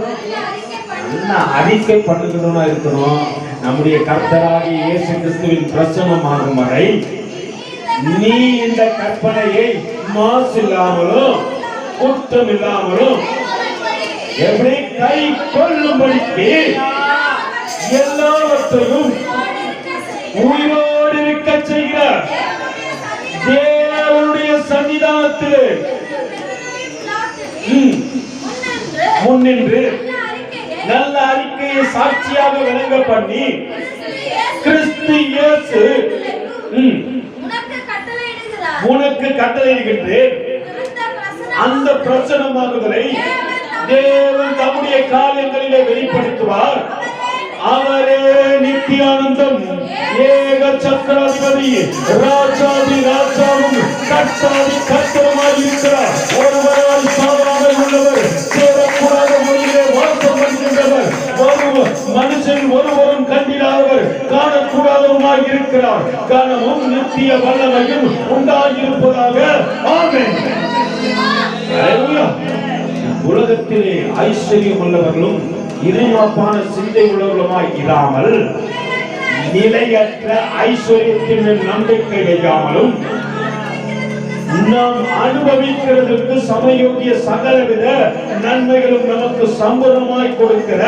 நல்ல அறிக்கை பண்ணுகிறவனா இருக்கணும். நம்முடைய கர்த்தராகிய இயேசு கிறிஸ்துவின் பிரசன்னமாகும் வரை நீ இந்த கற்பனையை மாசு இல்லாமலும் குற்றம் இல்லாமலும் எப்படி கை கொள்ளும்படிக்கு எல்லாவற்றையும் உயிரோடு இருக்க செய்கிறார். தேவனுடைய சன்னிதானத்தில் முன்னின்று நல்ல அறிக்கையை சாட்சியாக விளங்க பண்ணி கிறிஸ்து இயேசு உனக்கு கட்டளையிடுகின்றேன். அந்த பிரசன்னமாகுதலை தேவன் தம்முடைய காரியங்களிலே வெளிப்படுத்துவார். அவரே நித்தியானந்தம், ஏக சக்கராதிபதி, ராஜாதி ராஜாவும் கர்த்தாதி கர்த்தருமாய் இருக்கிறார். ஒருவரால் சாவாமல் உள்ளவர், சேரக்கூடாத மொழியிலே வாசம் பண்ணுகின்றவர், மனுஷன் ஒருவரும் கண்டிடாதவர், காணக்கூடாதவருமாய் இருக்கிறார். கனமும் நித்திய வல்லமையும் உண்டாயிருப்பதாக. ஆமென். உலகத்திலே ஐஸ்வர்யம் உள்ளவர்களும் இறைவாப்பான சிந்தை உள்ளவர்களுமாய் இராமல் நிலையற்ற ஐஸ்வர்யத்தின் நம்பிக்கை வைக்காமலும் நாம் அனுபவிக்கிறதுக்கு சமயோகிய சகலவித நன்மைகளும் நமக்கு சம்பூர்ணமாய் கொடுக்கிற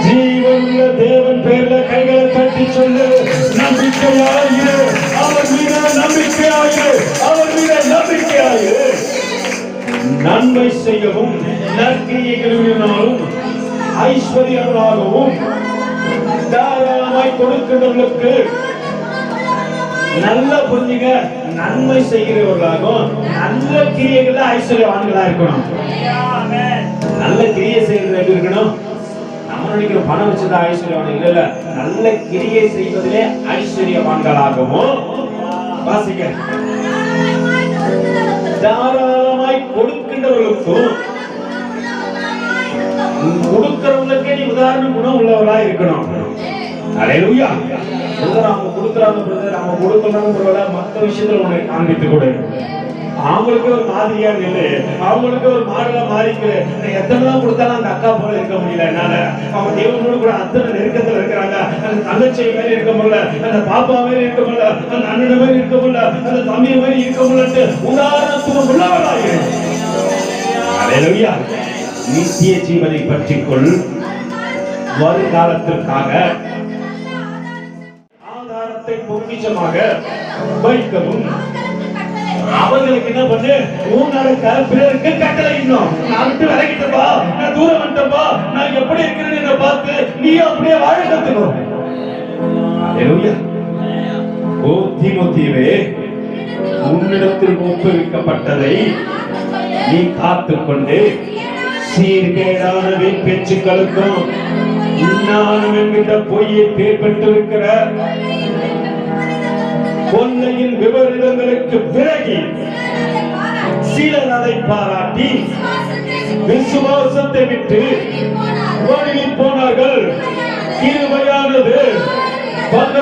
ஜீவனுள்ள தேவன் பேர்ல கைகளை தட்டி சொல்லு. நம்பிக்கையாயிரு, அவர் மீது நம்பிக்கையாயிரு, அவர் மீது நம்பிக்கையாயிரு. நன்மை செய்யவும் நற்கிரியைகளினாலும் ஐஸ்வர்யங்களாகவும் தாராளமாய் கொடுக்கிறவர்களுக்கு நல்ல புரிஞ்சுங்க, நன்மை செய்கிறவர்களாகவும் நல்ல கிரியைகள் ஐஸ்வர்யவான்களா இருக்கணும். நல்ல கிரியை செய்யறது எப்படி இருக்கணும்? நம்ம நினைக்கிற பணம் வச்சுதான் ஐஸ்வர்யவான் இல்ல, நல்ல கிரியை செய்வதிலே ஐஸ்வர்யவான்களாகவும் வாசிக்க தாராளமாய் கொடுக்கின்றவர்களுக்கும் கொடுக்கிறவங்களுக்கே நீ உதாரண குணம் உள்ளவர்களா இருக்கணும். அல்லேலூயா. அவங்க கொடுக்குறாங்க, அவங்க கொடுக்கணும் மற்ற விஷயத்துல உனக்கு காண்பித்து கொடு. அவங்களுக்கு ஒரு மாதிரியா இல்லை, அவங்களுக்கு ஒரு மாடலா மாறிக்கிற. எத்தனை தான் கொடுத்தாலும் அந்த அக்கா போல இருக்க முடியல என்னால. அவங்க தேவனோடு கூட அத்தனை நெருக்கத்துல இருக்கிறாங்க. அந்த தங்கச்சி மாதிரி இருக்க முடியல, அந்த பாப்பா மாதிரி இருக்க முடியல, அந்த அண்ணன் மாதிரி இருக்க முடியல, அந்த தம்பி மாதிரி இருக்க முடியல. உதாரணத்துவம் உள்ளவர்களாக அல்லேலூயா. நித்திய ஜீவனை பற்றிக்கொள். வருகாலத்திற்காக ஆதாரத்தை பொக்கிஷமாக வைக்கவும். அவர்களுக்கு என்ன பண்ணு? பிறருக்கு கட்டளை இன்னும் நான் விட்டு விலகிட்டப்பா, நான் தூரம் வந்துட்டப்பா, நான் எப்படி இருக்கிறேன்னு பார்த்து நீ அப்படியே வாழ கத்துக்கணும். அல்லேலூயா. ஓ தீமோத்தேயுவே, உன்னிடத்தில் ஒப்புவிக்கப்பட்டதை நீ காத்துக்கொண்டு சீர்கேடான பேச்சுக்களுக்கும் நானும் என்கிட்ட பொய்யை பேர்பட்டிருக்கிற கொள்ளையின் விபரீதங்களுக்கு விலகி சிலர் அதை பாராட்டி விசுவாசத்தை விட்டு ஓடி போனார்கள். கிருபையானது பல